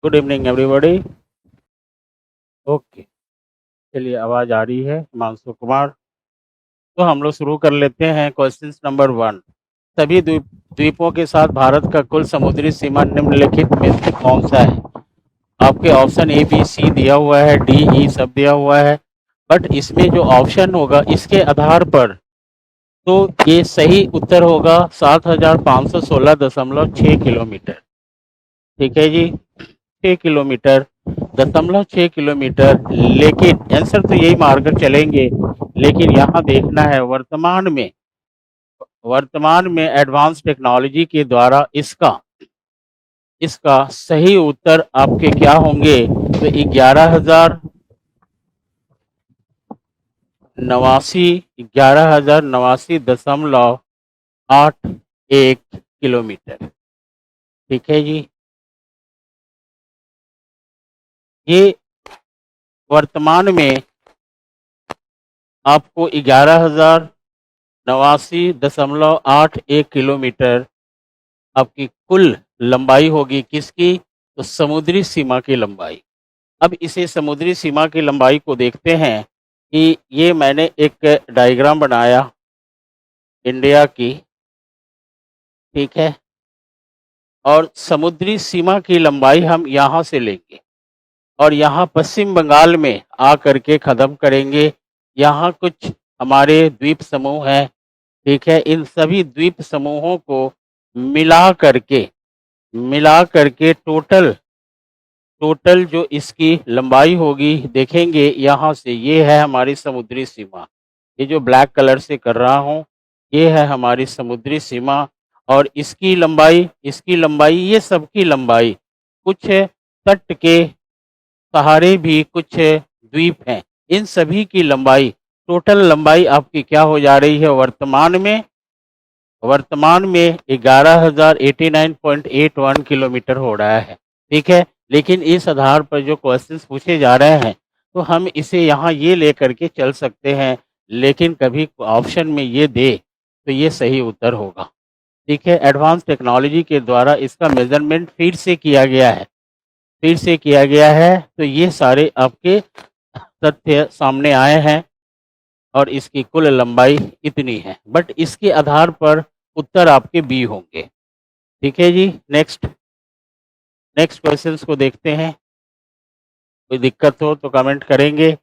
Good evening everybody. Okay, चलिए आवाज़ आ रही है। हिमांशु कुमार। तो हम लोग शुरू कर लेते हैं। Question number 1। सभी द्वीपों के साथ भारत का कुल समुद्री सीमा निम्नलिखित में से कौन सा है? आपके ऑप्शन ए बी सी दिया हुआ है, डी ई सब दिया हुआ है, बट इसमें जो ऑप्शन होगा इसके आधार पर तो ये सही उत्तर होगा 7516.6 किलोमीटर। ठीक है जी, 6 किलोमीटर, 6 किलोमीटर। लेकिन आंसर तो यही मारकर चलेंगे, लेकिन यहाँ देखना है वर्तमान में एडवांस टेक्नोलॉजी के द्वारा इसका इसका सही उत्तर आपके क्या होंगे? तो 11,089.81 किलोमीटर। ठीक है जी, ये वर्तमान में आपको 11,089.81 किलोमीटर आपकी कुल लंबाई होगी। किसकी? तो समुद्री सीमा की लंबाई। अब इसे समुद्री सीमा की लंबाई को देखते हैं कि ये मैंने एक डायग्राम बनाया इंडिया की, ठीक है, और समुद्री सीमा की लंबाई हम यहाँ से लेंगे और यहाँ पश्चिम बंगाल में आकर के ख़त्म करेंगे। यहाँ कुछ हमारे द्वीप समूह हैं, ठीक है। इन सभी द्वीप समूहों को मिला करके टोटल जो इसकी लंबाई होगी देखेंगे। यहाँ से ये है हमारी समुद्री सीमा, ये जो ब्लैक कलर से कर रहा हूँ ये है हमारी समुद्री सीमा। और इसकी लंबाई ये सबकी लंबाई, कुछ तट के सहारे भी कुछ द्वीप हैं, इन सभी की लंबाई, टोटल लंबाई आपकी क्या हो जा रही है वर्तमान में 11,089.81 किलोमीटर हो रहा है। ठीक है, लेकिन इस आधार पर जो क्वेश्चंस पूछे जा रहे हैं तो हम इसे यहाँ ये लेकर के चल सकते हैं, लेकिन कभी ऑप्शन में ये दे तो ये सही उत्तर होगा। ठीक है, एडवांस टेक्नोलॉजी के द्वारा इसका मेजरमेंट फिर से किया गया है, तो ये सारे आपके तथ्य सामने आए हैं और इसकी कुल लंबाई इतनी है, बट इसके आधार पर उत्तर आपके बी होंगे। ठीक है जी, नेक्स्ट क्वेश्चंस को देखते हैं। कोई दिक्कत हो तो कमेंट करेंगे।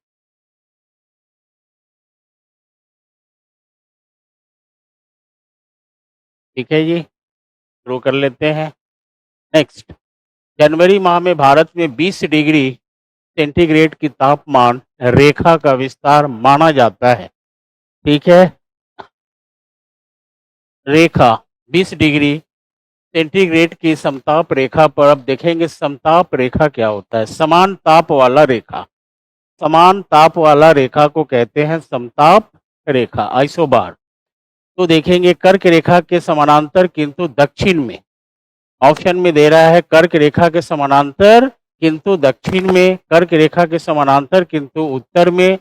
ठीक है जी, शुरू कर लेते हैं। नेक्स्ट, जनवरी माह में भारत में 20 डिग्री सेंटीग्रेड की तापमान रेखा का विस्तार माना जाता है। ठीक है, रेखा 20 डिग्री सेंटीग्रेड की समताप रेखा पर, अब देखेंगे समताप रेखा क्या होता है। समान ताप वाला रेखा को कहते हैं समताप रेखा, आइसोबार। तो देखेंगे कर्क रेखा के समानांतर किंतु दक्षिण में, ऑप्शन में दे रहा है कर्क रेखा के समानांतर किंतु दक्षिण में, कर्क रेखा के समानांतर किंतु उत्तर में,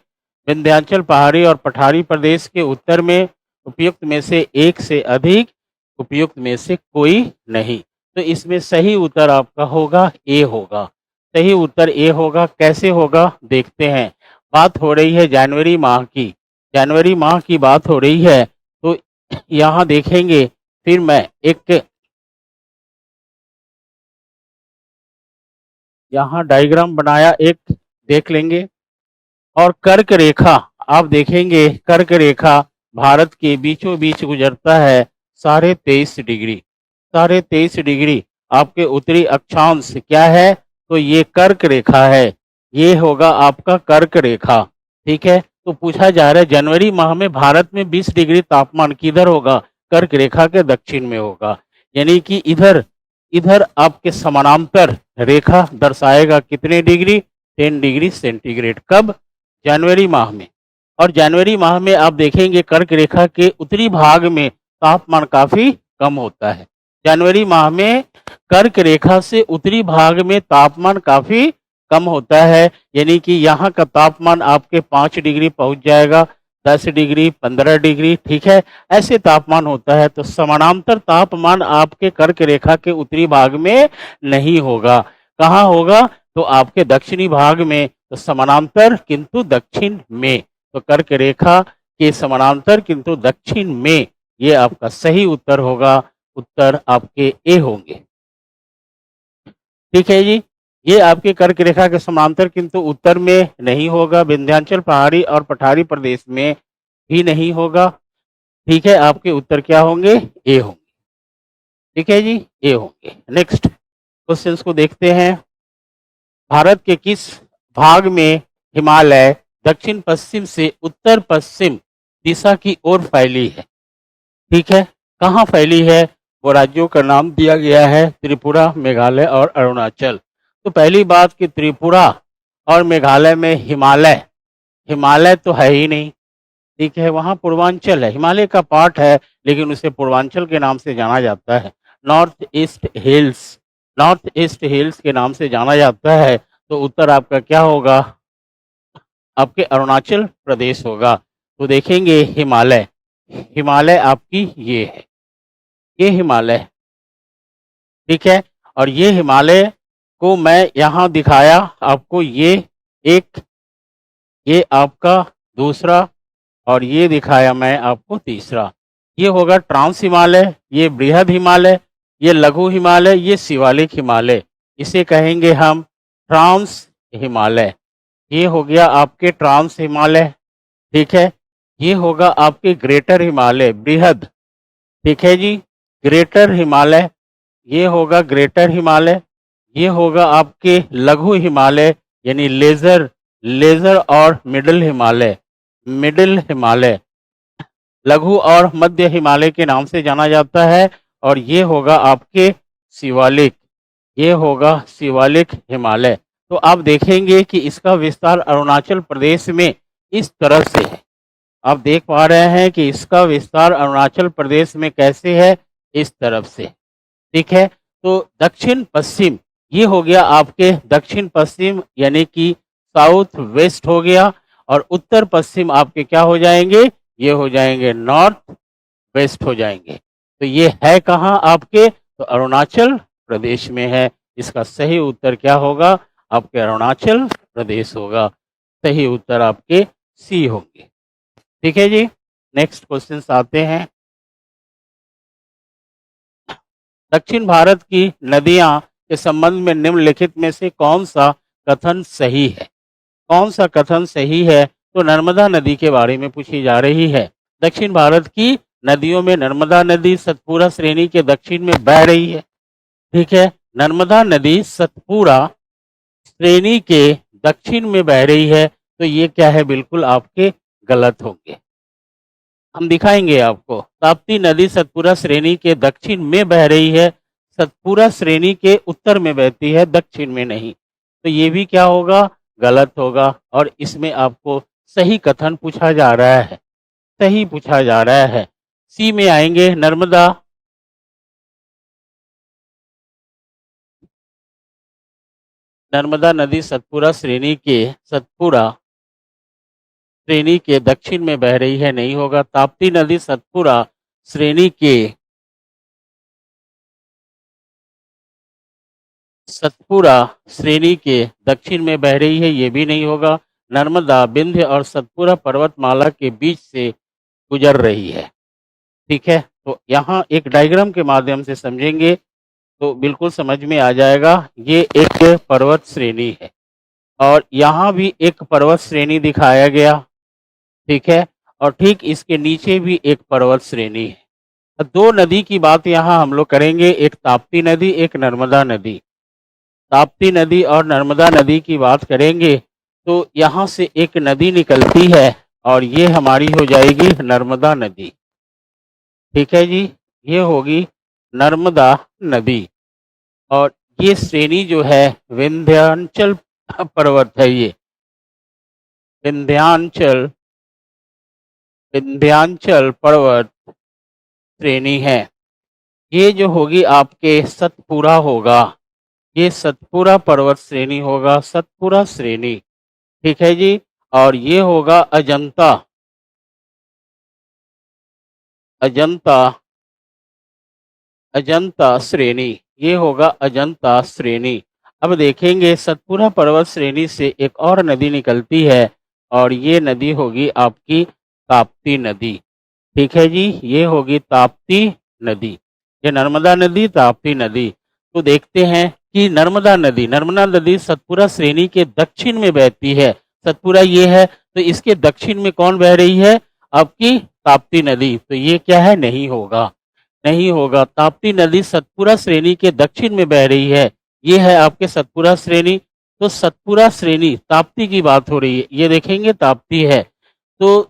विंध्याचल पहाड़ी और पठारी प्रदेश के उत्तर में, उपयुक्त में से एक से अधिक, उपयुक्त में से कोई नहीं। तो इसमें सही उत्तर आपका होगा ए होगा। सही उत्तर ए होगा। कैसे होगा देखते हैं। बात हो रही है जनवरी माह की बात हो रही है। तो यहाँ देखेंगे, फिर मैं एक यहाँ डायग्राम बनाया, एक देख लेंगे। और कर्क रेखा आप देखेंगे, कर्क रेखा भारत के बीचों बीच गुजरता है 23.5 डिग्री। आपके उत्तरी अक्षांश क्या है? तो ये कर्क रेखा है, ये होगा आपका कर्क रेखा। ठीक है, तो पूछा जा रहा है जनवरी माह में भारत में 20 डिग्री तापमान किधर होगा? कर्क रेखा के दक्षिण में होगा, यानी कि इधर आपके समानांतर रेखा दर्शाएगा कितने डिग्री? 10 degree centigrade. कब? जनवरी माह में। और जनवरी माह में आप देखेंगे कर्क रेखा के उत्तरी भाग में तापमान काफी कम होता है। जनवरी माह में कर्क रेखा से उत्तरी भाग में तापमान काफी कम होता है, यानी कि यहाँ का तापमान आपके 5 डिग्री पहुंच जाएगा, 10 डिग्री, 15 डिग्री। ठीक है, ऐसे तापमान होता है। तो समानांतर तापमान आपके कर्क रेखा के उत्तरी भाग में नहीं होगा। कहाँ होगा? तो आपके दक्षिणी भाग में, तो समानांतर किंतु दक्षिण में, तो कर्क रेखा के समानांतर किंतु दक्षिण में, ये आपका सही उत्तर होगा। उत्तर आपके ए होंगे। ठीक है जी। ये आपके कर्क रेखा के समांतर किंतु उत्तर में नहीं होगा, विंध्याचल पहाड़ी और पठारी प्रदेश में भी नहीं होगा। ठीक है, आपके उत्तर क्या होंगे? ए होंगे। ठीक है जी, ए होंगे। नेक्स्ट क्वेश्चंस को देखते हैं। भारत के किस भाग में हिमालय दक्षिण पश्चिम से उत्तर पश्चिम दिशा की ओर फैली है? ठीक है, कहाँ फैली है? वो राज्यों का नाम दिया गया है त्रिपुरा, मेघालय और अरुणाचल। तो पहली बात कि त्रिपुरा और मेघालय में हिमालय, हिमालय तो है ही नहीं। ठीक है, वहाँ पूर्वांचल है, हिमालय का पार्ट है, लेकिन उसे पूर्वांचल के नाम से जाना जाता है। North east hills, north east hills के नाम से जाना जाता है। तो उत्तर आपका क्या होगा? आपके अरुणाचल प्रदेश होगा। तो देखेंगे हिमालय, हिमालय आपकी ये है, ये हिमालय। ठीक है, और ये हिमालय को मैं यहाँ दिखाया आपको, ये एक, ये आपका दूसरा, और ये दिखाया मैं आपको तीसरा। ये होगा ट्रांस हिमालय, ये बृहद हिमालय, ये लघु हिमालय, ये शिवालिक हिमालय। इसे कहेंगे हम ट्रांस हिमालय। ये हो गया आपके ट्रांस हिमालय। ठीक है, ये होगा आपके ग्रेटर हिमालय, बृहद। ठीक है जी, ग्रेटर हिमालय, ये होगा ग्रेटर हिमालय। ये होगा आपके लघु हिमालय, यानी लेजर, लेजर और मिडिल हिमालय, मिडिल हिमालय। लघु और मध्य हिमालय के नाम से जाना जाता है। और ये होगा आपके शिवालिक, ये होगा शिवालिक हिमालय। तो आप देखेंगे कि इसका विस्तार अरुणाचल प्रदेश में इस तरह से है। आप देख पा रहे हैं कि इसका विस्तार अरुणाचल प्रदेश में कैसे है? इस तरफ से। ठीक है, तो दक्षिण पश्चिम, ये हो गया आपके दक्षिण पश्चिम, यानी कि साउथ वेस्ट हो गया। और उत्तर पश्चिम आपके क्या हो जाएंगे? ये हो जाएंगे नॉर्थ वेस्ट हो जाएंगे। तो ये है कहाँ आपके? तो अरुणाचल प्रदेश में है। इसका सही उत्तर क्या होगा? आपके अरुणाचल प्रदेश होगा। सही उत्तर आपके सी होंगे। ठीक है जी, नेक्स्ट क्वेश्चन आते हैं। दक्षिण भारत की नदियां के संबंध में निम्नलिखित में से कौन सा कथन सही है? कौन सा कथन सही है? तो नर्मदा नदी के बारे में पूछी जा रही है। दक्षिण भारत की नदियों में नर्मदा नदी सतपुरा श्रेणी के दक्षिण में बह रही है। ठीक है, नर्मदा नदी सतपुरा श्रेणी के दक्षिण में बह रही है। तो ये क्या है? बिल्कुल आपके गलत होंगे। हम दिखाएंगे आपको। ताप्ती नदी सतपुरा श्रेणी के दक्षिण में बह रही है, सतपुरा श्रेणी के उत्तर में बहती है, दक्षिण में नहीं। तो ये भी क्या होगा? गलत होगा। और इसमें आपको सही कथन पूछा जा रहा है, सही पूछा जा रहा है। सी में आएंगे नर्मदा, नर्मदा नदी सतपुरा श्रेणी के, सतपुरा श्रेणी के दक्षिण में बह रही है, नहीं होगा। ताप्ती नदी सतपुरा श्रेणी के, सतपुरा श्रेणी के दक्षिण में बह रही है, ये भी नहीं होगा। नर्मदा विंध्य और सतपुरा पर्वतमाला के बीच से गुजर रही है। ठीक है, तो यहाँ एक डायग्राम के माध्यम से समझेंगे तो बिल्कुल समझ में आ जाएगा। ये एक पर्वत श्रेणी है और यहाँ भी एक पर्वत श्रेणी दिखाया गया। ठीक है, और ठीक इसके नीचे भी एक पर्वत श्रेणी है। अब दो नदी की बात यहाँ हम लोग करेंगे, एक ताप्ती नदी, एक नर्मदा नदी। ताप्ती नदी और नर्मदा नदी की बात करेंगे तो यहाँ से एक नदी निकलती है और ये हमारी हो जाएगी नर्मदा नदी। ठीक है जी, ये होगी नर्मदा नदी। और ये श्रेणी जो है विंध्याचल पर्वत है, ये विंध्याचल, विंध्याचल पर्वत श्रेणी है। ये जो होगी आपके सतपुरा होगा, ये सतपुरा पर्वत श्रेणी होगा, सतपुरा श्रेणी। ठीक है जी, और ये होगा अजंता, अजंता, अजंता श्रेणी, ये होगा अजंता श्रेणी। अब देखेंगे सतपुरा पर्वत श्रेणी से एक और नदी निकलती है और ये नदी होगी आपकी ताप्ती नदी। ठीक है जी, ये होगी ताप्ती नदी। ये नर्मदा नदी, ताप्ती नदी। तो देखते हैं कि नर्मदा नदी सतपुरा श्रेणी के दक्षिण में बहती है। सतपुरा ये है, तो इसके दक्षिण में कौन बह रही है? आपकी ताप्ती नदी। तो ये क्या है? नहीं होगा, नहीं होगा। ताप्ती नदी सतपुरा श्रेणी के दक्षिण में बह रही है। ये है आपके सतपुरा श्रेणी। तो सतपुरा श्रेणी, ताप्ती की बात हो रही है, ये देखेंगे ताप्ती है। तो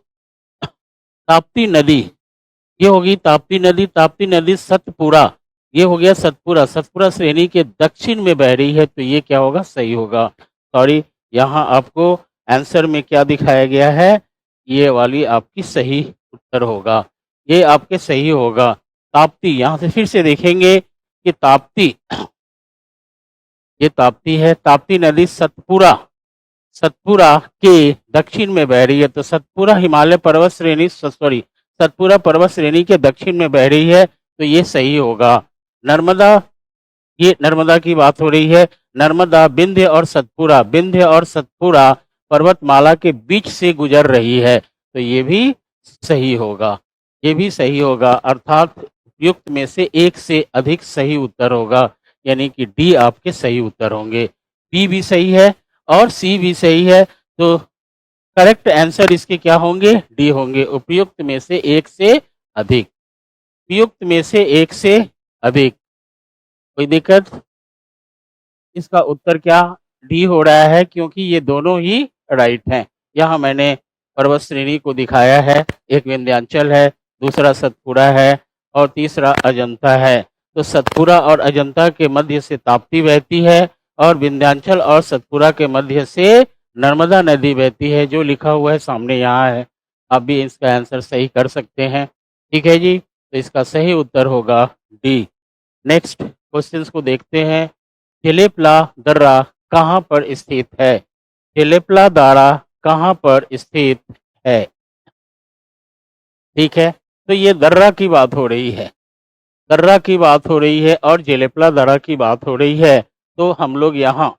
ताप्ती नदी, ये होगी ताप्ती नदी। ताप्ती नदी सतपुरा, ये हो गया सतपुरा, सतपुरा श्रेणी के दक्षिण में बह रही है। तो ये क्या होगा? सही होगा। सॉरी, यहाँ आपको आंसर में क्या दिखाया गया है? ये वाली आपकी सही उत्तर होगा, ये आपके सही होगा। ताप्ती, यहाँ से फिर से देखेंगे कि ताप्ती, ये ताप्ती है। ताप्ती नदी सतपुरा, सतपुरा के दक्षिण में बह रही है। तो सतपुरा हिमालय पर्वत श्रेणी, सॉरी, सतपुरा पर्वत श्रेणी के दक्षिण में बह रही है। तो ये सही होगा। नर्मदा, ये नर्मदा की बात हो रही है। नर्मदा विंध्य और सतपुरा पर्वतमाला के बीच से गुजर रही है। तो ये भी सही होगा, ये भी सही होगा। अर्थात उपयुक्त में से एक से अधिक सही उत्तर होगा, यानी कि डी आपके सही उत्तर होंगे। बी भी सही है और सी भी सही है। तो करेक्ट आंसर इसके क्या होंगे? डी होंगे, उपयुक्त में से एक से अधिक, उपयुक्त में से एक से अधिक। कोई दिक्कत? इसका उत्तर क्या डी हो रहा है, क्योंकि ये दोनों ही राइट हैं। यहाँ मैंने पर्वत श्रेणी को दिखाया है, एक विंध्याचल है, दूसरा सतपुरा है और तीसरा अजंता है। तो सतपुरा और अजंता के मध्य से ताप्ती बहती है और विंध्याचल और सतपुरा के मध्य से नर्मदा नदी बहती है। जो लिखा हुआ है सामने यहाँ है, आप भी इसका आंसर सही कर सकते हैं। ठीक है जी, तो इसका सही उत्तर होगा डी। नेक्स्ट क्वेश्चंस को देखते हैं। चिलेपला दर्रा कहाँ पर स्थित है? चिलेपला दर्रा कहाँ पर स्थित है? ठीक है, तो ये दर्रा की बात हो रही है, दर्रा की बात हो रही है और चिलेपला दर्रा की बात हो रही है। तो हम लोग यहाँ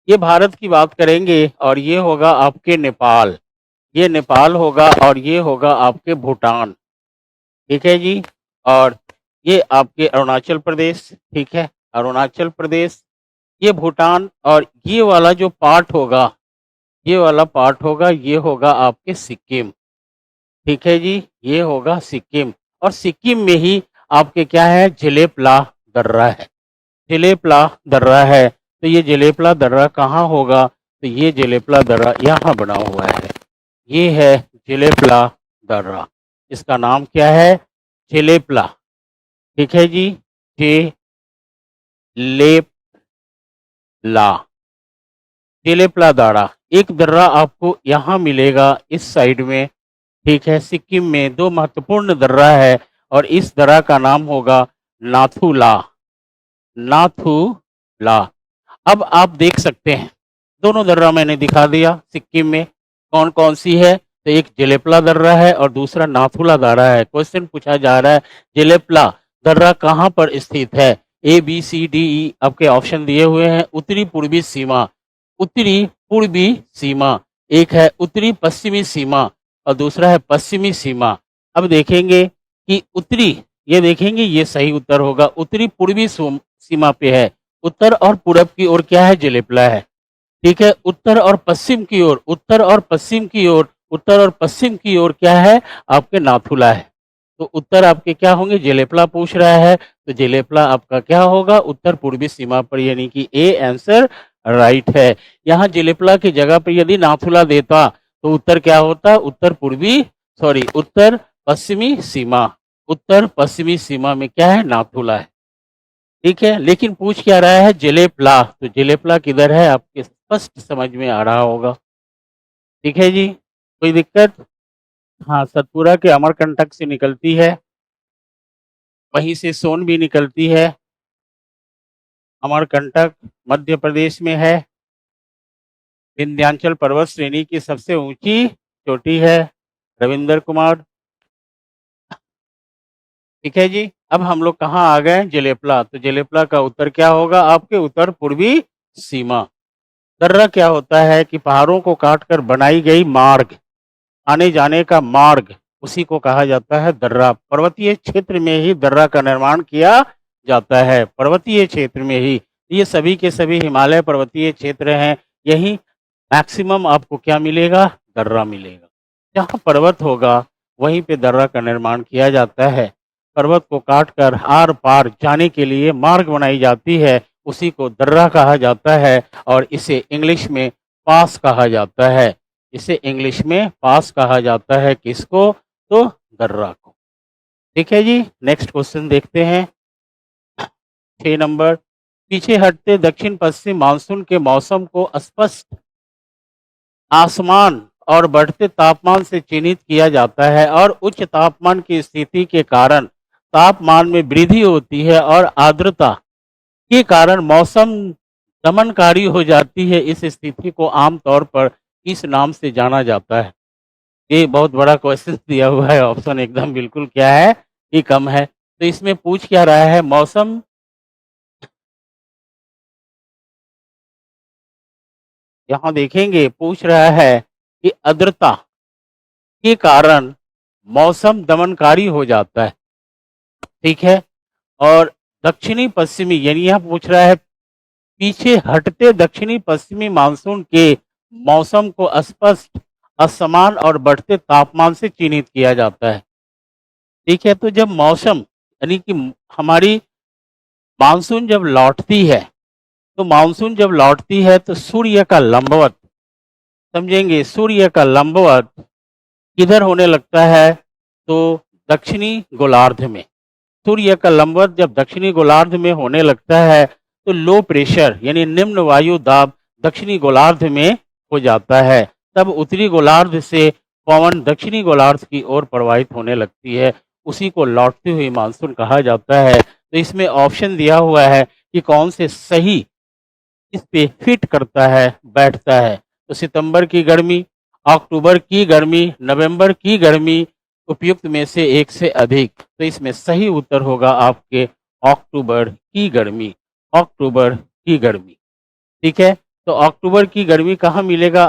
ये भारत की बात करेंगे और ये होगा आपके नेपाल, ये नेपाल होगा और ये होगा आपके भूटान। ठीक है जी, और ये आपके अरुणाचल प्रदेश। ठीक है, अरुणाचल प्रदेश, ये भूटान और ये वाला जो पार्ट होगा, ये वाला पार्ट होगा, ये होगा आपके सिक्किम। ठीक है जी, ये होगा सिक्किम और सिक्किम में ही आपके क्या है? जिलेपला दर्रा है, जिलेपला दर्रा है। तो ये जिलेपला दर्रा कहाँ होगा? तो ये जिलेपला दर्रा यहाँ बना हुआ है, ये है जिलेपला दर्रा। इसका नाम क्या है? जिलेपला। ठीक है जी, जिलेपला, जिलेपला दर्रा। एक दर्रा आपको यहाँ मिलेगा इस साइड में। ठीक है, सिक्किम में दो महत्वपूर्ण दर्रा है और इस दर्रा का नाम होगा नाथुला, नाथुला। अब आप देख सकते हैं, दोनों दर्रा मैंने दिखा दिया सिक्किम में कौन कौन सी है। तो एक जिलेपला दर्रा है और दूसरा नाथुला दर्रा है। क्वेश्चन पूछा जा रहा है जिलेपला दर्रा कहाँ पर स्थित है? A B C D E आपके ऑप्शन दिए हुए हैं। उत्तरी पूर्वी सीमा, उत्तरी पूर्वी सीमा, एक है उत्तरी पश्चिमी सीमा और दूसरा है पश्चिमी सीमा। अब देखेंगे कि उत्तरी, ये देखेंगे ये सही उत्तर होगा। उत्तरी पूर्वी सीमा पे है, उत्तर और पूरब की ओर क्या है? जिलेपला है। ठीक है, उत्तर और पश्चिम की ओर, उत्तर और पश्चिम की ओर, उत्तर और पश्चिम की ओर क्या है? आपके नाथुला है। तो उत्तर आपके क्या होंगे? जिलेपला पूछ रहा है, तो जिलेपला आपका क्या होगा? उत्तर पूर्वी सीमा पर, यानी कि ए आंसर राइट है। यहाँ जिलेपला की जगह पर यदि नाथुला देता तो उत्तर क्या होता? उत्तर पूर्वी, सॉरी, उत्तर पश्चिमी सीमा, उत्तर पश्चिमी सीमा में क्या है? नाथुला है। ठीक है, लेकिन पूछ क्या रहा है? जिलेपला, तो जिलेपला किधर है? आपके स्पष्ट समझ में आ रहा होगा। ठीक है जी, कोई दिक्कत? हाँ, सतपुरा के अमरकंटक से निकलती है, वहीं से सोन भी निकलती है। अमरकंटक मध्य प्रदेश में है विंध्याचल पर्वत श्रेणी की सबसे ऊंची चोटी है? रविंद्र कुमार। ठीक है जी। अब हम लोग कहाँ आ गए? जेलेपला। तो जेलेपला का उत्तर क्या होगा? आपके उत्तर पूर्वी सीमा। दर्रा क्या होता है? कि पहाड़ों को काटकर बनाई गई मार्ग, आने जाने का मार्ग, उसी को कहा जाता है दर्रा। पर्वतीय क्षेत्र में ही दर्रा का निर्माण किया जाता है, पर्वतीय क्षेत्र में ही। ये सभी के सभी हिमालय पर्वतीय क्षेत्र हैं। यही मैक्सिमम आपको क्या मिलेगा? दर्रा मिलेगा। जहाँ पर्वत होगा वहीं पे दर्रा का निर्माण किया जाता है। पर्वत को काटकर आर पार जाने के लिए मार्ग बनाई जाती है, उसी को दर्रा कहा जाता है और इसे इंग्लिश में पास कहा जाता है। इसे इंग्लिश में पास कहा जाता है। किसको? तो दर्रा को। ठीक है जी। नेक्स्ट क्वेश्चन देखते हैं। 6 नंबर। पीछे हटते दक्षिण पश्चिम मानसून के मौसम को स्पष्ट आसमान और बढ़ते तापमान से चिन्हित किया जाता है और उच्च तापमान की स्थिति के कारण तापमान में वृद्धि होती है और आर्द्रता के कारण मौसम दमनकारी हो जाती है। इस स्थिति को आमतौर पर किस नाम से जाना जाता है? ये बहुत बड़ा क्वेश्चन दिया हुआ है। ऑप्शन एकदम बिल्कुल क्या है? कि कम है। तो इसमें पूछ क्या रहा है? मौसम, यहाँ देखेंगे पूछ रहा है कि आर्द्रता के कारण मौसम दमनकारी हो जाता है। ठीक है। और दक्षिणी पश्चिमी, यानी यहाँ पूछ रहा है पीछे हटते दक्षिणी पश्चिमी मानसून के मौसम को स्पष्ट, असमान और बढ़ते तापमान से चिन्हित किया जाता है। ठीक है। तो जब मौसम यानी कि हमारी मानसून जब लौटती है, तो मानसून जब लौटती है तो सूर्य का लंबवत, समझेंगे, सूर्य का लंबवत किधर होने लगता है? तो दक्षिणी गोलार्ध में। सूर्य का लंबवत जब दक्षिणी गोलार्ध में होने लगता है तो लो प्रेशर यानी निम्न वायु दाब दक्षिणी गोलार्ध में हो जाता है। तब उत्तरी गोलार्ध से पवन दक्षिणी गोलार्ध की ओर प्रवाहित होने लगती है। उसी को लौटती हुई मानसून कहा जाता है। तो इसमें ऑप्शन दिया हुआ है कि कौन से सही इस पे फिट करता है, बैठता है। तो सितंबर की गर्मी, अक्टूबर की गर्मी, नवंबर की गर्मी, उपयुक्त में से एक से अधिक। तो इसमें सही उत्तर होगा आपके अक्टूबर की गर्मी। अक्टूबर की गर्मी। ठीक है। तो अक्टूबर की गर्मी कहाँ मिलेगा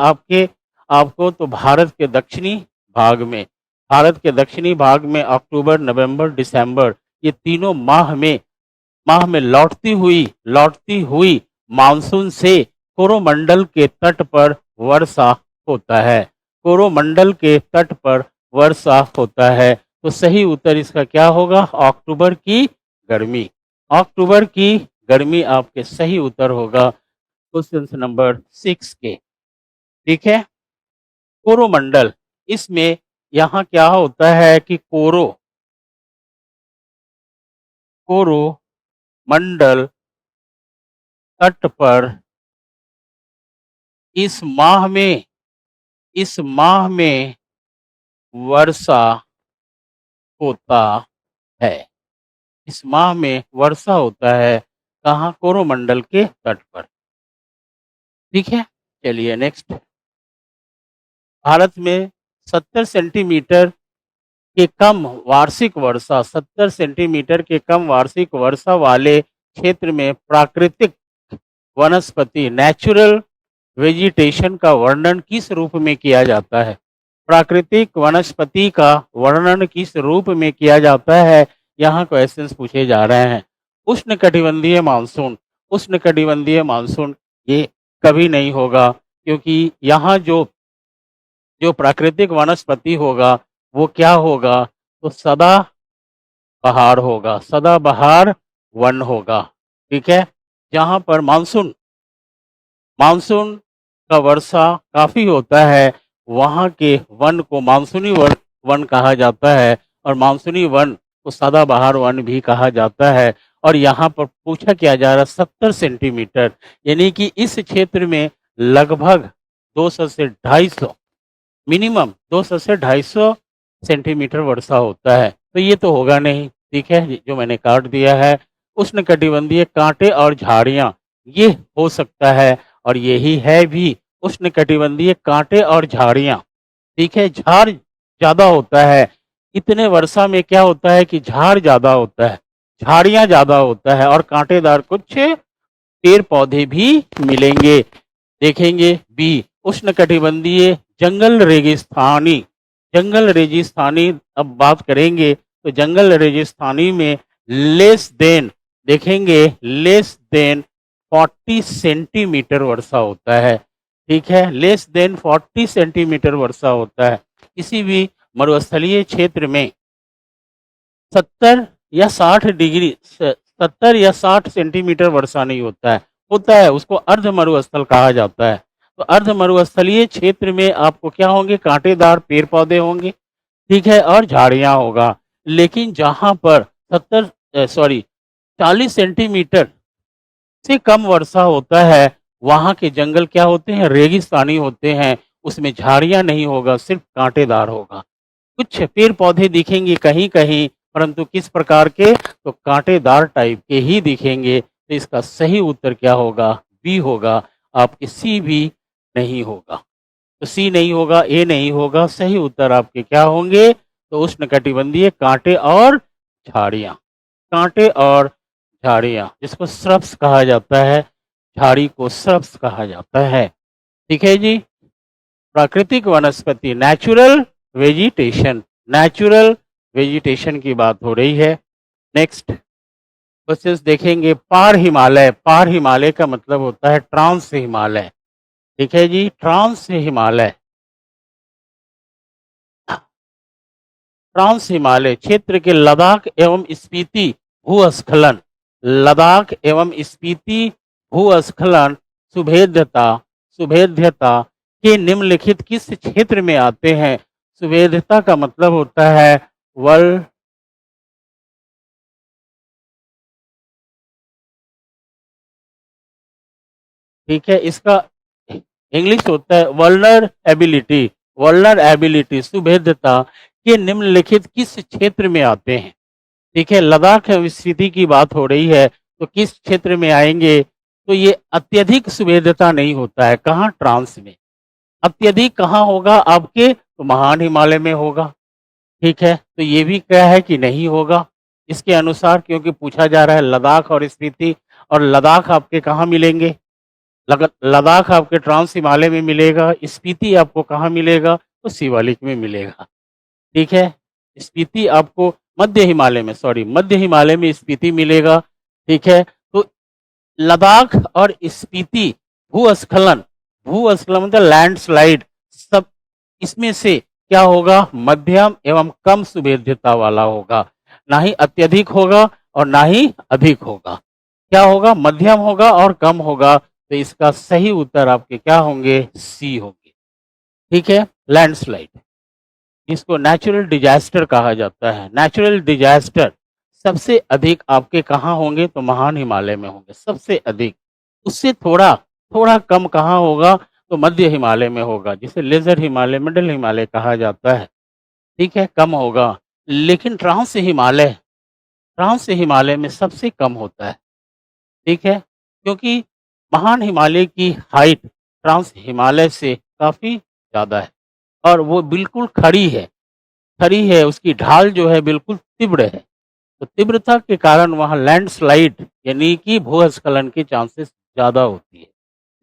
आपको? तो भारत के दक्षिणी भाग में। भारत के दक्षिणी भाग में अक्टूबर, नवंबर, दिसंबर, ये तीनों माह में लौटती हुई मानसून से कोरोमंडल के तट पर वर्षा होता है। कोरोमंडल के तट पर वर्षा होता है। तो सही उत्तर इसका क्या होगा? अक्टूबर की गर्मी। अक्टूबर की गर्मी आपके सही उत्तर होगा क्वेश्चन नंबर 6 के। ठीक है। कोरोमंडल, इसमें यहाँ क्या होता है कि कोरोमंडल तट पर इस माह में वर्षा होता है। इस माह में वर्षा होता है। कहाँ? कोरोमंडल के तट पर। ठीक है। चलिए नेक्स्ट। भारत में 70 सेंटीमीटर के कम वार्षिक वर्षा 70 सेंटीमीटर के कम वार्षिक वर्षा वाले क्षेत्र में प्राकृतिक वनस्पति, नेचुरल वेजिटेशन का वर्णन किस रूप में किया जाता है? प्राकृतिक वनस्पति का वर्णन किस रूप में किया जाता है? यहाँ क्वेश्चंस पूछे जा रहे हैं। उष्णकटिबंधीय मानसून, उष्णकटिबंधीय मानसून ये कभी नहीं होगा, क्योंकि यहाँ जो जो प्राकृतिक वनस्पति होगा वो क्या होगा? तो सदाबहार होगा, सदाबहार वन होगा। ठीक है। जहाँ पर मानसून मानसून का वर्षा काफी होता है, वहाँ के वन को मानसूनी वन कहा जाता है और मानसूनी वन को सदाबहार वन भी कहा जाता है। और यहाँ पर पूछा क्या जा रहा है? 70 सेंटीमीटर, यानी कि इस क्षेत्र में लगभग 200 से 250, मिनिमम 200 से 250 सेंटीमीटर वर्षा होता है। तो ये तो होगा नहीं। ठीक है। जो मैंने काट दिया है। उष्णकटिबंधीय कांटे और झाड़ियाँ, ये हो सकता है और यही है भी उष्णकटिबंधीय कांटे और झाड़ियां, ठीक है, झाड़ ज्यादा होता है। इतने वर्षा में क्या होता है कि झाड़ ज्यादा होता है, झाड़ियां ज्यादा होता है और कांटेदार कुछ पेड़ पौधे भी मिलेंगे। देखेंगे बी, उष्णकटिबंधीय जंगल रेगिस्तानी। जंगल रेगिस्तानी अब बात करेंगे तो जंगल रेगिस्तानी में लेस देन, देखेंगे लेस देन 40 सेंटीमीटर वर्षा होता है, ठीक है, लेस देन 40 सेंटीमीटर वर्षा होता है। किसी भी मरुस्थलीय क्षेत्र में 70 या 60 डिग्री 70 या 60 सेंटीमीटर वर्षा नहीं होता है, उसको अर्ध मरुस्थल कहा जाता है। तो अर्ध मरुस्थलीय क्षेत्र में आपको क्या होंगे, कांटेदार पेड़ पौधे होंगे, ठीक है, और झाड़ियां होगा। लेकिन जहां पर 40 सेंटीमीटर से कम वर्षा होता है, वहां के जंगल क्या होते हैं, रेगिस्तानी होते हैं, उसमें झाड़ियां नहीं होगा, सिर्फ कांटेदार होगा। कुछ पेड़ पौधे दिखेंगे कहीं कहीं, परंतु किस प्रकार के, तो कांटेदार टाइप के ही दिखेंगे। तो इसका सही उत्तर क्या होगा, बी होगा, आपके सी भी नहीं होगा। तो सी नहीं होगा, ए नहीं होगा, सही उत्तर आपके क्या होंगे, तो उष्णकटिबंधीय कांटे और झाड़ियां, कांटे और झाड़ियां, जिसको श्रब्स कहा जाता है, झाड़ी को श्रब्स कहा जाता है, ठीक है जी। प्राकृतिक वनस्पति, नेचुरल वेजिटेशन, नेचुरल वेजिटेशन की बात हो रही है। नेक्स्ट क्वेश्चन देखेंगे, पार हिमालय। पार हिमालय का मतलब होता है ट्रांस हिमालय, ठीक है जी, ट्रांस हिमालय। ट्रांस हिमालय क्षेत्र के लद्दाख एवं स्पीति भूस्खलन, लद्दाख एवं स्पीति भूस्खलन सुभेद्यता, सुभेद्यता के निम्नलिखित किस क्षेत्र में आते हैं। सुभेद्यता का मतलब होता है वर्ल्ड, ठीक है, इसका इंग्लिश होता है वर्नर एबिलिटी, वर्नर एबिलिटी, सुभेद्यता के निम्नलिखित किस क्षेत्र में आते हैं, ठीक है, लद्दाख एवं स्पीति की बात हो रही है, तो किस क्षेत्र में आएंगे, तो ये अत्यधिक सुभेद्यता नहीं होता है, कहाँ, ट्रांस में। अत्यधिक कहाँ होगा आपके, तो महान हिमालय में होगा, ठीक है, तो ये भी क्या है कि नहीं होगा इसके अनुसार, क्योंकि पूछा जा रहा है लद्दाख और स्पीति, और लद्दाख आपके कहाँ मिलेंगे, लद्दाख आपके ट्रांस हिमालय में मिलेगा, स्पीति आपको कहाँ मिलेगा, तो शिवालिक में मिलेगा, ठीक है। स्पीति आपको मध्य हिमालय में, सॉरी, मध्य हिमालय में स्पीति मिलेगा, ठीक है। तो लद्दाख और स्पीति भूस्खलन, भूस्खलन मतलब लैंडस्लाइड, सब इसमें से क्या होगा, मध्यम एवं कम सुभेद्यता वाला होगा, ना ही अत्यधिक होगा और ना ही अधिक होगा, क्या होगा, मध्यम होगा और कम होगा। तो इसका सही उत्तर आपके क्या होंगे, सी होंगे, ठीक है। लैंडस्लाइड, इसको नेचुरल डिजास्टर कहा जाता है, नेचुरल डिजास्टर सबसे अधिक आपके कहाँ होंगे, तो महान हिमालय में होंगे सबसे अधिक, उससे थोड़ा थोड़ा कम कहाँ होगा, तो मध्य हिमालय में होगा, जिसे लेजर हिमालय, मिडल हिमालय कहा जाता है, ठीक है, कम होगा। लेकिन ट्रांस हिमालय, ट्रांस हिमालय में सबसे कम होता है, ठीक है, क्योंकि महान हिमालय की हाइट ट्रांस हिमालय से काफ़ी ज़्यादा है और वो बिल्कुल खड़ी है, खड़ी है, उसकी ढाल जो है बिल्कुल तीव्र है, तो तीव्रता के कारण वहाँ लैंडस्लाइड यानी कि भूस्खलन के चांसेस ज़्यादा होती है,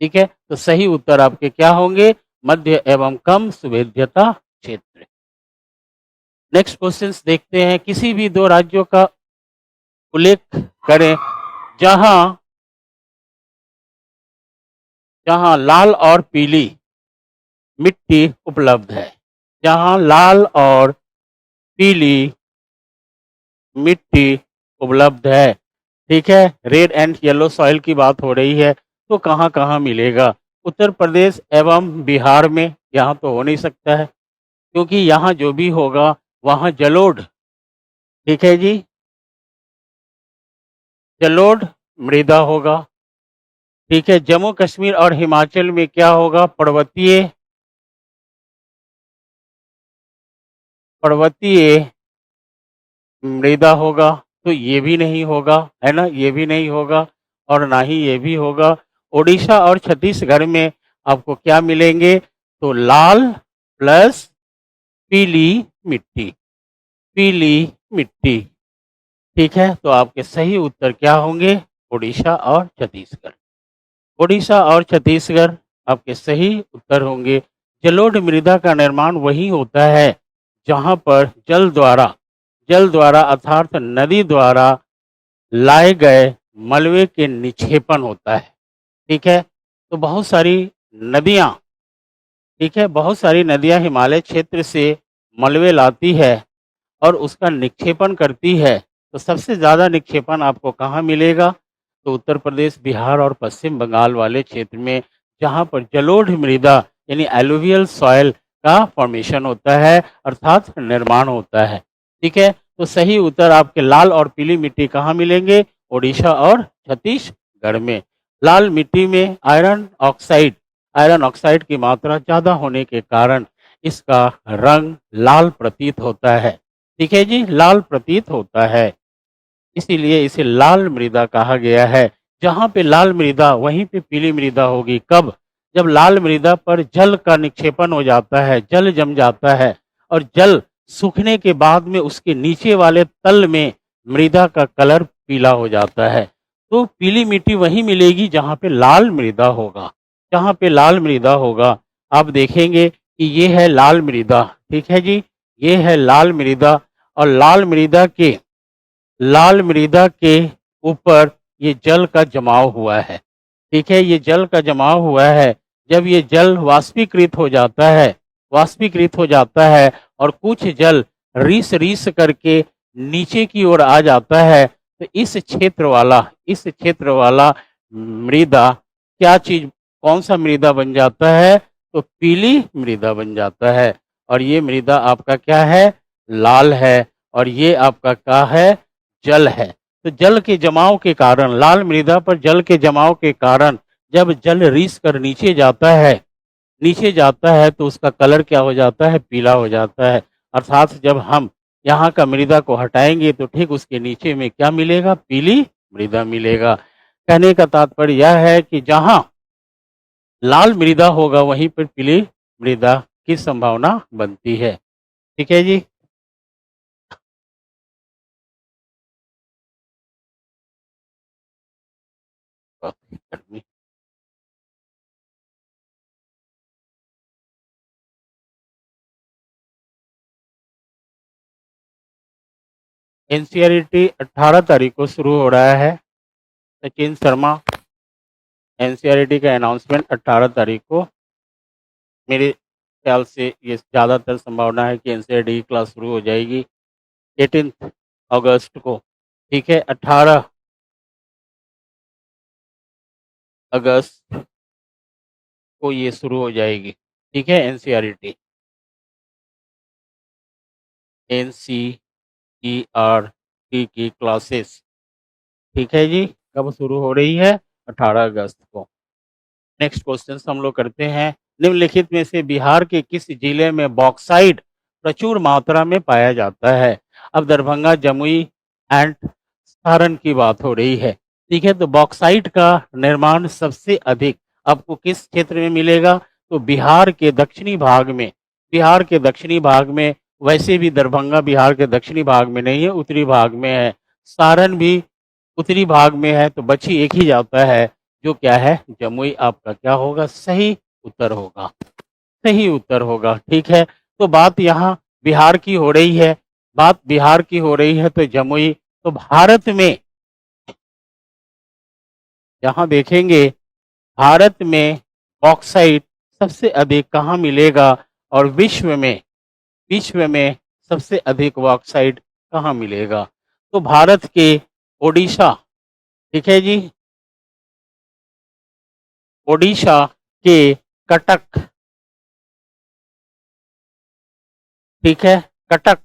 ठीक है। तो सही उत्तर आपके क्या होंगे, मध्य एवं कम सुभेद्यता क्षेत्र। नेक्स्ट क्वेश्चंस देखते हैं, किसी भी दो राज्यों का उल्लेख करें जहां जहां लाल और पीली मिट्टी उपलब्ध है, जहां लाल और पीली मिट्टी उपलब्ध है, ठीक है, रेड एंड येलो सॉइल की बात हो रही है, तो कहाँ कहाँ मिलेगा, उत्तर प्रदेश एवं बिहार में, यहाँ तो हो नहीं सकता है, क्योंकि यहाँ जो भी होगा वहाँ जलोढ़, ठीक है जी, जलोढ़ मृदा होगा, ठीक है। जम्मू कश्मीर और हिमाचल में क्या होगा, पर्वतीय, पर्वतीय मृदा होगा, तो ये भी नहीं होगा, है ना, ये भी नहीं होगा और ना ही ये भी होगा। उड़ीसा और छत्तीसगढ़ में आपको क्या मिलेंगे? तो लाल प्लस पीली मिट्टी, पीली मिट्टी। ठीक है, तो आपके सही उत्तर क्या होंगे? उड़ीसा और छत्तीसगढ़। उड़ीसा और छत्तीसगढ़ आपके सही उत्तर होंगे। जलोढ़ मृदा का निर्माण वही होता है जहाँ पर जल द्वारा अर्थात नदी द्वारा लाए गए मलबे के निक्षेपण होता है। ठीक है, तो बहुत सारी नदियाँ, ठीक है, बहुत सारी नदियाँ हिमालय क्षेत्र से मलबे लाती है और उसका निक्षेपण करती है। तो सबसे ज़्यादा निक्षेपण आपको कहाँ मिलेगा? तो उत्तर प्रदेश, बिहार और पश्चिम बंगाल वाले क्षेत्र में, जहाँ पर जलोढ़ मृदा यानी एलुवियल सॉइल का फॉर्मेशन होता है अर्थात निर्माण होता है। ठीक है, तो सही उत्तर आपके लाल और पीली मिट्टी कहाँ मिलेंगे? ओडिशा और छत्तीसगढ़ में। लाल मिट्टी में आयरन ऑक्साइड की मात्रा ज़्यादा होने के कारण इसका रंग लाल प्रतीत होता है। ठीक है जी, लाल प्रतीत होता है, इसीलिए इसे लाल मृदा कहा गया है। जहाँ पे लाल मृदा वहीं पे पीली मृदा होगी। कब? जब लाल मृदा पर जल का निक्षेपण हो जाता है, जल जम जाता है और जल सूखने के बाद में उसके नीचे वाले तल में मृदा का कलर पीला हो जाता है। तो पीली मिट्टी वहीं मिलेगी जहाँ पे लाल मृदा होगा। जहाँ पे लाल मृदा होगा, आप देखेंगे कि ये है लाल मृदा। ठीक है जी, ये है लाल मृदा और लाल मृदा के ऊपर ये जल का जमाव हुआ है। ठीक है, ये जल का जमाव हुआ है। जब ये जल वाष्पीकृत हो जाता है और कुछ जल रीस करके नीचे की ओर आ जाता है, तो इस क्षेत्र वाला मृदा क्या चीज, कौन सा मृदा बन जाता है? तो पीली मृदा बन जाता है। और ये मृदा आपका क्या है? लाल है। और ये आपका क्या है? जल है। तो जल के जमाव के कारण, लाल मृदा पर जल के जमाव के कारण जब जल रीस कर नीचे जाता है तो उसका कलर क्या हो जाता है? पीला हो जाता है। अर्थात जब हम यहाँ का मृदा को हटाएंगे तो ठीक उसके नीचे में क्या मिलेगा? पीली मृदा मिलेगा। कहने का तात्पर्य यह है कि जहाँ लाल मृदा होगा वहीं पर पीली मृदा की संभावना बनती है। ठीक है जी। एनसीईआरटी 18 तारीख को शुरू हो रहा है। सचिन शर्मा, एनसीईआरटी का अनाउंसमेंट 18 तारीख को, मेरे ख्याल से ये ज़्यादातर संभावना है कि एनसीईआरटी की क्लास शुरू हो जाएगी 18 अगस्त को। ठीक है, 18 अगस्त को ये शुरू हो जाएगी। ठीक है, एनसीईआरटी की क्लासेस। ठीक है जी, कब शुरू हो रही है? 18 अगस्त को। नेक्स्ट क्वेश्चन हम लोग करते हैं। निम्नलिखित में से बिहार के किस जिले में बॉक्साइट प्रचुर मात्रा में पाया जाता है? अब दरभंगा, जमुई एंड सारण की बात हो रही है। ठीक है, तो बॉक्साइट का निर्माण सबसे अधिक आपको किस क्षेत्र में मिलेगा? तो बिहार के दक्षिणी भाग में। वैसे भी दरभंगा बिहार के दक्षिणी भाग में नहीं है, उत्तरी भाग में है। सारण भी उत्तरी भाग में है। तो बची एक ही जाता है जो क्या है? जमुई आपका क्या होगा? सही उत्तर होगा, सही उत्तर होगा। ठीक है, तो बात यहाँ बिहार की हो रही है, तो जमुई। तो भारत में यहाँ देखेंगे, भारत में बॉक्साइट सबसे अधिक कहाँ मिलेगा और विश्व में सबसे अधिक बॉक्साइट कहाँ मिलेगा? तो भारत के ओडिशा, ठीक है जी, ओडिशा के कटक, ठीक है, कटक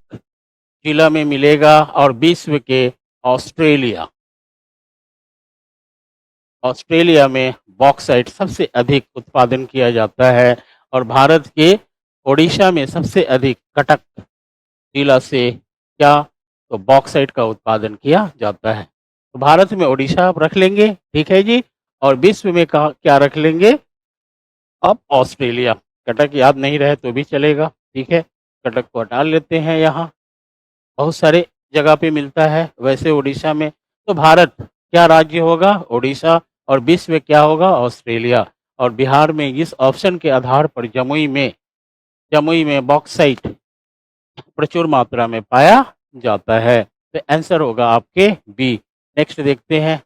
जिला में मिलेगा। और विश्व के ऑस्ट्रेलिया ऑस्ट्रेलिया में बॉक्साइट सबसे अधिक उत्पादन किया जाता है। और भारत के ओडिशा में सबसे अधिक कटक जिला से क्या? तो बॉक्साइट का उत्पादन किया जाता है। तो भारत में ओडिशा आप रख लेंगे, ठीक है जी। और विश्व में क्या रख लेंगे? अब ऑस्ट्रेलिया, कटक याद नहीं रहे तो भी चलेगा, ठीक है, कटक को हटा लेते हैं यहाँ, बहुत सारे जगह पे मिलता है वैसे उड़ीसा में। तो भारत क्या राज्य होगा? उड़ीसा। और विश्व क्या होगा? ऑस्ट्रेलिया। और बिहार में इस ऑप्शन के आधार पर जमुई में बॉक्साइट प्रचुर मात्रा में पाया जाता है। तो आंसर होगा आपके बी। नेक्स्ट देखते हैं,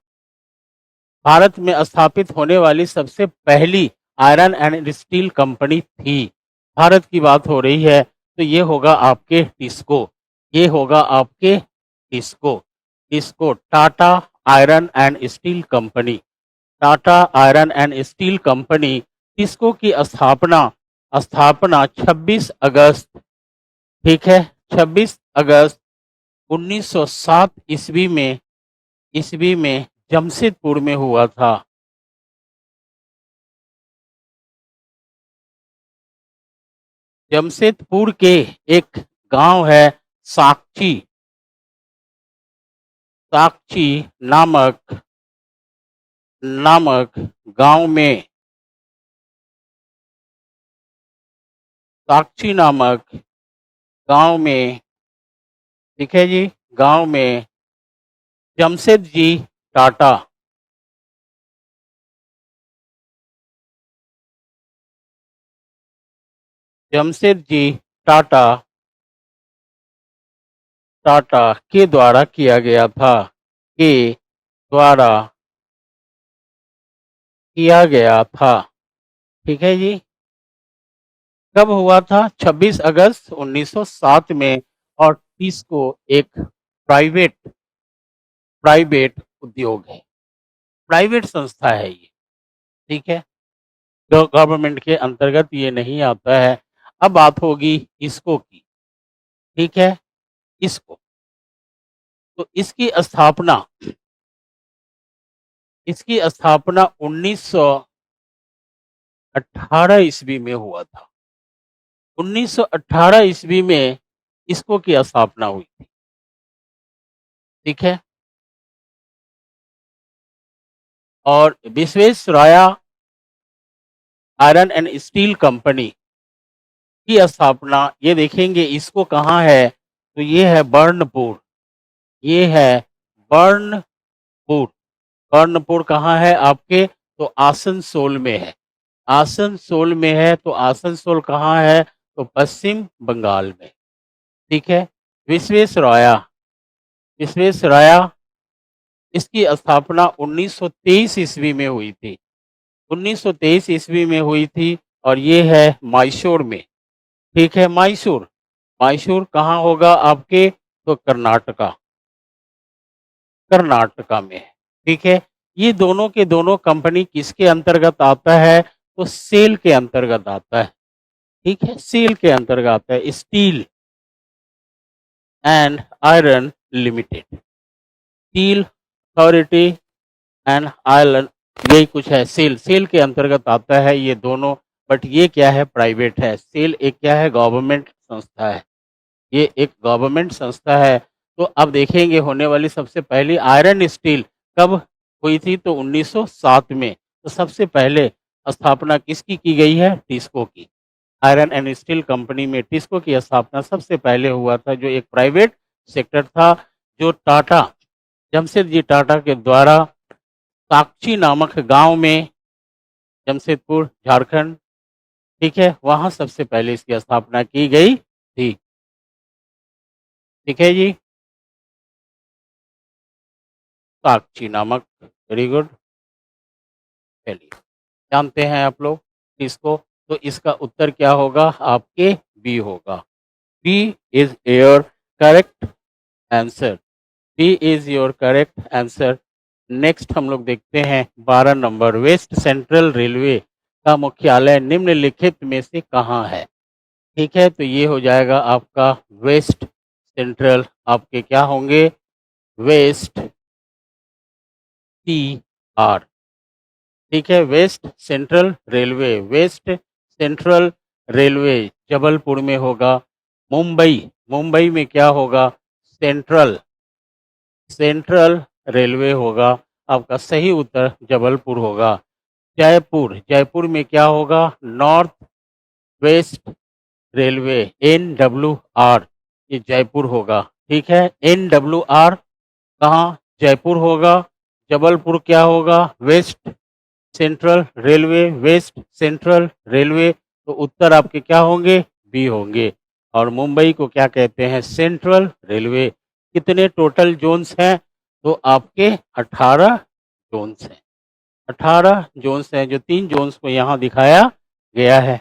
भारत में स्थापित होने वाली सबसे पहली आयरन एंड स्टील कंपनी थी। भारत की बात हो रही है तो ये होगा आपके टिस्को, ये होगा आपके TISCO, TISCO Tata iron and steel company, Tata iron and steel company. TISCO की स्थापना स्थापना 26 अगस्त, ठीक है, 26 अगस्त 1907 ईस्वी में जमशेदपुर में हुआ था। जमशेदपुर के एक गांव है साकची, साकची नामक नामक गांव में, साकची नामक गांव में, ठीक है जी, गांव में जमशेद जी टाटा, जमशेद जी टाटा टाटा के द्वारा किया गया था, के द्वारा किया गया था, ठीक है जी। कब हुआ था? 26 अगस्त 1907 में। और टिस्को एक प्राइवेट प्राइवेट उद्योग है, प्राइवेट संस्था है ये, ठीक है, गवर्नमेंट के अंतर्गत ये नहीं आता है। अब बात होगी इसको की, ठीक है, इसको, तो इसकी स्थापना 1918 ईस्वी में हुआ था। 1918 ईस्वी में इसको की स्थापना हुई थी, ठीक है। और Visvesvaraya iron and steel company की स्थापना, ये देखेंगे इसको कहाँ है, तो ये है बर्नपुर, ये है बर्नपुर। बर्नपुर कहाँ है आपके? तो आसनसोल में है, आसनसोल में है। तो आसनसोल कहाँ है? तो पश्चिम बंगाल में, ठीक है। विश्वेश्वरैया विश्वेश्वरैया इसकी स्थापना 1923 ईस्वी में हुई थी, 1923 ईस्वी में हुई थी। और ये है मैसूर में, ठीक है, मैसूर। मैसूर कहाँ होगा आपके? तो कर्नाटका, कर्नाटका में है, ठीक है। ये दोनों के दोनों कंपनी किसके अंतर्गत आता है? तो सेल के अंतर्गत आता है, ठीक है, सेल के अंतर्गत आता है, steel and iron limited, steel authority and iron, यही कुछ है, सेल, सेल के अंतर्गत आता है ये दोनों। बट ये क्या है? प्राइवेट है। सेल एक क्या है? गवर्नमेंट संस्था है, ये एक गवर्नमेंट संस्था है। तो अब देखेंगे होने वाली सबसे पहली आयरन स्टील कब हुई थी? तो 1907 में। तो सबसे पहले स्थापना किसकी की गई है? टिस्को की, आयरन एंड स्टील कंपनी में टिस्को की स्थापना सबसे पहले हुआ था, जो एक प्राइवेट सेक्टर था, जो टाटा, जमशेद जी टाटा के द्वारा साकची नामक गांव में, जमशेदपुर झारखंड, ठीक है, वहां सबसे पहले इसकी स्थापना की गई थी, ठीक है जी, साकची नामक। वेरी गुड, चलिए जानते हैं आप लोग इसको। तो इसका उत्तर क्या होगा? आपके बी होगा, B is your correct answer, B is your correct answer. Next हम लोग देखते हैं 12 नंबर, वेस्ट सेंट्रल रेलवे का मुख्यालय निम्नलिखित में से कहाँ है? ठीक है, तो ये हो जाएगा आपका वेस्ट सेंट्रल, आपके क्या होंगे? वेस्ट टी आर, ठीक है, West Central Railway, West Central Railway Jabalpur में होगा। मुंबई, मुंबई में क्या होगा? सेंट्रल, सेंट्रल रेलवे होगा। आपका सही उत्तर जबलपुर होगा। जयपुर, जयपुर में क्या होगा? नॉर्थ वेस्ट रेलवे, NWR, ये जयपुर होगा। ठीक है, NWR कहाँ? जयपुर होगा। जबलपुर क्या होगा? West Central Railway, West Central Railway, तो उत्तर आपके क्या होंगे? बी होंगे। और मुंबई को क्या कहते हैं? Central railway. कितने टोटल जोन्स हैं? तो आपके 18 जोन्स हैं। 18 जोन्स हैं, जो 3 जोन्स को यहाँ दिखाया गया है।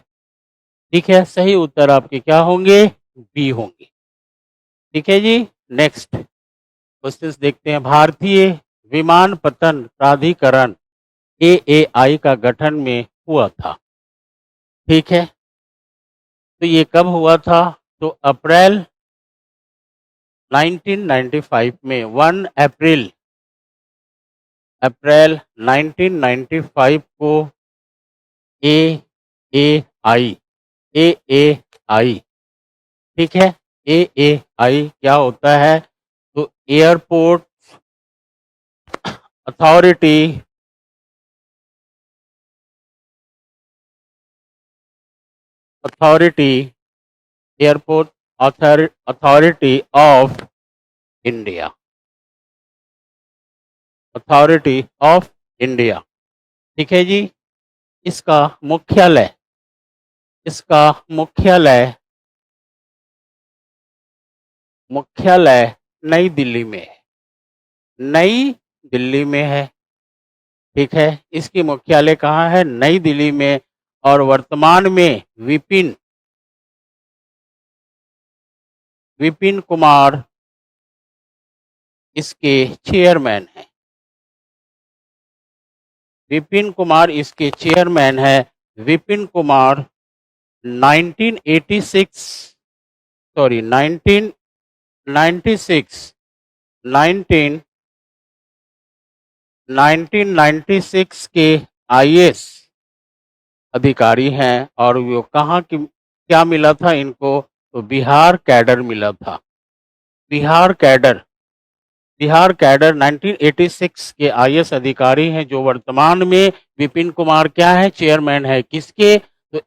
ठीक है, सही उत्तर आपके क्या होंगे? बी होंगे। ठीक है जी। नेक्स्ट क्वेश्चंस देखते हैं। भारतीय विमानपत्तन प्राधिकरण AAI का गठन में हुआ था। ठीक है, तो ये कब हुआ था? तो अप्रैल 1995 में, 1 अप्रैल 1995 को AAI, ठीक है, AAI क्या होता है? तो airport authority airport authority of India, ठीक है जी। इसका मुख्यालय नई दिल्ली में है। नई दिल्ली में है। ठीक है, इसकी मुख्यालय कहाँ है? नई दिल्ली में। और वर्तमान में विपिन कुमार इसके चेयरमैन हैं। विपिन कुमार इसके चेयरमैन है। विपिन कुमार 1986 सॉरी 1996 1996 के IAS अधिकारी हैं। और वो कहाँ की क्या मिला था इनको? तो बिहार कैडर मिला था। बिहार कैडर 1986 के IAS अधिकारी हैं, जो वर्तमान में विपिन कुमार क्या है? चेयरमैन है। किसके? तो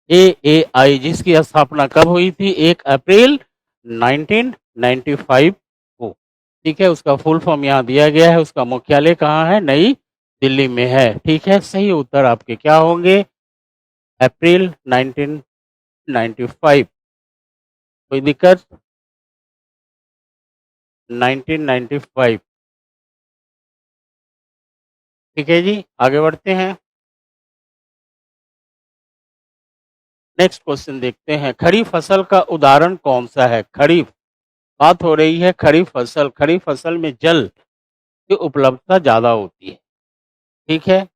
AAI, जिसकी स्थापना कब हुई थी? 1 अप्रैल 1995 को। ठीक है, उसका फुल फॉर्म यहाँ दिया गया है। उसका मुख्यालय कहाँ है? नई दिल्ली में है। ठीक है, सही उत्तर आपके क्या होंगे? अप्रैल 1995। कोई दिक्कत? 1995। ठीक है जी, आगे बढ़ते हैं। नेक्स्ट क्वेश्चन देखते हैं। खरीफ फसल का उदाहरण कौन सा है? खरीफ, बात हो रही है खरीफ फसल। खरीफ फसल में जल की उपलब्धता ज्यादा होती है। ठीक है,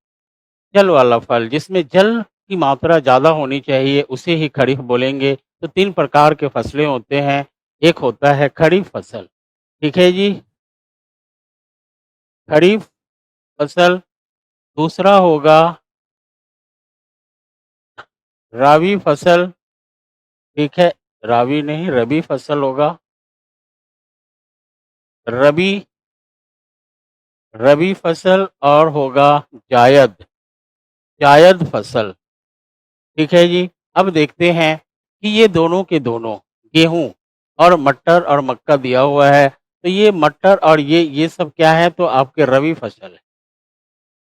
जल वाला फल, जिसमें जल की मात्रा ज्यादा होनी चाहिए, उसे ही खरीफ बोलेंगे। तो 3 प्रकार के फसलें होते हैं। एक होता है खरीफ फसल। ठीक है जी, खरीफ फसल। दूसरा होगा राबी फसल। ठीक है, राबी नहीं, रबी फसल होगा। रबी फसल। और होगा जायद फसल। ठीक है जी, अब देखते हैं कि ये दोनों के दोनों, गेहूं और मटर और मक्का दिया हुआ है। तो ये मटर और ये सब क्या है? तो आपके रबी फसल है।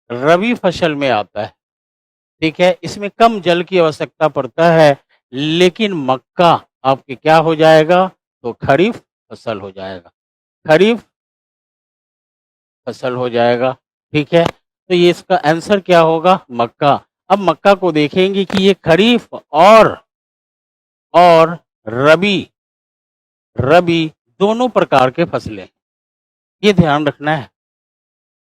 रबी फसल में आता है। ठीक है, इसमें कम जल की आवश्यकता पड़ता है। लेकिन मक्का आपके क्या हो जाएगा? तो खरीफ फसल हो जाएगा। खरीफ फसल हो जाएगा। ठीक है, तो ये इसका आंसर क्या होगा? मक्का। अब मक्का को देखेंगे कि ये खरीफ और रबी रबी दोनों प्रकार के फसलें, ये ध्यान रखना है।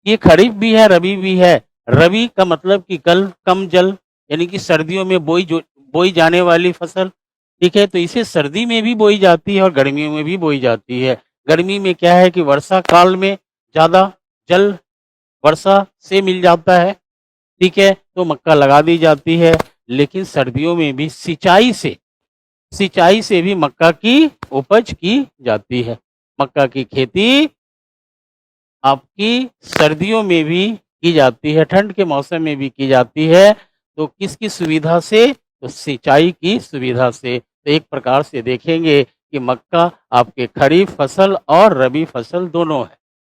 ये खरीफ भी है, रबी भी है। रबी का मतलब कि कल कम जल, यानी कि सर्दियों में बोई जाने वाली फसल। ठीक है, तो इसे सर्दी में भी बोई जाती है और गर्मियों में भी बोई जाती है। गर्मी में क्या है कि वर्षा काल में ज्यादा जल वर्षा से मिल जाता है। ठीक है, तो मक्का लगा दी जाती है। लेकिन सर्दियों में भी सिंचाई से भी मक्का की उपज की जाती है। मक्का की खेती आपकी सर्दियों में भी की जाती है, ठंड के मौसम में भी की जाती है। तो किसकी सुविधा से? तो सिंचाई की सुविधा से। तो एक प्रकार से देखेंगे कि मक्का आपके खरीफ फसल और रबी फसल दोनों है।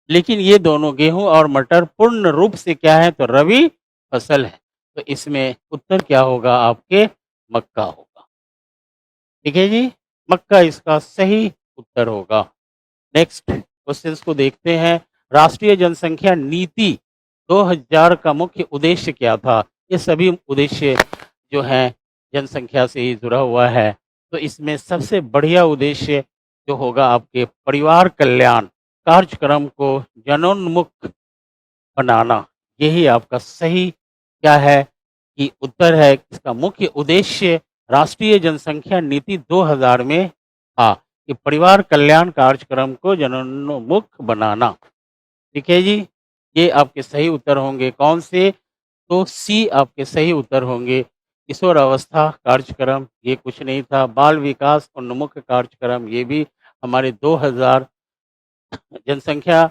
लेकिन ये दोनों गेहूँ और मटर पूर्ण रूप से क्या है? तो रबी फसल है। तो इसमें उत्तर क्या होगा आपके? मक्का होगा। ठीक है जी? मक्का इसका सही उत्तर होगा। नेक्स्ट क्वेश्चंस को देखते हैं। राष्ट्रीय जनसंख्या नीति 2000 का मुख्य उद्देश्य क्या था? ये सभी उद्देश्य जो हैं जनसंख्या से ही जुड़ा हुआ है। तो इसमें सबसे बढ़िया उद्देश्य जो होगा आपके परिवार कल्याण कार्यक्रम को जनोन्मुख बनाना। यही आपका सही क्या है कि उत्तर है। इसका मुख्य उद्देश्य राष्ट्रीय जनसंख्या नीति 2000 में था कि परिवार कल्याण कार्यक्रम को जनोन्मुख बनाना। ठीक है जी? ये आपके सही उत्तर होंगे। कौन से? तो सी आपके सही उत्तर होंगे। किशोर अवस्था कार्यक्रम ये कुछ नहीं था। बाल विकास उन्मुख कार्यक्रम ये भी हमारे 2000 जनसंख्या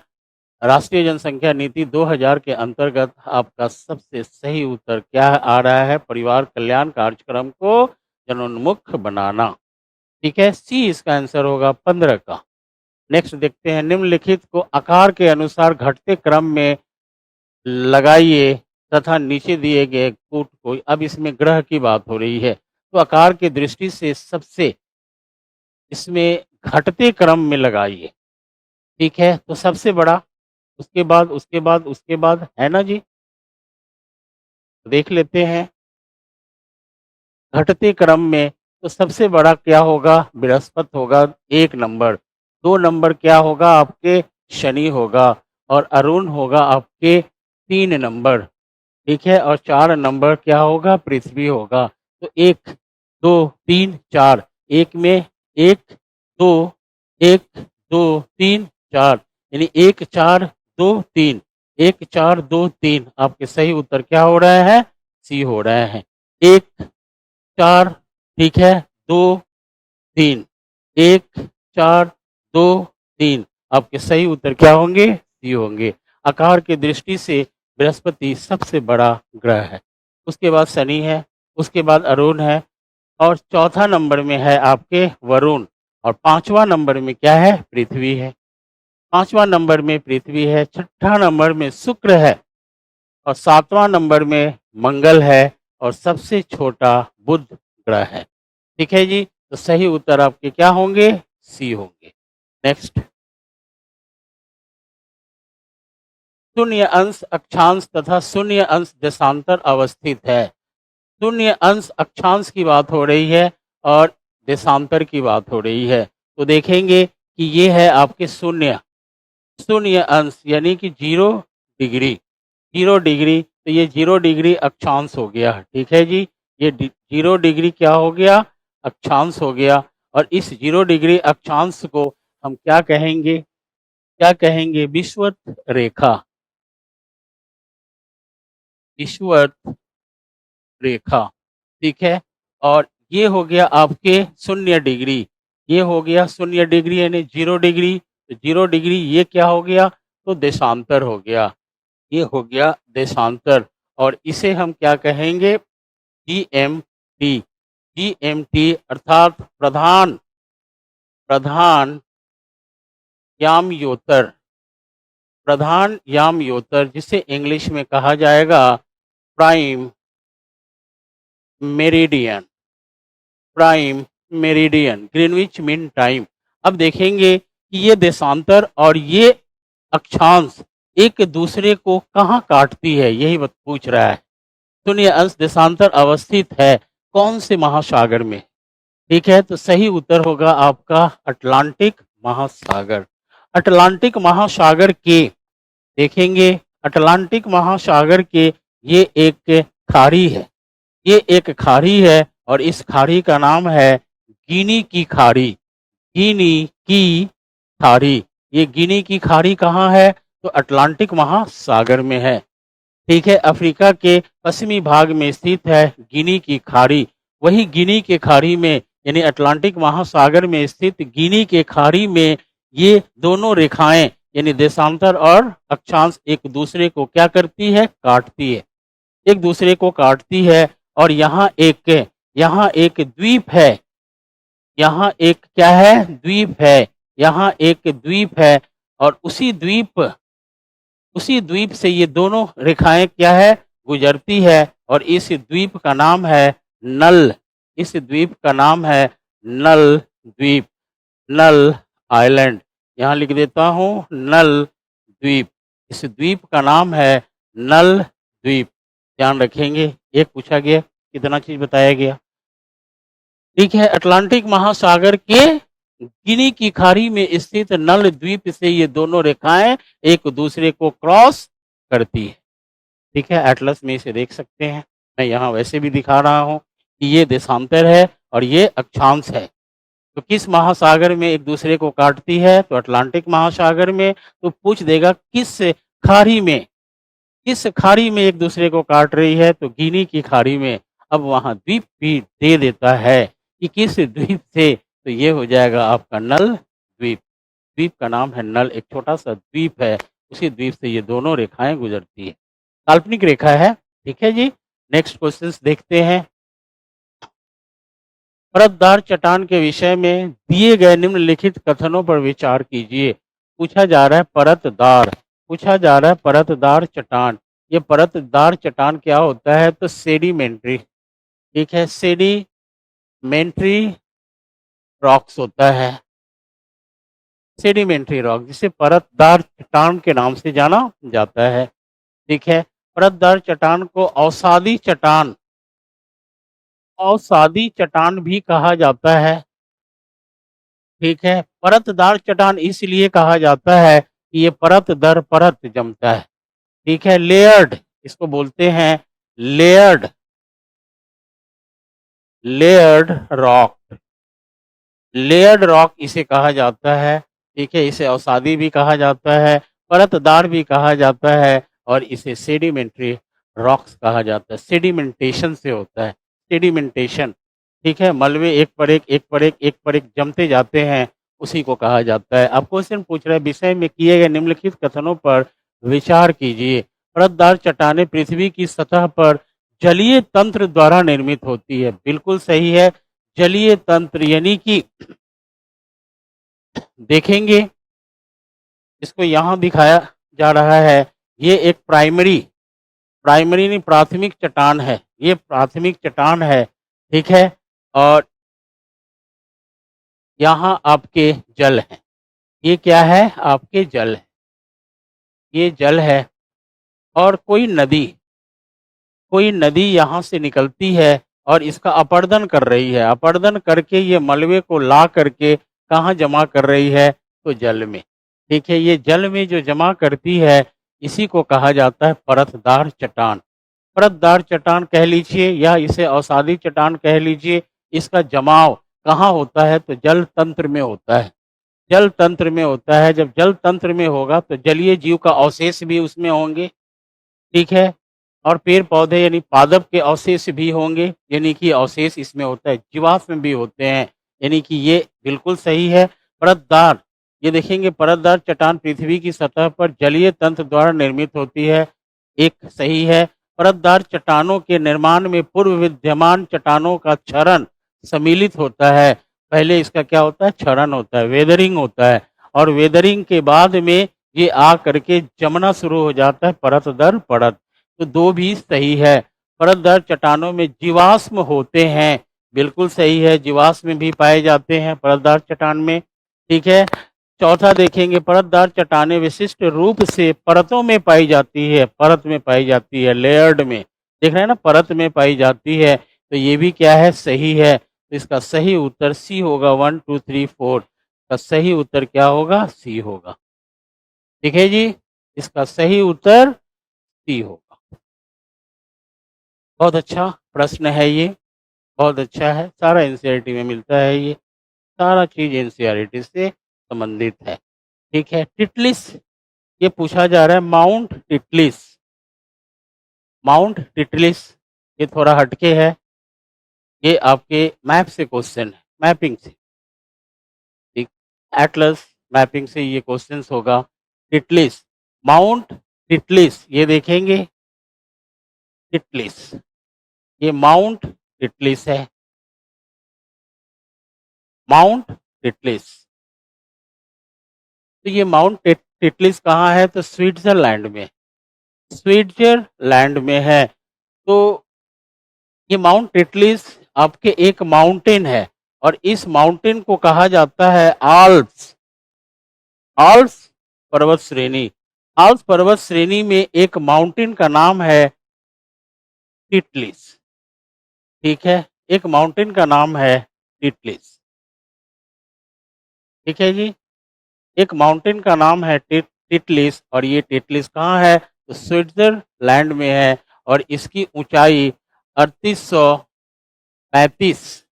राष्ट्रीय जनसंख्या नीति 2000 के अंतर्गत आपका सबसे सही उत्तर क्या आ रहा है? परिवार कल्याण कार्यक्रम को जनोन्मुख बनाना। ठीक है, सी इसका आंसर होगा 15 का। नेक्स्ट देखते हैं। निम्नलिखित को आकार के अनुसार घटते क्रम में लगाइए तथा नीचे दिए गए कूट को। अब इसमें ग्रह की बात हो रही है, तो आकार की दृष्टि से सबसे इसमें घटते क्रम में लगाइए। ठीक है, तो सबसे बड़ा, उसके बाद उसके बाद उसके बाद, है ना जी? देख लेते हैं घटते क्रम में। तो सबसे बड़ा क्या होगा? बृहस्पति होगा 1 नंबर। 2 नंबर क्या होगा आपके? शनि होगा। और अरुण होगा आपके 3 नंबर। ठीक है, और 4 नंबर क्या होगा? पृथ्वी होगा। तो 1 2 3 4, एक में 1 2 1 2 3 4, यानी 1 4 2 3, 1 4 2 3 आपके सही उत्तर क्या हो रहे हैं? सी हो रहे हैं। 1 4, ठीक है, 2 3, 1 4 2 3 आपके सही उत्तर क्या होंगे? सी होंगे। आकार की दृष्टि से बृहस्पति सबसे बड़ा ग्रह है। उसके बाद शनि है, उसके बाद अरुण है, और चौथा नंबर में है आपके वरुण, और पांचवा नंबर में क्या है? पृथ्वी है। पांचवा नंबर में पृथ्वी है, छठा नंबर में शुक्र है, और सातवां नंबर में मंगल है, और सबसे छोटा बुध ग्रह है। ठीक है जी? तो सही उत्तर आपके क्या होंगे? सी होंगे। नेक्स्ट। शून्य अंश अक्षांश तथा शून्य अंश देशांतर अवस्थित है। शून्य अंश अक्षांश की बात हो रही है और देशांतर की बात हो रही है। तो देखेंगे कि ये है आपके शून्य शून्य अंश, यानी कि 0 डिग्री। 0 डिग्री, तो ये 0 डिग्री अक्षांश हो गया। ठीक है जी? ये 0 डिग्री क्या हो गया? अक्षांश हो गया। और इस 0 डिग्री अक्षांश को हम क्या कहेंगे? क्या कहेंगे? विषुवत रेखा। विषुवत रेखा। ठीक है, और ये हो गया आपके 0 डिग्री। ये हो गया 0 डिग्री यानी 0 डिग्री। तो 0 डिग्री ये क्या हो गया? तो देशांतर हो गया। ये हो गया देशांतर, और इसे हम क्या कहेंगे? जीएमटी। जीएमटी अर्थात प्रधान प्रधान यामयोतर। प्रधान यामयोतर, जिसे इंग्लिश में कहा जाएगा prime meridian. Prime meridian, Greenwich mean time. अब देखेंगे कि ये देशांतर और ये अक्षांश एक दूसरे को कहाँ काटती है, यही पूछ रहा है। शून्य अंश देशांतर अवस्थित है कौन से महासागर में? ठीक है, तो सही उत्तर होगा आपका अटलांटिक महासागर। अटलांटिक महासागर के देखेंगे, अटलांटिक महासागर के ये एक खाड़ी है। ये एक खाड़ी है, और इस खाड़ी का नाम है गिनी की खाड़ी। गिनी की खाड़ी। ये गिनी की खाड़ी कहाँ है? तो अटलांटिक महासागर में है। ठीक है, अफ्रीका के पश्चिमी भाग में स्थित है गिनी की खाड़ी। वही गिनी के खाड़ी में, यानी अटलांटिक महासागर में स्थित गिनी के खाड़ी में ये दोनों रेखाएं यानी देशांतर और अक्षांश एक दूसरे को क्या करती है, काटती है, एक दूसरे को काटती है। और यहाँ एक द्वीप है, यहाँ एक क्या है, द्वीप है, यहाँ एक द्वीप है। और उसी द्वीप से ये दोनों रेखाएं क्या है, गुजरती है। और इस द्वीप का नाम है नल, इस द्वीप का नाम है नल द्वीप, नल आइलैंड। यहाँ लिख देता हूँ नल द्वीप, इस द्वीप का नाम है नल द्वीप। ध्यान रखेंगे, एक पूछा गया, कितना चीज बताया गया। ठीक है, अटलांटिक महासागर के गिनी की खाड़ी में स्थित नल द्वीप से ये दोनों रेखाएं एक दूसरे को क्रॉस करती है। ठीक है, एटलस में इसे देख सकते हैं, मैं यहाँ वैसे भी दिखा रहा हूँ कि ये देशांतर है और ये अक्षांश है। तो किस महासागर में एक दूसरे को काटती है, तो अटलांटिक महासागर में। तो पूछ देगा किस खाड़ी में, किस खाड़ी में एक दूसरे को काट रही है, तो गिनी की खाड़ी में। अब वहां द्वीप भी दे देता है कि किस द्वीप से, तो ये हो जाएगा आपका नल द्वीप, द्वीप का नाम है नल, एक छोटा सा द्वीप है, उसी द्वीप से ये दोनों रेखाएं गुजरती है, काल्पनिक रेखा है। ठीक है जी, नेक्स्ट क्वेश्चन देखते हैं। परतदार चट्टान के विषय में दिए गए निम्नलिखित कथनों पर विचार कीजिए। पूछा जा रहा है परतदार, पूछा जा रहा है परतदार चट्टान। ये परतदार चट्टान क्या होता है, तो सेडिमेंट्री, ठीक है, सेडिमेंट्री रॉक्स होता है, सेडिमेंट्री रॉक, जिसे परतदार चट्टान के नाम से जाना जाता है। ठीक है, परतदार चट्टान को अवसादी चट्टान, अवसादी चट्टान भी कहा जाता है। ठीक है, परतदार चट्टान इसलिए कहा जाता है कि ये परत दर परत जमता है। ठीक है, लेयर्ड इसको बोलते हैं, layered, layered rock, layered rock इसे कहा जाता है। ठीक है, इसे अवसादी भी कहा जाता है, परतदार भी कहा जाता है, और इसे सेडिमेंट्री रॉक्स कहा जाता है। सेडिमेंटेशन से होता है, सेडिमेंटेशन। ठीक है, मलबे एक पर एक, एक पर एक, एक पर एक जमते जाते हैं, उसी को कहा जाता है। अब क्वेश्चन पूछ रहा है विषय में किए गए निम्नलिखित कथनों पर विचार कीजिए। परतदार चट्टानें पृथ्वी की सतह पर जलीय तंत्र द्वारा निर्मित होती है। बिल्कुल सही है, जलीय तंत्र, यानी कि देखेंगे इसको यहाँ दिखाया जा रहा है, ये एक प्राइमरी, प्राइमरी नहीं प्राथमिक चट्टान है, ये प्राथमिक चट्टान है। ठीक है, और यहाँ आपके जल है, ये क्या है, आपके जल है, ये जल है। और कोई नदी यहाँ से निकलती है और इसका अपरदन कर रही है, अपरदन करके ये मलबे को ला करके कहाँ जमा कर रही है, तो जल में। ठीक है, ये जल में जो जमा करती है इसी को कहा जाता है परतदार चट्टान। परतदार चट्टान कह लीजिए या इसे अवसादी चट्टान कह लीजिए, इसका जमाव कहाँ होता है, तो जल तंत्र में होता है, जल तंत्र में होता है। जब जल तंत्र में होगा तो जलीय जीव का अवशेष भी उसमें होंगे। ठीक है, और पेड़ पौधे यानी पादप के अवशेष भी होंगे, यानी कि अवशेष इसमें होता है, जीवाश्म भी होते हैं, यानी कि ये बिल्कुल सही है। परतदार, ये देखेंगे परतदार चट्टान पृथ्वी की सतह पर जलीय तंत्र द्वारा निर्मित होती है, एक सही है। परतदार चट्टानों के निर्माण में पूर्व विद्यमान चट्टानों का क्षरण सम्मिलित होता है। पहले इसका क्या होता है, क्षरण होता है, वेदरिंग होता है, और वेदरिंग के बाद में ये आ करके जमना शुरू हो जाता है परत दर परत। तो दो भी सही है। परत दर चट्टानों में जीवाश्म होते हैं, बिल्कुल सही है, जीवाश्म भी पाए जाते हैं परतदार चट्टान में। ठीक है, चौथा देखेंगे परतदार चट्टानें विशिष्ट रूप से परतों में पाई जाती है, परत में पाई जाती है, लेयर्ड में, देख रहे हैं ना, परत में पाई जाती है। तो ये भी क्या है, सही है। तो इसका सही उत्तर सी होगा, 1 2 3 4 का सही उत्तर क्या होगा, सी होगा। ठीक है जी, इसका सही उत्तर सी होगा। बहुत अच्छा प्रश्न है ये, बहुत अच्छा है, सारा एनसीईआरटी में मिलता है ये, सारा चीज एनसीईआरटी से संबंधित है। ठीक है, टिटलिस, ये पूछा जा रहा है माउंट टिटलिस, माउंट टिटलिस, ये थोड़ा हटके है, ये आपके मैप से क्वेश्चन है, मैपिंग से, ठीक, एटलस मैपिंग से ये क्वेश्चंस होगा। टिटलिस, माउंट टिटलिस, ये देखेंगे टिटलिस, ये माउंट टिटलिस है, माउंट टिटलिस। तो ये माउंट टिटलिस कहाँ है? तो स्विट्जरलैंड में, स्विट्जरलैंड में है। तो ये माउंट टिटलिस आपके एक माउंटेन है और इस माउंटेन को कहा जाता है आल्प्स, आल्प्स पर्वत श्रेणी। आल्प्स पर्वत श्रेणी में एक माउंटेन का नाम है टिटलिस, ठीक है, एक माउंटेन का नाम है टिटलिस, ठीक है जी। एक माउंटेन का नाम है टिटलिस और ये टिटलिस कहाँ है? तो स्विट्जरलैंड में है और इसकी ऊंचाई 3835,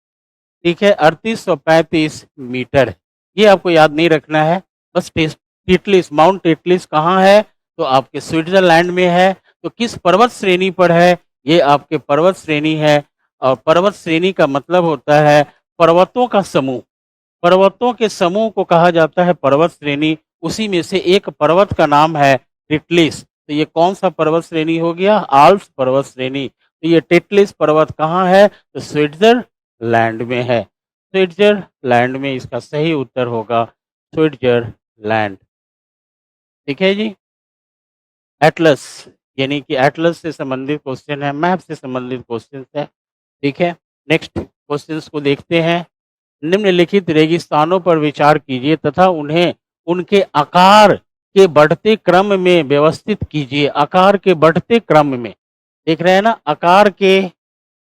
ठीक है, 3835 मीटर है। ये आपको याद नहीं रखना है, बस टिटलिस, माउंट टिटलिस कहाँ है? तो आपके स्विट्जरलैंड में है। तो किस पर्वत श्रेणी पर है? ये आपके पर्वत श्रेणी है और पर्वत श्रेणी का मतलब होता है पर्वतों का समूह, पर्वतों के समूह को कहा जाता है पर्वत श्रेणी। उसी में से एक पर्वत का नाम है टिटलिस। तो ये कौन सा पर्वत श्रेणी हो गया? आल्प्स पर्वत श्रेणी। तो ये टिटलिस पर्वत कहाँ है? तो स्विट्जरलैंड में है, स्विट्जरलैंड में इसका सही उत्तर होगा स्विट्जरलैंड, ठीक है जी। एटलस, यानी कि एटलस से संबंधित क्वेश्चन है, मैप से संबंधित क्वेश्चन है, ठीक है। नेक्स्ट क्वेश्चंस को देखते हैं। निम्नलिखित रेगिस्तानों पर विचार कीजिए तथा उन्हें उनके आकार के बढ़ते क्रम में व्यवस्थित कीजिए। आकार के बढ़ते क्रम में, देख रहे हैं ना, आकार के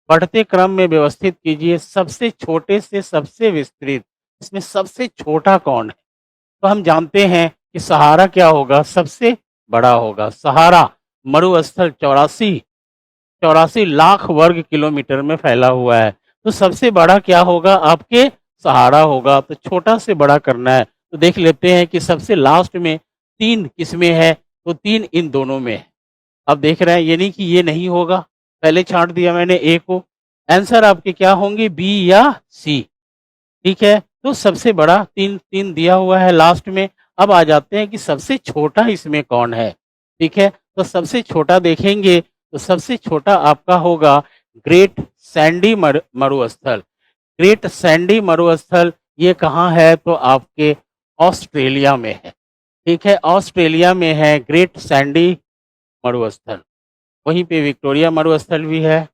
बढ़ते क्रम में व्यवस्थित कीजिए, सबसे छोटे से सबसे विस्तृत। इसमें सबसे छोटा कौन है? तो हम जानते हैं कि सहारा क्या होगा? सबसे बड़ा होगा। सहारा मरुस्थल 84 लाख वर्ग किलोमीटर में फैला हुआ है। तो सबसे बड़ा क्या होगा? आपके सहारा होगा। तो छोटा से बड़ा करना है तो देख लेते हैं कि सबसे लास्ट में 3 किसमें है? तो 3 इन दोनों में है। अब देख रहे हैं, यानी कि ये नहीं होगा, पहले छांट दिया मैंने ए को। आंसर आपके क्या होंगे? बी या सी, ठीक है। तो सबसे बड़ा 3 दिया हुआ है लास्ट में। अब आ जाते हैं कि सबसे छोटा इसमें कौन है, ठीक है। तो सबसे छोटा देखेंगे तो सबसे छोटा आपका होगा ग्रेट सैंडी मरुस्थल। ग्रेट सैंडी मरुस्थल ये कहाँ है? तो आपके ऑस्ट्रेलिया में है, ठीक है, ऑस्ट्रेलिया में है ग्रेट सैंडी मरुस्थल। वहीं पे विक्टोरिया मरुस्थल भी है,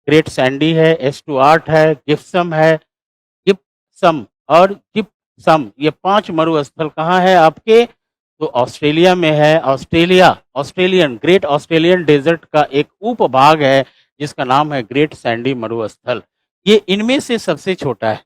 ग्रेट सैंडी है, एस्टुआर्ट है, जिप्सम है, जिप्सम और जिप्सम, ये 5 मरुस्थल कहाँ है आपके? तो ऑस्ट्रेलिया में है। Australia, Australian Great Australian Desert का एक उपभाग है जिसका नाम है ग्रेट सैंडी मरुस्थल। ये इनमें से सबसे छोटा है,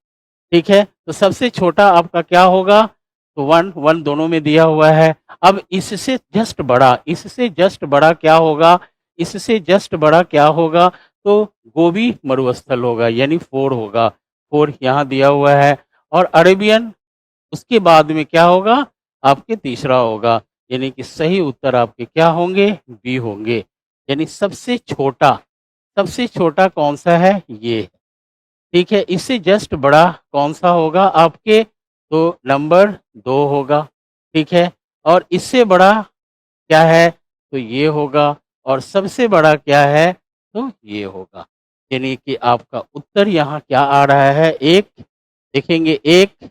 ठीक है। तो सबसे छोटा आपका क्या होगा? तो 1 दोनों में दिया हुआ है। अब इससे जस्ट बड़ा, इससे जस्ट बड़ा क्या होगा? इससे जस्ट बड़ा क्या होगा? तो गोबी मरुस्थल होगा, यानी 4 होगा, 4 यहाँ दिया हुआ है। और अरेबियन उसके बाद में क्या होगा? आपके तीसरा होगा, यानी कि सही उत्तर आपके क्या होंगे? बी होंगे। यानी सबसे छोटा कौन सा है? ये, ठीक है। इससे जस्ट बड़ा कौन सा होगा आपके? तो नंबर 2 होगा, ठीक है। और इससे बड़ा क्या है? तो ये होगा। और सबसे बड़ा क्या है? तो ये होगा। यानी कि आपका उत्तर यहाँ क्या आ रहा है? 1 देखेंगे, 1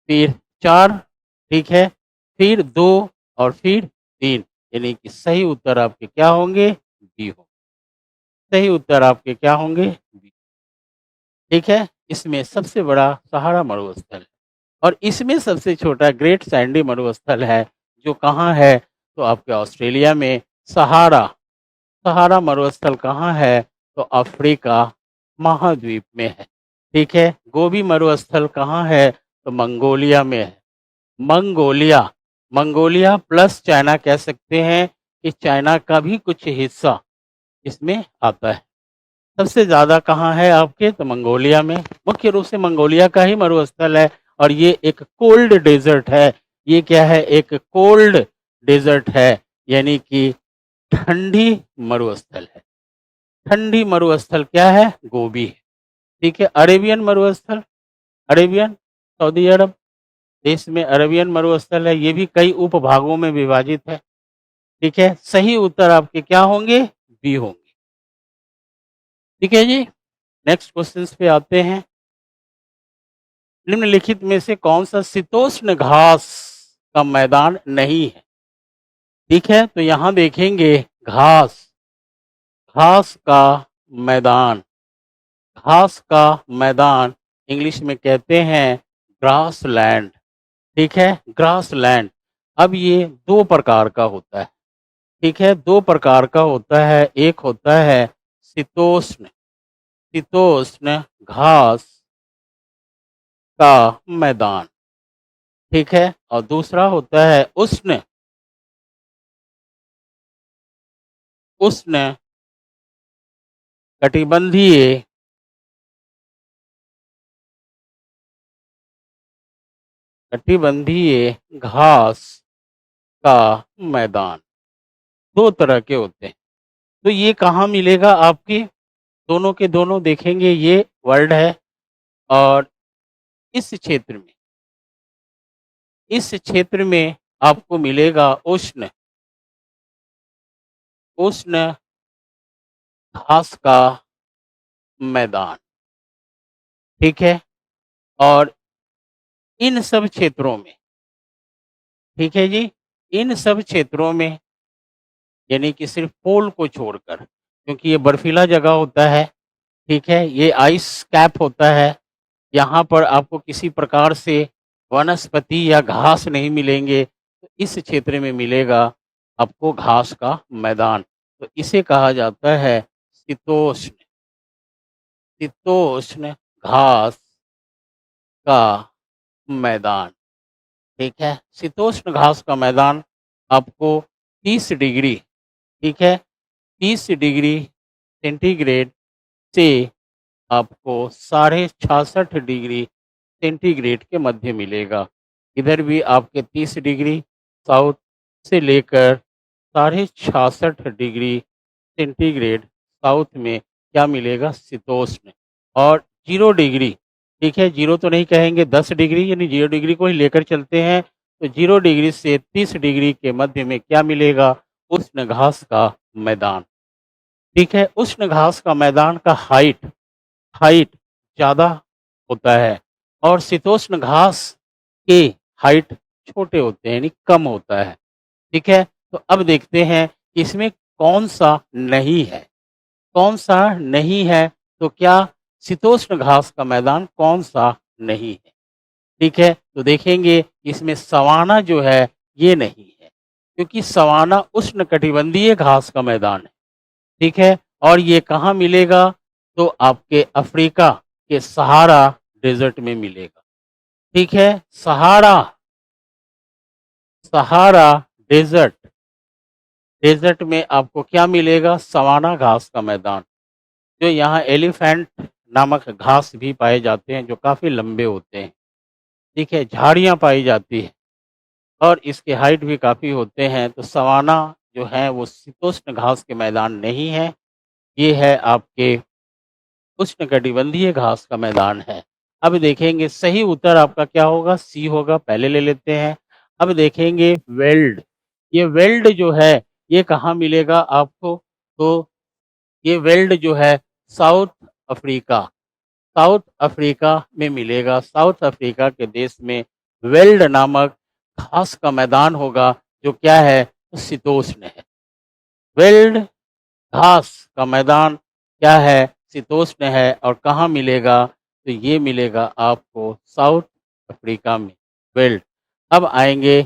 फिर 4, ठीक है, फिर 2 और फिर 3, यानी कि सही उत्तर आपके क्या होंगे? बी हो। सही उत्तर आपके क्या होंगे? बी, ठीक है। इसमें सबसे बड़ा सहारा मरुस्थल है और इसमें सबसे छोटा ग्रेट सैंडी मरुस्थल है, जो कहाँ है? तो आपके ऑस्ट्रेलिया में। सहारा, सहारा मरुस्थल कहाँ है? तो अफ्रीका महाद्वीप में है, ठीक है। गोबी मरुस्थल कहाँ है? तो मंगोलिया में है। मंगोलिया, मंगोलिया प्लस चाइना कह सकते हैं कि चाइना का भी कुछ हिस्सा इसमें आता है। सबसे ज़्यादा कहाँ है आपके? तो मंगोलिया में। मुख्य रूप से मंगोलिया का ही मरुस्थल है और ये एक कोल्ड डेजर्ट है। ये क्या है? एक कोल्ड डेजर्ट है, यानी कि ठंडी मरुस्थल है। ठंडी मरुस्थल क्या है? गोबी है, ठीक है। अरेबियन मरुस्थल, अरेबियन सऊदी अरब, देश में अरबियन मरुस्थल है, ये भी कई उपभागों में विभाजित है। ठीक है, सही उत्तर आपके क्या होंगे? बी होंगे। ठीक है जी, नेक्स्ट क्वेश्चंस पे आते हैं। निम्नलिखित में से कौन सा शीतोष्ण घास का मैदान नहीं है? ठीक है, तो यहाँ देखेंगे घास, घास का मैदान, घास का मैदान इंग्लिश में कहते हैं ग्रास लैंड। ठीक है, ग्रास लैंड। अब ये दो प्रकार का होता है। ठीक है, दो प्रकार का होता है। एक होता है शीतोष्ण, शीतोष्ण घास का मैदान। ठीक है, और दूसरा होता है उष्ण, उष्ण कटिबंधीय, कटिबंधीय घास का मैदान। दो तरह के होते हैं। तो ये कहाँ मिलेगा आपकी? दोनों के दोनों देखेंगे, ये वर्ल्ड है और इस क्षेत्र में, इस क्षेत्र में आपको मिलेगा उष्ण, उष्ण घास का मैदान। ठीक है, और इन सब क्षेत्रों में, ठीक है जी, इन सब क्षेत्रों में यानी कि सिर्फ पोल को छोड़कर, क्योंकि ये बर्फीला जगह होता है। ठीक है, ये आइस कैप होता है। यहाँ पर आपको किसी प्रकार से वनस्पति या घास नहीं मिलेंगे। तो इस क्षेत्र में मिलेगा आपको घास का मैदान। तो इसे कहा जाता है शीतोष्ण, शीतोष्ण घास का मैदान। ठीक है, शीतोष्ण घास का मैदान आपको 30 डिग्री, ठीक है, 30 डिग्री सेंटीग्रेड से आपको 66.5 डिग्री सेंटीग्रेड के मध्य मिलेगा। इधर भी आपके 30 डिग्री साउथ से लेकर 66.5 डिग्री सेंटीग्रेड साउथ में क्या मिलेगा? शीतोष्ण। और 0 डिग्री, ठीक है, 0 तो नहीं कहेंगे, 10 डिग्री यानी 0 डिग्री को ही लेकर चलते हैं। तो 0 डिग्री से 30 डिग्री के मध्य में क्या मिलेगा? उष्ण घास का मैदान। ठीक है, उष्ण घास का मैदान का हाइट, हाइट ज़्यादा होता है और शीतोष्ण घास के हाइट छोटे होते हैं, यानी कम होता है। ठीक है, तो अब देखते हैं इसमें कौन सा नहीं है, कौन सा नहीं है। तो क्या शीतोष्ण घास का मैदान कौन सा नहीं है? ठीक है, तो देखेंगे इसमें सवाना जो है ये नहीं है, क्योंकि सवाना उष्ण कटिबंधीय घास का मैदान है। ठीक है, और ये कहाँ मिलेगा? तो आपके अफ्रीका के सहारा डेजर्ट में मिलेगा। ठीक है, सहारा, सहारा डेजर्ट, डेजर्ट में आपको क्या मिलेगा? सवाना घास का मैदान। जो यहाँ एलिफेंट नामक घास भी पाए जाते हैं जो काफ़ी लंबे होते हैं। ठीक है, झाड़ियाँ पाई जाती है और इसके हाइट भी काफ़ी होते हैं। तो सवाना जो है वो शीतोष्ण घास के मैदान नहीं है, ये है आपके उष्णकटिबंधीय घास का मैदान है। अब देखेंगे सही उत्तर आपका क्या होगा? सी होगा, पहले ले लेते हैं। अब देखेंगे वेल्ड, ये वेल्ड जो है ये कहाँ मिलेगा आपको? तो ये वेल्ड जो है साउथ अफ्रीका, साउथ अफ्रीका में मिलेगा। साउथ अफ्रीका के देश में वेल्ड नामक घास का मैदान होगा जो क्या है? शीतोष्ण है। वेल्ड घास का मैदान क्या है? शीतोष्ण है। और कहाँ मिलेगा? तो ये मिलेगा आपको साउथ अफ्रीका में, वेल्ड। अब आएंगे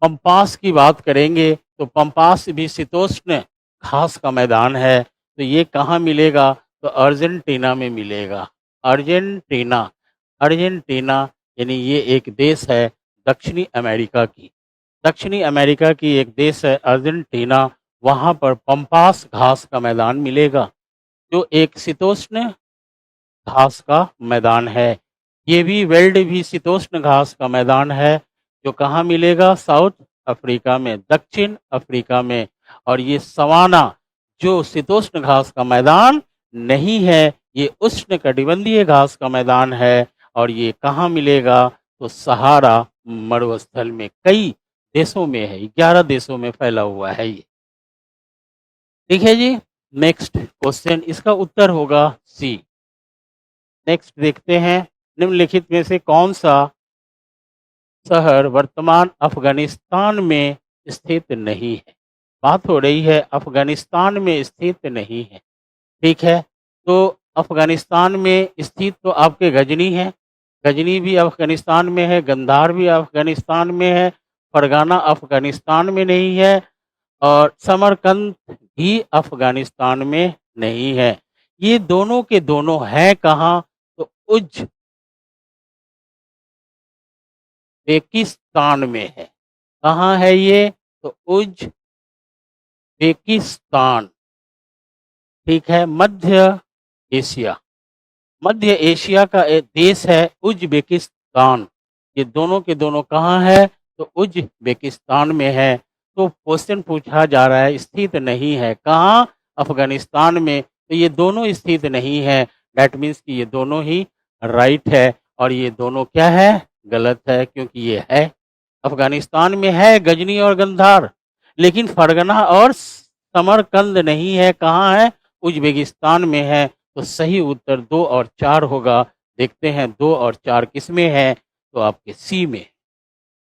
पंपास की बात करेंगे तो पंपास भी शीतोष्ण घास का मैदान है। तो ये कहाँ मिलेगा? तो अर्जेंटीना में मिलेगा। अर्जेंटीना, अर्जेंटीना यानी ये एक देश है दक्षिणी अमेरिका की, दक्षिणी अमेरिका की एक देश है अर्जेंटीना। वहाँ पर पंपास घास का मैदान मिलेगा जो एक शीतोष्ण घास का मैदान है। ये भी वेल्ड भी शीतोष्ण घास का मैदान है जो कहाँ मिलेगा? साउथ अफ्रीका में, दक्षिण अफ्रीका में। और ये सवाना जो शीतोष्ण घास का मैदान नहीं है, ये उष्ण कटिबंधीय घास का मैदान है। और ये कहाँ मिलेगा? तो सहारा मरुस्थल में, कई देशों में है, 11 देशों में फैला हुआ है ये। ठीक है जी। नेक्स्ट क्वेश्चन, इसका उत्तर होगा सी। नेक्स्ट देखते हैं, निम्नलिखित में से कौन सा शहर वर्तमान अफगानिस्तान में स्थित नहीं है। बात हो रही है अफगानिस्तान में स्थित नहीं है। ठीक है, तो अफगानिस्तान में स्थित तो आपके गजनी है, गजनी भी अफगानिस्तान में है, गंधार भी अफगानिस्तान में है, फरगाना अफगानिस्तान में नहीं है, और समरकंद भी अफगानिस्तान में नहीं है। ये दोनों के दोनों हैं कहाँ, तो उज्बेकिस्तान में है। कहाँ है ये, तो उज्बेकिस्तान। ठीक है, एशिया मध्य एशिया का एक देश है उज्बेकिस्तान। ये दोनों के दोनों कहाँ है, तो उज्बेकिस्तान में है। तो क्वेश्चन पूछा जा रहा है स्थित नहीं है कहाँ, अफगानिस्तान में, तो ये दोनों स्थित नहीं है। दैट मीन्स कि ये दोनों ही राइट है, और ये दोनों क्या है, गलत है, क्योंकि ये है अफगानिस्तान में है गजनी और गंधार, लेकिन फरगना और समरकंद नहीं है। कहाँ है, उज्बेकिस्तान में है। तो सही उत्तर 2 और 4 होगा। देखते हैं 2 और 4 किस में है, तो आपके सी में।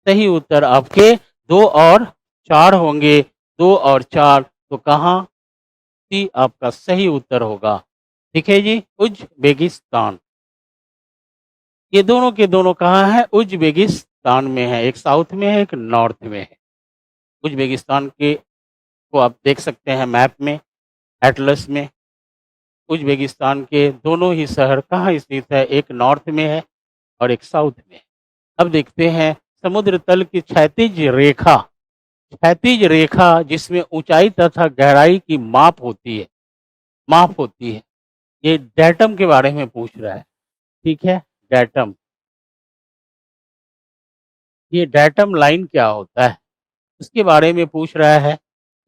सही उत्तर आपके 2 और 4 होंगे। 2 और 4 तो कहाँ, सी आपका सही उत्तर होगा। ठीक है जी, उज्बेकिस्तान। ये दोनों के दोनों कहाँ है, उज्बेकिस्तान में है। एक साउथ में है, एक नॉर्थ में है। उज्बेकिस्तान के को आप देख सकते हैं मैप में, एटलस में। उज्बेकिस्तान के दोनों ही शहर कहाँ स्थित है, एक नॉर्थ में है और एक साउथ में है। अब देखते हैं समुद्र तल की क्षैतिज रेखा जिसमें ऊंचाई तथा गहराई की माप होती है। ये डेटम के बारे में पूछ रहा है। ठीक है, डेटम, ये डेटम लाइन क्या होता है उसके बारे में पूछ रहा है।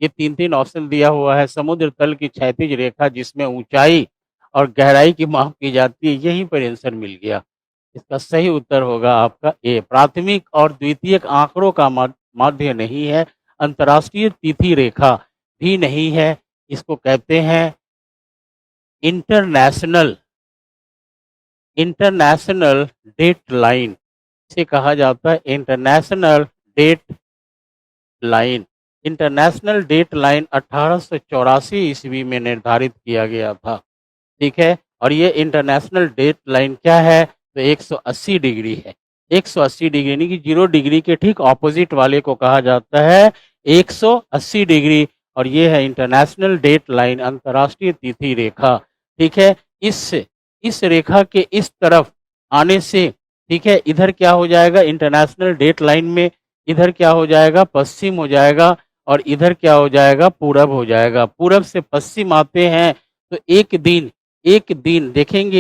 ये 3-3 ऑप्शन दिया हुआ है। समुद्र तल की क्षैतिज रेखा जिसमें ऊंचाई और गहराई की माप की जाती है, यहीं पर आंसर मिल गया। इसका सही उत्तर होगा आपका ए। प्राथमिक और द्वितीयक आंकड़ों का माध्य नहीं है, अंतर्राष्ट्रीय तिथि रेखा भी नहीं है। इसको कहते हैं इंटरनेशनल इंटरनेशनल डेट लाइन, इसे कहा जाता है International Date Line. International Date Line 1884 ईस्वी में निर्धारित किया गया था। ठीक है, और ये इंटरनेशनल डेट लाइन क्या है, तो 180 डिग्री है। 180 डिग्री यानी कि 0 डिग्री के ठीक ऑपोजिट वाले को कहा जाता है 180 डिग्री, और ये है इंटरनेशनल डेट लाइन, अंतर्राष्ट्रीय तिथि रेखा। ठीक है, इस रेखा के इस तरफ आने से, ठीक है, इधर क्या हो जाएगा इंटरनेशनल डेट लाइन में, इधर क्या हो जाएगा पश्चिम हो जाएगा, और इधर क्या हो जाएगा पूरब हो जाएगा। पूरब से पश्चिम आते हैं तो एक दिन देखेंगे,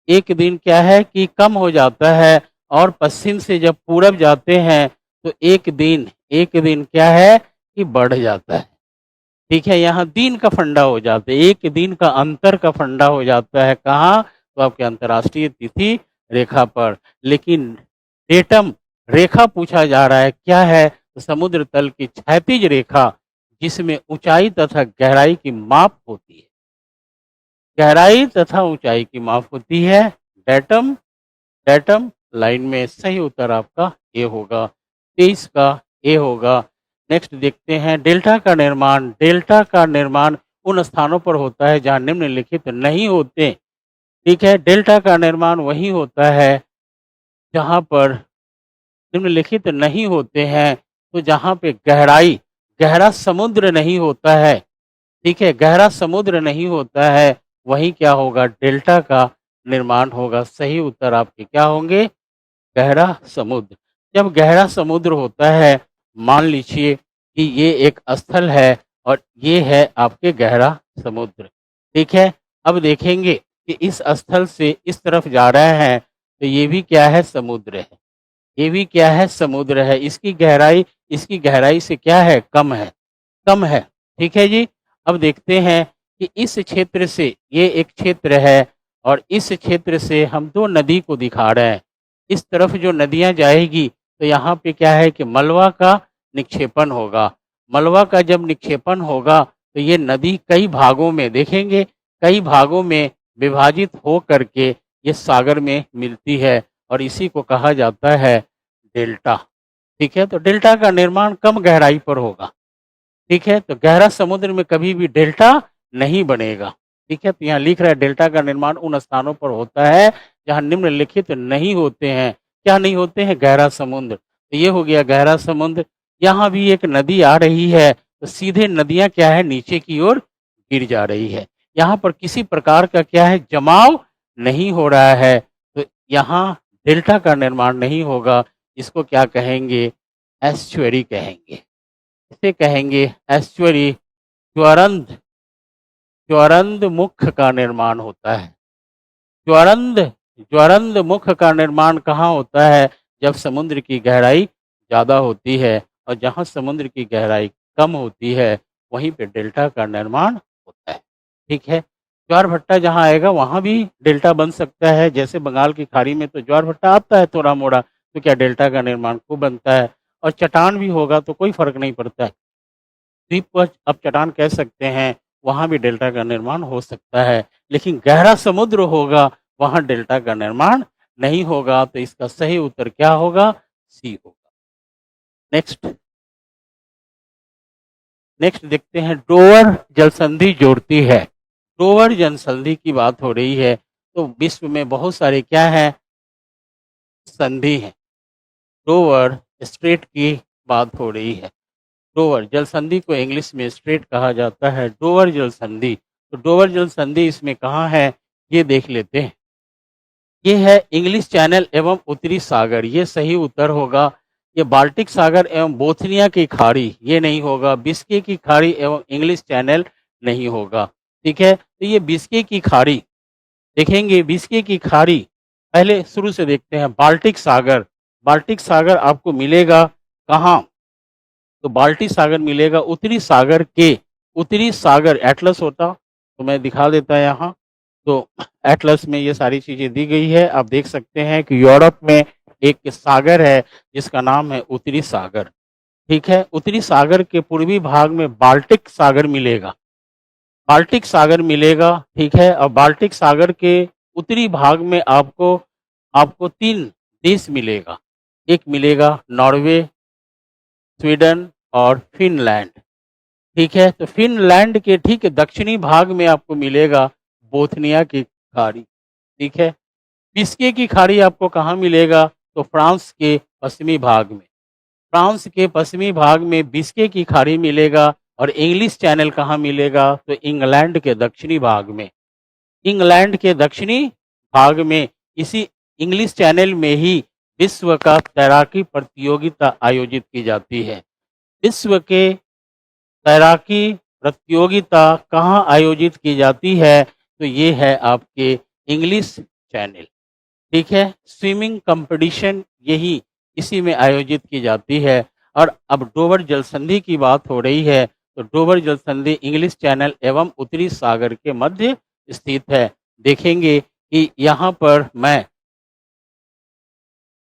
एक दिन क्या है कि कम हो जाता है, और पश्चिम से जब पूरब जाते हैं तो एक दिन क्या है कि बढ़ जाता है। ठीक है, यहाँ दिन का फंडा हो जाता है, एक दिन का अंतर का फंडा हो जाता है। कहाँ, तो आपके अंतर्राष्ट्रीय तिथि रेखा पर। लेकिन डेटम रेखा पूछा जा रहा है क्या है, तो समुद्र तल की क्षैतिज रेखा जिसमें ऊंचाई तथा गहराई की माप होती है, गहराई तथा ऊंचाई की माप होती है। डेटम डेटम लाइन में सही उत्तर आपका ए होगा। 23 का ए होगा। नेक्स्ट देखते हैं डेल्टा का निर्माण उन स्थानों पर होता है जहां निम्नलिखित नहीं होते। ठीक है, डेल्टा का निर्माण वही होता है जहां पर निम्नलिखित नहीं होते हैं, तो जहां पे गहरा समुद्र नहीं होता है। ठीक है, गहरा समुद्र नहीं होता है, वहीं क्या होगा डेल्टा का निर्माण होगा। सही उत्तर आपके क्या होंगे, गहरा समुद्र। जब गहरा समुद्र होता है, मान लीजिए कि ये एक स्थल है और ये है आपके गहरा समुद्र। ठीक है, अब देखेंगे कि इस स्थल से इस तरफ जा रहे हैं तो ये भी क्या है समुद्र है, ये भी क्या है समुद्र है। इसकी गहराई से क्या है कम है। ठीक है जी। अब देखते हैं कि इस क्षेत्र से, ये एक क्षेत्र है और इस क्षेत्र से हम दो नदी को दिखा रहे हैं। इस तरफ जो नदियाँ जाएगी तो यहाँ पे क्या है कि मलबा का निक्षेपण होगा। मलबा का जब निक्षेपण होगा तो ये नदी कई भागों में देखेंगे, कई भागों में विभाजित हो करके ये सागर में मिलती है और इसी को कहा जाता है डेल्टा। ठीक है, तो डेल्टा का निर्माण कम गहराई पर होगा। ठीक है, तो गहरा समुद्र में कभी भी डेल्टा नहीं बनेगा। ठीक है, तो यहाँ लिख रहा है डेल्टा का निर्माण उन स्थानों पर होता है जहाँ निम्नलिखित नहीं होते हैं। क्या नहीं होते हैं? गहरा समुद्र। तो ये हो गया गहरा समुद्र। यहाँ भी एक नदी आ रही है तो सीधे नदियाँ क्या है, नीचे की ओर गिर जा रही है। यहाँ पर किसी प्रकार का क्या है, जमाव नहीं हो रहा है, तो यहाँ डेल्टा का निर्माण नहीं होगा। इसको क्या कहेंगे? एस्चुअरी कहेंगे। इसे कहेंगे एस्चुअरी। ज्वरंध, ज्वरंध मुख का निर्माण होता है। ज्वरंध, ज्वरंध मुख का निर्माण कहाँ होता है? जब समुद्र की गहराई ज़्यादा होती है और जहाँ समुद्र की गहराई कम होती है वहीं पे डेल्टा का निर्माण होता है। ठीक है, ज्वार भट्टा जहाँ आएगा वहाँ भी डेल्टा बन सकता है। जैसे बंगाल की खाड़ी में तो ज्वार भट्टा आता है थोड़ा मोड़ा, तो क्या डेल्टा का निर्माण खूब बनता है। और चट्टान भी होगा तो कोई फर्क नहीं पड़ता है। द्वीप पर आप चट्टान कह सकते हैं, वहाँ भी डेल्टा का निर्माण हो सकता है। लेकिन गहरा समुद्र होगा वहाँ डेल्टा का निर्माण नहीं होगा। तो इसका सही उत्तर क्या होगा? सी होगा। नेक्स्ट, नेक्स्ट देखते हैं, डोवर जलसंधि जोड़ती है। डोवर जलसंधि की बात हो रही है तो विश्व में बहुत सारे क्या है, संधि हैं। डोवर स्ट्रेट की बात हो रही है। डोवर जल संधि को इंग्लिश में स्ट्रेट कहा जाता है, डोवर जल संधि। तो डोवर जल संधि इसमें कहाँ है, ये देख लेते हैं। ये है इंग्लिश चैनल एवं उत्तरी सागर, ये सही उत्तर होगा। ये बाल्टिक सागर एवं बोथनिया की खाड़ी, ये नहीं होगा। बिस्के की खाड़ी एवं इंग्लिश चैनल नहीं होगा। ठीक है, तो ये बिस्के की खाड़ी देखेंगे। बिस्के की खाड़ी पहले शुरू से देखते हैं। बाल्टिक सागर, बाल्टिक सागर आपको मिलेगा कहाँ? तो बाल्टी सागर मिलेगा उत्तरी सागर के, उत्तरी सागर एटलस होता तो मैं दिखा देता यहाँ। तो एटलस में ये सारी चीज़ें दी गई है। आप देख सकते हैं कि यूरोप में एक सागर है जिसका नाम है उत्तरी सागर। ठीक है, उत्तरी सागर के पूर्वी भाग में बाल्टिक सागर मिलेगा, बाल्टिक सागर मिलेगा। ठीक है, और बाल्टिक सागर के उत्तरी भाग में आपको आपको 3 देश मिलेगा। एक मिलेगा नॉर्वे, स्वीडन और फिनलैंड। ठीक है, तो फिनलैंड के ठीक दक्षिणी भाग में आपको मिलेगा बोथनिया की खाड़ी। ठीक है, बिस्के की खाड़ी आपको कहाँ मिलेगा? तो फ्रांस के पश्चिमी भाग में, फ्रांस के पश्चिमी भाग में बिस्के की खाड़ी मिलेगा। और इंग्लिश चैनल कहाँ मिलेगा? तो इंग्लैंड के दक्षिणी भाग में, इंग्लैंड के दक्षिणी भाग में इसी इंग्लिश चैनल में ही विश्व का तैराकी प्रतियोगिता आयोजित की जाती है। विश्व के तैराकी प्रतियोगिता कहाँ आयोजित की जाती है? तो ये है आपके इंग्लिश चैनल। ठीक है, स्विमिंग कंपटीशन यही इसी में आयोजित की जाती है। और अब डोवर जलसंधि की बात हो रही है तो डोवर जलसंधि इंग्लिश चैनल एवं उत्तरी सागर के मध्य स्थित है। देखेंगे कि यहाँ पर मैं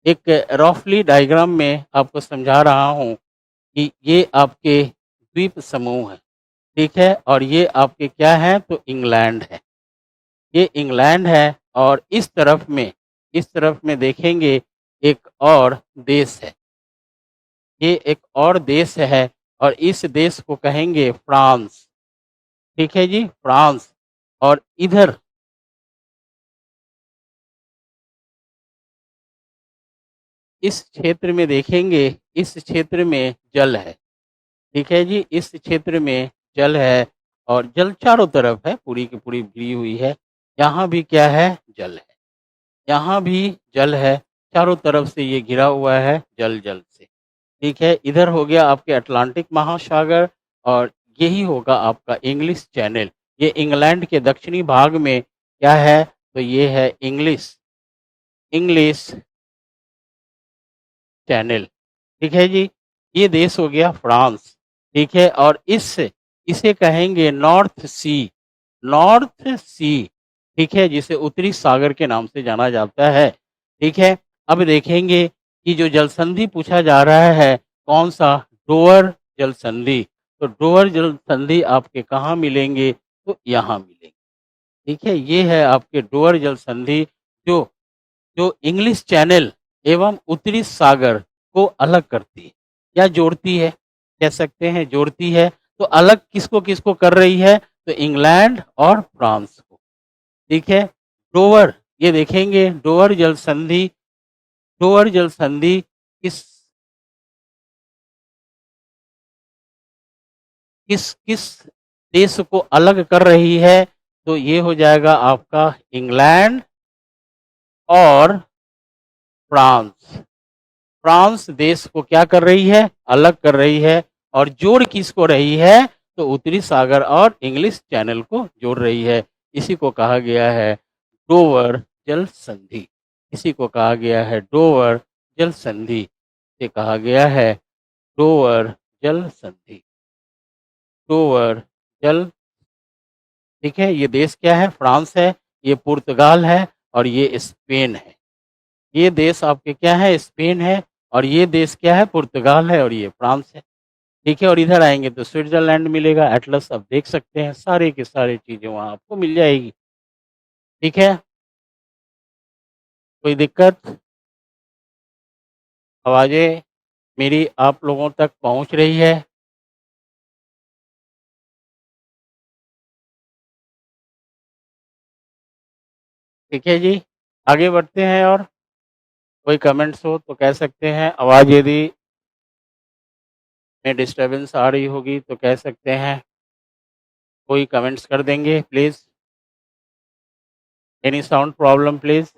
एक रफली डायग्राम में आपको समझा रहा हूँ कि ये आपके द्वीप समूह है। ठीक है, और ये आपके क्या है? तो इंग्लैंड है, ये इंग्लैंड है। और इस तरफ में, इस तरफ में देखेंगे एक और देश है, ये एक और देश है और इस देश को कहेंगे फ्रांस। ठीक है जी, फ्रांस। और इधर इस क्षेत्र में देखेंगे, इस क्षेत्र में जल है। ठीक है जी, इस क्षेत्र में जल है और जल चारों तरफ है, पूरी की पूरी घिरी हुई है। यहाँ भी क्या है? जल है, यहाँ भी जल है। चारों तरफ से ये घिरा हुआ है जल जल से। ठीक है, इधर हो गया आपके अटलांटिक महासागर और यही होगा आपका इंग्लिश चैनल। ये इंग्लैंड के दक्षिणी भाग में क्या है? तो ये है इंग्लिश, इंग्लिश चैनल। ठीक है जी, ये देश हो गया फ्रांस। ठीक है, और इसे कहेंगे नॉर्थ सी, नॉर्थ सी। ठीक है, जिसे उत्तरी सागर के नाम से जाना जाता है। ठीक है, अब देखेंगे कि जो जल संधि पूछा जा रहा है कौन सा, डोवर जल संधि। तो डोवर जल संधि आपके कहाँ मिलेंगे, तो यहाँ मिलेंगे। ठीक है, ये है आपके डोवर जल संधि जो जो इंग्लिश चैनल एवं उत्तरी सागर को अलग करती है या जोड़ती है, कह सकते हैं जोड़ती है। तो अलग किसको किसको कर रही है, तो इंग्लैंड और फ्रांस को। ठीक है, डोवर, ये देखेंगे डोवर जल संधि, डोवर जल संधि किस किस किस देश को अलग कर रही है, तो ये हो जाएगा आपका इंग्लैंड और फ्रांस। फ्रांस देश को क्या कर रही है, अलग कर रही है। और जोड़ किसको रही है, तो उत्तरी सागर और इंग्लिश चैनल को जोड़ रही है। इसी को कहा गया है डोवर जल संधि। इसी को कहा गया है डोवर जल संधि। से कहा गया है डोवर जल संधि, डोवर जल। ठीक है, ये देश क्या है, फ्रांस है, ये पुर्तगाल है और ये स्पेन है। ये देश आपके क्या है, स्पेन है, और ये देश क्या है, पुर्तगाल है, और ये फ्रांस है। ठीक है, और इधर आएंगे तो स्विट्जरलैंड मिलेगा। एटलस आप देख सकते हैं, सारे के सारे चीज़ें वहाँ आपको मिल जाएगी। ठीक है, कोई दिक्कत, आवाज़ें मेरी आप लोगों तक पहुँच रही है? ठीक है जी, आगे बढ़ते हैं। और कोई कमेंट्स हो तो कह सकते हैं। आवाज़ यदि में डिस्टर्बेंस आ रही होगी तो कह सकते हैं, कोई कमेंट्स कर देंगे please. Any sound problem please.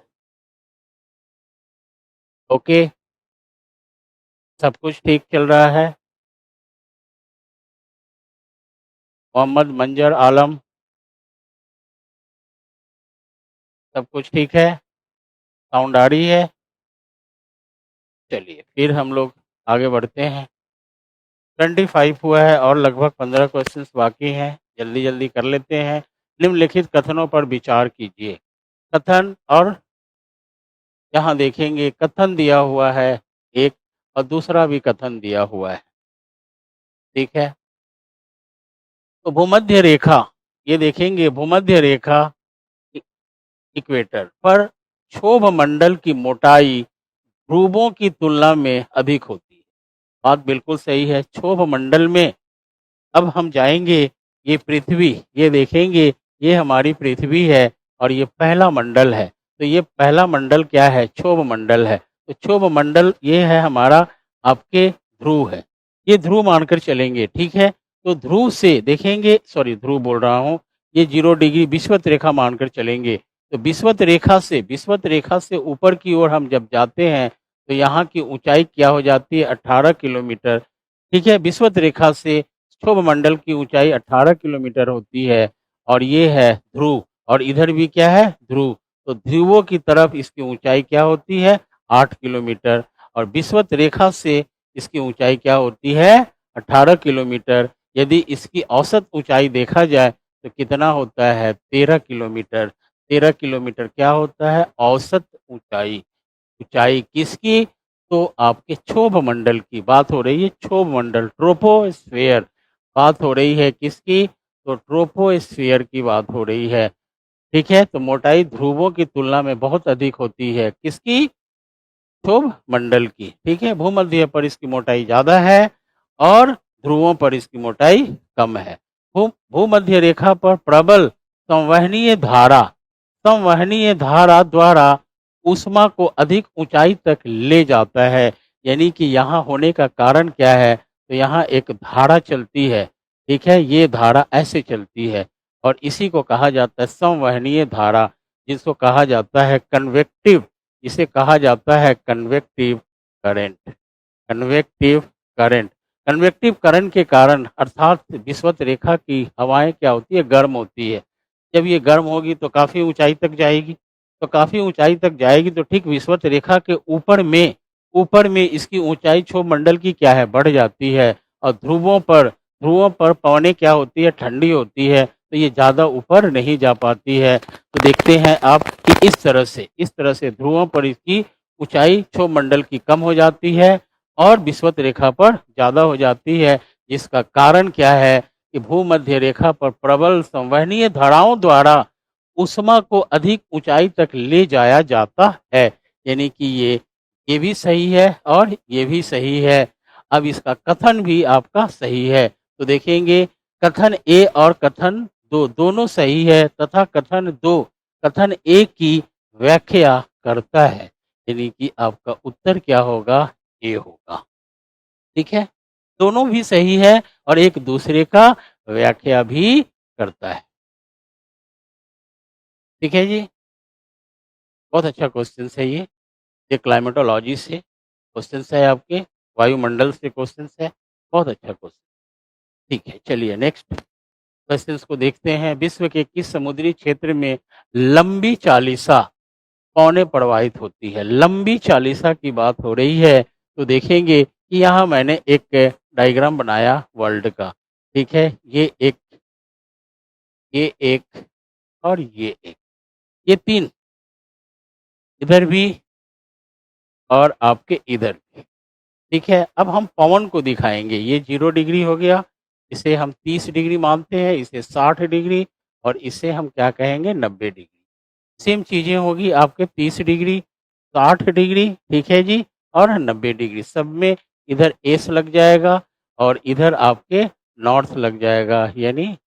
Okay, सब कुछ ठीक चल रहा है। मोहम्मद मंजर आलम, सब कुछ ठीक है, साउंड आ रही है। चलिए फिर हम लोग आगे बढ़ते हैं। 25 हुआ है और लगभग 15 क्वेश्चंस बाकी हैं, जल्दी जल्दी कर लेते हैं। निम्नलिखित कथनों पर विचार कीजिए। कथन, और यहाँ देखेंगे कथन दिया हुआ है एक, और दूसरा भी कथन दिया हुआ है। ठीक है, तो भूमध्य रेखा, ये देखेंगे भूमध्य रेखा इ- इक्वेटर पर क्षोभ मंडल की मोटाई ध्रुवों की तुलना में अधिक होती है। बात बिल्कुल सही है, क्षोभ मंडल में। अब हम जाएंगे, ये पृथ्वी, ये देखेंगे ये हमारी पृथ्वी है और ये पहला मंडल है। तो ये पहला मंडल क्या है, क्षोभ मंडल है। तो क्षोभ मंडल ये है हमारा आपके ध्रुव है, ये ध्रुव मानकर चलेंगे। ठीक है, तो ध्रुव से देखेंगे, सॉरी ध्रुव बोल रहा हूँ, ये 0 डिग्री विषुवत रेखा मानकर चलेंगे। तो विषुवत रेखा से ऊपर की ओर हम जब जाते हैं तो यहाँ की ऊंचाई क्या हो जाती है, 18 किलोमीटर। ठीक है, विषुवत रेखा से क्षोभ मंडल की ऊंचाई 18 किलोमीटर होती है, और ये है ध्रुव, और इधर भी क्या है, ध्रुव। तो ध्रुवों की तरफ इसकी ऊंचाई क्या होती है, 8 किलोमीटर, और विषुवत रेखा से इसकी ऊंचाई क्या होती है, 18 किलोमीटर। यदि इसकी औसत ऊंचाई देखा जाए तो कितना होता है, 13 किलोमीटर। 13 किलोमीटर क्या होता है, औसत ऊंचाई। ऊंचाई किसकी, तो आपके क्षोभ मंडल की बात हो रही है। क्षोभ मंडल, ट्रोपोस्फेयर, बात हो रही है किसकी, तो ट्रोपोस्फेयर की बात हो रही है। ठीक है, तो मोटाई ध्रुवों की तुलना में बहुत अधिक होती है, किसकी, क्षोभ मंडल की। ठीक है, भूमध्य पर इसकी मोटाई ज़्यादा है और ध्रुवों पर इसकी मोटाई कम है। भूमध्य रेखा पर प्रबल संवहनीय धारा द्वारा ऊष्मा को अधिक ऊंचाई तक ले जाता है। यानी कि यहाँ होने का कारण क्या है, तो यहाँ एक धारा चलती है। ठीक है, ये धारा ऐसे चलती है और इसी को कहा जाता है संवहनीय धारा, जिसको कहा जाता है कन्वेक्टिव, इसे कहा जाता है convective current. Convective current, convective current के कारण अर्थात विषुवत रेखा की हवाएं क्या होती है, गर्म होती है। जब ये गर्म होगी तो काफ़ी ऊंचाई तक जाएगी, तो काफ़ी ऊंचाई तक जाएगी तो ठीक विषुवत रेखा के ऊपर में इसकी ऊंचाई क्षोभ मंडल की क्या है, बढ़ जाती है। और ध्रुवों पर पवनें क्या होती है, ठंडी होती है, तो ये ज़्यादा ऊपर नहीं जा पाती है। तो देखते हैं आप कि इस तरह से ध्रुवों पर इसकी ऊंचाई क्षोभ मंडल की कम हो जाती है और विषुवत रेखा पर ज़्यादा हो जाती है। जिसका कारण क्या है कि भूमध्य रेखा पर प्रबल संवहनीय धाराओं द्वारा ऊष्मा को अधिक ऊंचाई तक ले जाया जाता है। यानी कि ये भी सही है और ये भी सही है। अब इसका कथन भी आपका सही है। तो देखेंगे कथन ए और कथन दो दोनों सही है तथा कथन दो कथन ए की व्याख्या करता है। यानी कि आपका उत्तर क्या होगा? ए होगा। ठीक है, दोनों भी सही है और एक दूसरे का व्याख्या भी करता है। ठीक है जी, बहुत अच्छा क्वेश्चन है ये क्लाइमेटोलॉजी से क्वेश्चन है आपके, वायुमंडल से क्वेश्चन है। बहुत अच्छा क्वेश्चन। ठीक है, चलिए नेक्स्ट क्वेश्चंस को देखते हैं। विश्व के किस समुद्री क्षेत्र में लंबी चालीसा पौने प्रवाहित होती है? लंबी चालीसा की बात हो रही है। तो देखेंगे कि यहाँ मैंने एक डायग्राम बनाया वर्ल्ड का। ठीक है, ये एक और ये एक, ये तीन, इधर भी और आपके इधर भी। ठीक है, अब हम पवन को दिखाएंगे। ये 0 डिग्री हो गया, इसे हम 30 डिग्री मानते हैं, इसे 60 डिग्री और इसे हम क्या कहेंगे? 90 डिग्री। सेम चीज़ें होगी आपके 30 डिग्री, 60 डिग्री, ठीक है जी, और 90 डिग्री। सब में इधर एस लग जाएगा और इधर आपके नॉर्थ लग जाएगा। यानी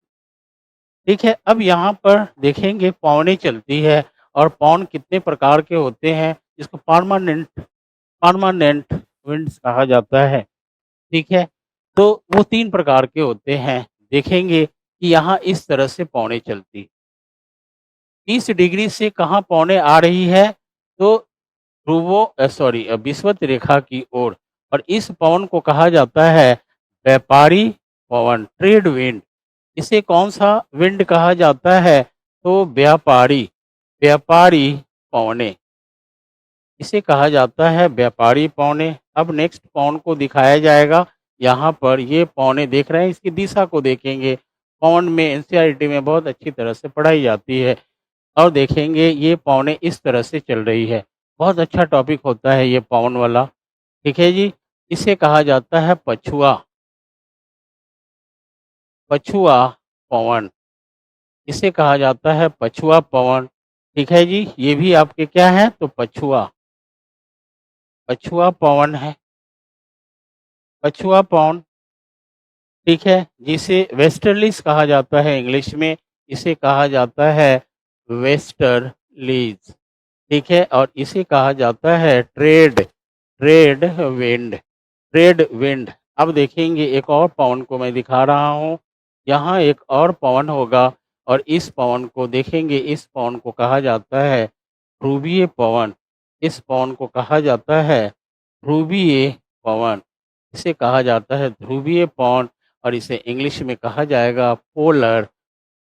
ठीक है, अब यहाँ पर देखेंगे पवनें चलती है और पवन कितने प्रकार के होते हैं, जिसको परमानेंट विंड्स कहा जाता है। ठीक है, तो वो 3 प्रकार के होते हैं। देखेंगे कि यहाँ इस तरह से पवनें चलती। 30 डिग्री से कहाँ पवनें आ रही है? तो विषुवत रेखा की ओर, और इस पवन को कहा जाता है व्यापारी पवन, ट्रेड विंड। इसे कौन सा विंड कहा जाता है? तो व्यापारी व्यापारी पवने, इसे कहा जाता है व्यापारी पौने। अब नेक्स्ट पवन को दिखाया जाएगा। यहाँ पर ये पौने देख रहे हैं, इसकी दिशा को देखेंगे। पवन में एनसीईआरटी में बहुत अच्छी तरह से पढ़ाई जाती है। और देखेंगे ये पौने इस तरह से चल रही है। बहुत अच्छा टॉपिक होता है ये पवन वाला। ठीक है जी, इसे कहा जाता है पछुआ, पछुआ पवन, इसे कहा जाता है पछुआ पवन। ठीक है जी, ये भी आपके क्या है? तो पछुआ, पछुआ पवन है, पछुआ पवन। ठीक है, जिसे वेस्टर्लीज कहा जाता है इंग्लिश में, इसे कहा जाता है वेस्टर्लीज। ठीक है, और इसे कहा जाता है ट्रेड विंड, ट्रेड विंड। अब देखेंगे एक और पवन को मैं दिखा रहा हूँ। यहाँ एक और पवन होगा और इस पवन को देखेंगे, इस पवन को कहा जाता है ध्रुवीय पवन। इस पवन को कहा जाता है ध्रुवीय पवन, इसे कहा जाता है ध्रुवीय पवन और इसे इंग्लिश में कहा जाएगा पोलर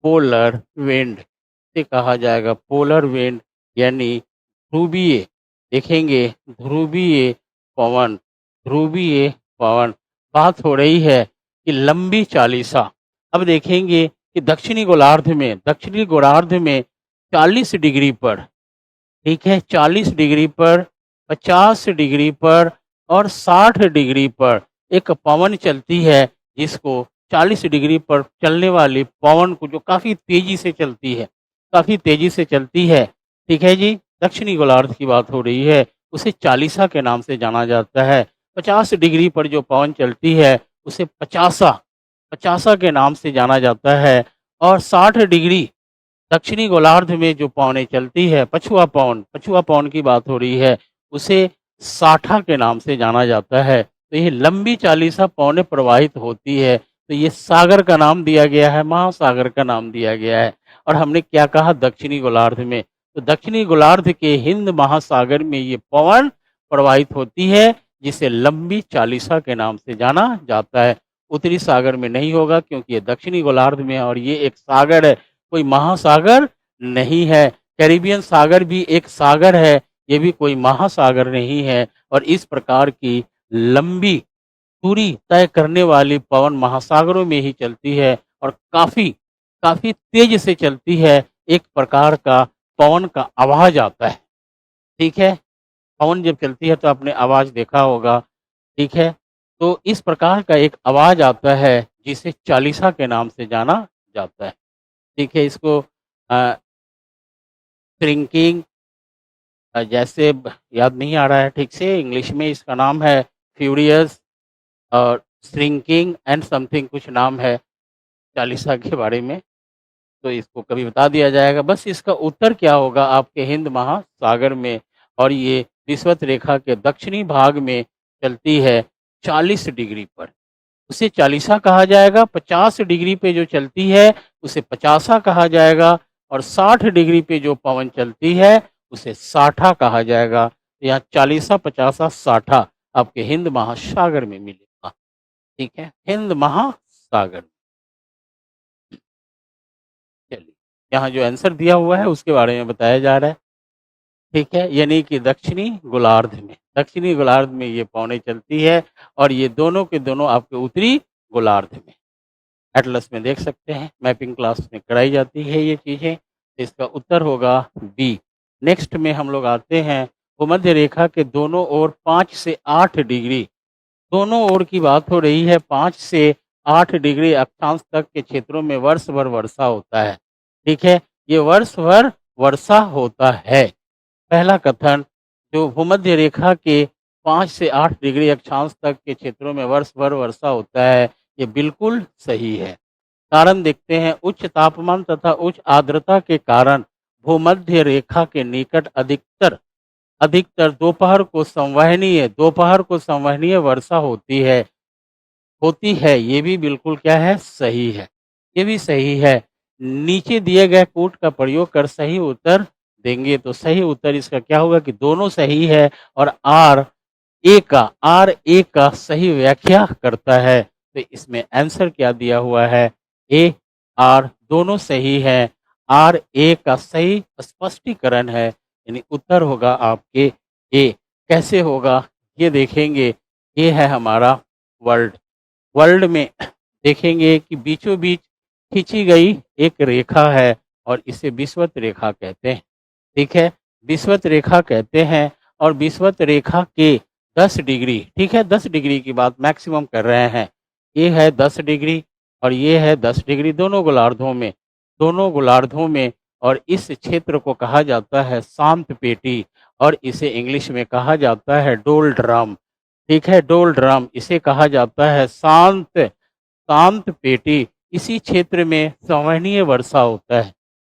पोलर विंड, इसे कहा जाएगा पोलर विंड। यानी ध्रुवीय, देखेंगे ध्रुवीय पवन, ध्रुवीय पवन। बात हो रही है कि लंबी चालीसा। अब देखेंगे कि दक्षिणी गोलार्ध में 40 डिग्री पर, ठीक है, 40 डिग्री पर, 50 डिग्री पर और 60 डिग्री पर एक पवन चलती है, जिसको 40 डिग्री पर चलने वाली पवन को, जो काफ़ी तेज़ी से चलती है, काफ़ी तेज़ी से चलती है। ठीक है जी, दक्षिणी गोलार्ध की बात हो रही है, उसे चालीसा के नाम से जाना जाता है। 50 डिग्री पर जो पवन चलती है, उसे पचासा, पचासा के नाम से जाना जाता है। और 60 डिग्री दक्षिणी गोलार्ध में जो पवनें चलती है, पछुआ पवन की बात हो रही है, उसे साठा के नाम से जाना जाता है। तो ये लंबी चालीसा पवनें प्रवाहित होती है, तो ये सागर का नाम दिया गया है, महासागर का नाम दिया गया है। और हमने क्या कहा? दक्षिणी गोलार्ध में। तो दक्षिणी गोलार्ध के हिंद महासागर में ये पवन प्रवाहित होती है, जिसे लंबी चालीसा के नाम से जाना जाता है। उत्तरी सागर में नहीं होगा, क्योंकि ये दक्षिणी गोलार्ध में है और ये एक सागर है, कोई महासागर नहीं है। कैरिबियन सागर भी एक सागर है, ये भी कोई महासागर नहीं है। और इस प्रकार की लंबी दूरी तय करने वाली पवन महासागरों में ही चलती है और काफ़ी काफ़ी तेज से चलती है। एक प्रकार का पवन का आवाज़ आता है। ठीक है, पवन जब चलती है तो आपने आवाज़ देखा होगा, ठीक है? तो इस प्रकार का एक आवाज़ आता है जिसे चालीसा के नाम से जाना जाता है, ठीक है? इसको अ, श्रिंकिंग जैसे याद नहीं आ रहा है ठीक से, इंग्लिश में इसका नाम है फ्यूरियस और श्रिंकिंग एंड समथिंग कुछ नाम है चालीसा के बारे में, तो इसको कभी बता दिया जाएगा। बस इसका उत्तर क्या होगा आपके हिंद महासागर में, और ये विषुवत रेखा के दक्षिणी भाग में चलती है 40 डिग्री पर। उसे चालीसा कहा जाएगा, 50 डिग्री पे जो चलती है उसे पचासा कहा जाएगा, और 60 डिग्री पे जो पवन चलती है उसे साठा कहा जाएगा। तो यहाँ चालीसा, पचासा, साठा आपके हिंद महासागर में मिलेगा, ठीक है? हिंद महासागर। चलिए, यहाँ जो आंसर दिया हुआ है उसके बारे में बताया जा रहा है, ठीक है? यानी कि दक्षिणी गोलार्ध में ये पौने चलती है, और ये दोनों के दोनों आपके उत्तरी गोलार्ध में। एटलस में देख सकते हैं, मैपिंग क्लास में कराई जाती है ये चीज़ें। तो इसका उत्तर होगा बी। नेक्स्ट में हम लोग आते हैं, भूमध्य रेखा के दोनों ओर 5 से 8 डिग्री, दोनों ओर की बात हो रही है, 5 से 8 डिग्री अक्षांश तक के क्षेत्रों में वर्ष भर वर्षा होता है, ठीक है? ये वर्ष भर वर्षा होता है। पहला कथन, जो भूमध्य रेखा के 5 से 8 डिग्री अक्षांश तक के क्षेत्रों में वर्ष भर वर्षा होता है, ये बिल्कुल सही है। कारण देखते हैं, उच्च तापमान तथा उच्च आर्द्रता के कारण भूमध्य रेखा के निकट अधिकतर अधिकतर दोपहर को संवहनीय वर्षा होती है। ये भी बिल्कुल क्या है, सही है, ये भी सही है। नीचे दिए गए कूट का प्रयोग कर सही उत्तर देंगे, तो सही उत्तर इसका क्या होगा कि दोनों सही है, और आर ए का सही व्याख्या करता है। तो इसमें आंसर क्या दिया हुआ है, ए आर दोनों सही है, आर ए का सही स्पष्टीकरण है, यानी उत्तर होगा आपके ए। कैसे होगा ये देखेंगे, ये है हमारा वर्ल्ड। वर्ल्ड में देखेंगे कि बीचों बीच खींची गई एक रेखा है, और इसे विषुवत रेखा कहते हैं, ठीक है? विषुवत रेखा कहते हैं, और विषुवत रेखा के 10 डिग्री, ठीक है? 10 डिग्री की बात मैक्सिमम कर रहे हैं। ये है 10 डिग्री और ये है 10 डिग्री, दोनों गोलार्धों में, और इस क्षेत्र को कहा जाता है शांत पेटी, और इसे इंग्लिश में कहा जाता है डोल ड्रम, ठीक है? डोल ड्रम इसे कहा जाता है शांत शांत पेटी। इसी क्षेत्र में संवहनीय वर्षा होता है।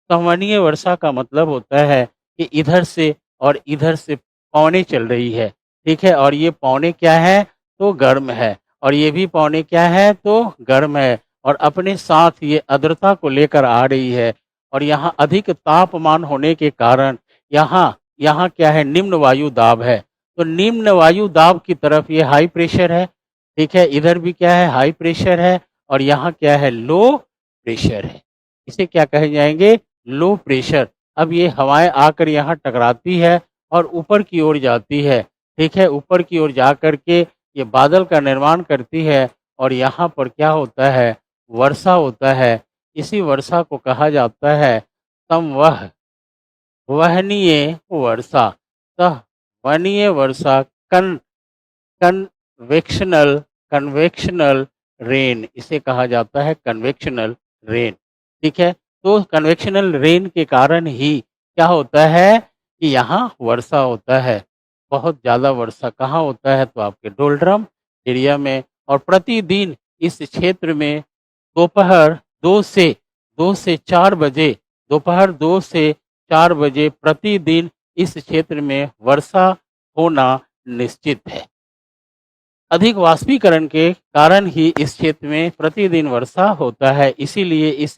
संवहनीय वर्षा का मतलब होता है कि इधर से और इधर से पवनें चल रही है, ठीक है? और ये पवनें क्या है, तो गर्म है, और ये भी पवनें क्या है, तो गर्म है, और अपने साथ ये आर्द्रता को लेकर आ रही है, और यहाँ अधिक तापमान होने के कारण यहाँ यहाँ क्या है, निम्न वायु दाब है। तो निम्न वायु दाब की तरफ ये हाई प्रेशर है, ठीक है? इधर भी क्या है, हाई प्रेशर है, और यहाँ क्या है, लो प्रेशर है। इसे क्या कहे जाएंगे, लो प्रेशर। अब ये हवाएं आकर यहाँ टकराती है और ऊपर की ओर जाती है, ठीक है? ऊपर की ओर जा कर के ये बादल का निर्माण करती है, और यहाँ पर क्या होता है, वर्षा होता है। इसी वर्षा को कहा जाता है वहनीय वर्षा। वहनीय वर्षा, कन कन्वेक्शनल कन्वेक्शनल रेन इसे कहा जाता है, कन्वेक्शनल रेन, ठीक है? तो कन्वेक्शनल रेन के कारण ही क्या होता है कि यहाँ वर्षा होता है। बहुत ज़्यादा वर्षा कहाँ होता है, तो आपके डोलड्रम एरिया में, और प्रतिदिन इस क्षेत्र में दोपहर 2 से 4 बजे, दोपहर 2 से 4 बजे प्रतिदिन इस क्षेत्र में वर्षा होना निश्चित है। अधिक वाष्पीकरण के कारण ही इस क्षेत्र में प्रतिदिन वर्षा होता है, इसीलिए इस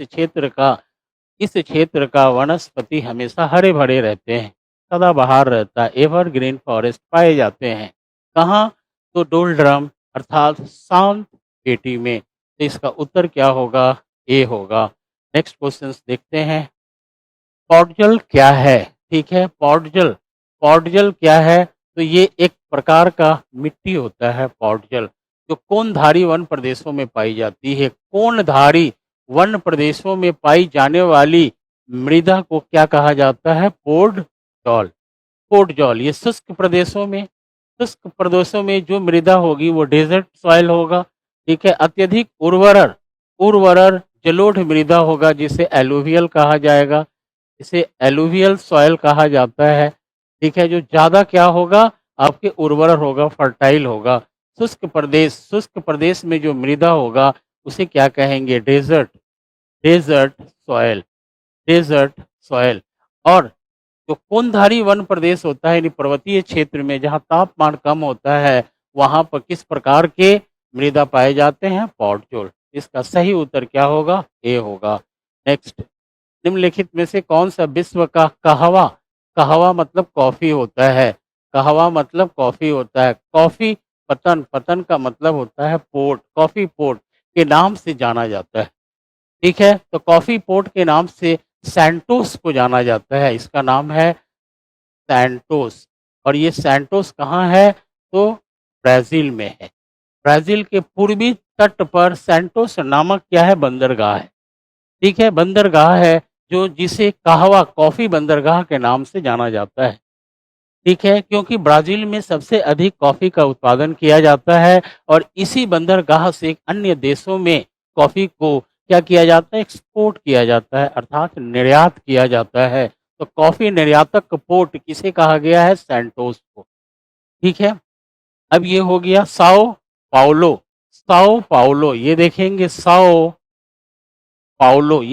क्षेत्र का वनस्पति हमेशा हरे भरे रहते हैं, सदाबहार रहता है, एवरग्रीन फॉरेस्ट पाए जाते हैं। कहाँ, तो डोलड्रम अर्थात शांत पेटी में। तो इसका उत्तर क्या होगा, ए होगा। नेक्स्ट क्वेश्चन देखते हैं, पॉडजल क्या है, ठीक है? पॉडजल पॉडजल क्या है, तो ये एक प्रकार का मिट्टी होता है पॉडजल, जो कोनधारी वन प्रदेशों में पाई जाती है। कोनधारी वन प्रदेशों में पाई जाने वाली मृदा को क्या कहा जाता है, पोडजॉल। पोर्टजॉल ये शुष्क प्रदेशों में जो मृदा होगी वो डेजर्ट सॉइल होगा। ठीक है, अत्यधिक उर्वरर जलोढ़ मृदा होगा जिसे एलुवियल कहा जाएगा, इसे एलुवियल सॉइल कहा जाता है। ठीक है, जो ज़्यादा क्या होगा आपके उर्वरर होगा, फर्टाइल होगा। शुष्क प्रदेश में जो मृदा होगा उसे क्या कहेंगे, डेजर्ट सॉइल, डेजर्ट सॉइल। और जो कोनधारी वन प्रदेश होता है यानी पर्वतीय क्षेत्र में जहाँ तापमान कम होता है वहाँ पर किस प्रकार के मृदा पाए जाते हैं, पॉटजोल। इसका सही उत्तर क्या होगा, ए होगा। नेक्स्ट, निम्नलिखित में से कौन सा विश्व का कहवा, कहवा मतलब कॉफी होता है, कहवा मतलब कॉफी होता है, कॉफी पतन का मतलब होता है पोर्ट, कॉफी पोर्ट के नाम से जाना जाता है। ठीक है, तो कॉफी पोर्ट के नाम से सैंटोस को जाना जाता है, इसका नाम है सैंटोस। और ये सैंटोस कहाँ है, तो ब्राज़ील में है। ब्राज़ील के पूर्वी तट पर सैंटोस नामक क्या है, बंदरगाह है। ठीक है, बंदरगाह है जो जिसे कहवा कॉफ़ी बंदरगाह के नाम से जाना जाता है। ठीक है, क्योंकि ब्राज़ील में सबसे अधिक कॉफ़ी का उत्पादन किया जाता है और इसी बंदरगाह से अन्य देशों में कॉफ़ी को क्या किया जाता है, एक्सपोर्ट किया जाता है अर्थात निर्यात किया जाता है। तो कॉफ़ी निर्यातक पोर्ट किसे कहा गया है, सैंटोस को। ठीक है, अब ये हो गया पाउलो, साओ पाउलो ये देखेंगे ये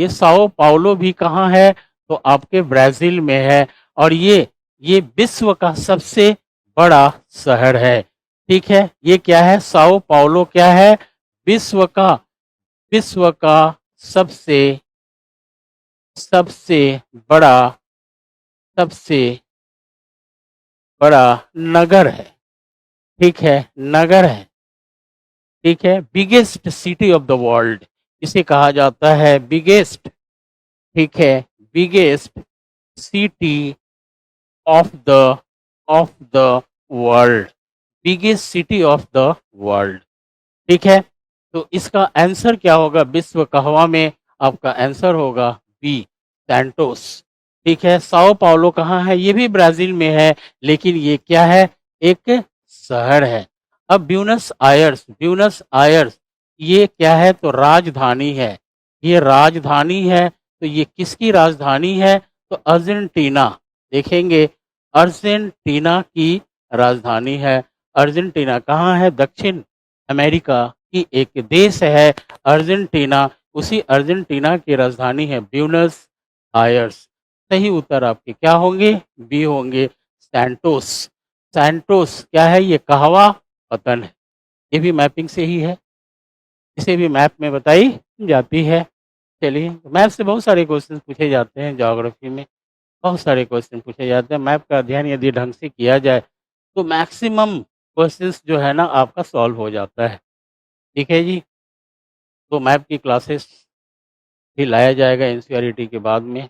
साओ पाउलो भी कहाँ है, तो आपके ब्राज़ील में है। और ये विश्व का सबसे बड़ा शहर है। ठीक है, ये क्या है, साओ पाउलो क्या है, विश्व का विश्व का सबसे सबसे बड़ा सबसे बड़ा नगर है। ठीक है, नगर है। ठीक है, biggest city of the world इसे कहा जाता है, बिगेस्ट। ठीक है, biggest city of the of the world, biggest city of the world. ठीक है, तो इसका आंसर क्या होगा, विश्व कहवा में आपका आंसर होगा बी, सैंटोस। ठीक है, साओ पाउलो कहाँ है, ये भी ब्राजील में है लेकिन ये क्या है, एक शहर है। अब ब्यूनस आयर्स ये क्या है, तो राजधानी है, ये राजधानी है। तो ये किसकी राजधानी है, तो अर्जेंटीना। देखेंगे अर्जेंटीना की राजधानी है। अर्जेंटीना कहाँ है, दक्षिण अमेरिका की एक देश है अर्जेंटीना, उसी अर्जेंटीना की राजधानी है ब्यूनस आयर्स। सही उत्तर आपके क्या होंगे, बी होंगे, सैंटोस। सैंटोस क्या है, ये कहवा पतन है। ये भी मैपिंग से ही है, इसे भी मैप में बताई जाती है। चलिए, मैप से बहुत सारे क्वेश्चन पूछे जाते हैं, ज्योग्राफी में बहुत सारे क्वेश्चन पूछे जाते हैं। मैप का अध्ययन यदि ढंग से किया जाए तो मैक्सिमम क्वेश्चंस जो है ना आपका सॉल्व हो जाता है। ठीक है जी, तो मैप की क्लासेस भी लाया जाएगा एनसीईआरटी के बाद में,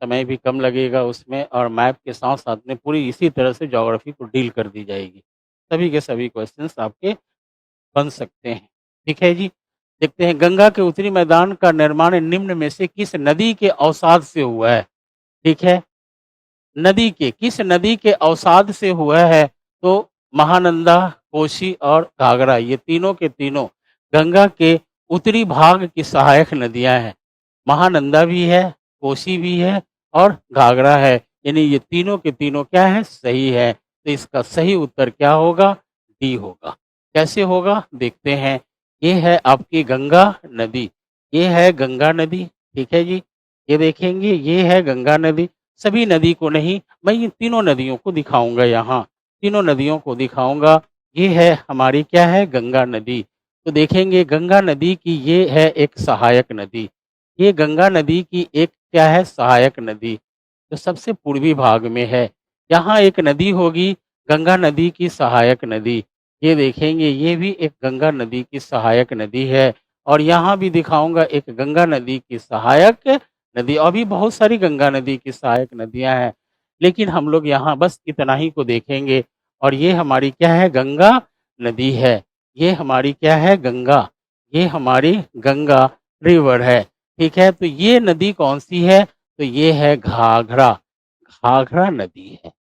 समय भी कम लगेगा उसमें और मैप के साथ-साथ में पूरी इसी तरह से ज्योग्राफी को डील कर दी जाएगी। सभी के सभी क्वेश्चंस आपके बन सकते हैं। ठीक है जी, देखते हैं गंगा के उत्तरी मैदान का निर्माण निम्न में से किस नदी के अवसाद से हुआ है? ठीक है, किस नदी के अवसाद से हुआ है? तो महानंदा, कोसी और घाघरा ये तीनों के तीनों गंगा के उत्तरी भाग की सहायक नदियां हैं। महानंदा भी है, कोसी भी है और घाघरा है। यानी ये तीनों के तीनों क्या है, सही है। तो इसका सही उत्तर क्या होगा, डी होगा। कैसे होगा देखते हैं। ये है आपकी गंगा नदी, ये है गंगा नदी। ठीक है जी, ये देखेंगे ये है गंगा नदी। सभी नदी को नहीं, मैं इन तीनों नदियों को दिखाऊंगा, यहाँ तीनों नदियों को दिखाऊंगा। ये है हमारी क्या है, गंगा नदी। तो देखेंगे गंगा नदी की ये है एक सहायक नदी, ये गंगा नदी की एक क्या है, सहायक नदी जो सबसे पूर्वी भाग में है। यहाँ एक नदी होगी गंगा नदी की सहायक नदी, ये देखेंगे ये भी एक गंगा नदी की सहायक नदी है। और यहाँ भी दिखाऊंगा एक गंगा नदी की सहायक नदी, और भी बहुत सारी गंगा नदी की सहायक नदियाँ हैं, लेकिन हम लोग यहाँ बस इतना ही को देखेंगे। और ये हमारी क्या है, गंगा नदी है। ये हमारी क्या है, गंगा, ये हमारी गंगा रिवर है। ठीक है, तो ये नदी कौन सी है, तो ये है घाघरा। घाघरा नदी है।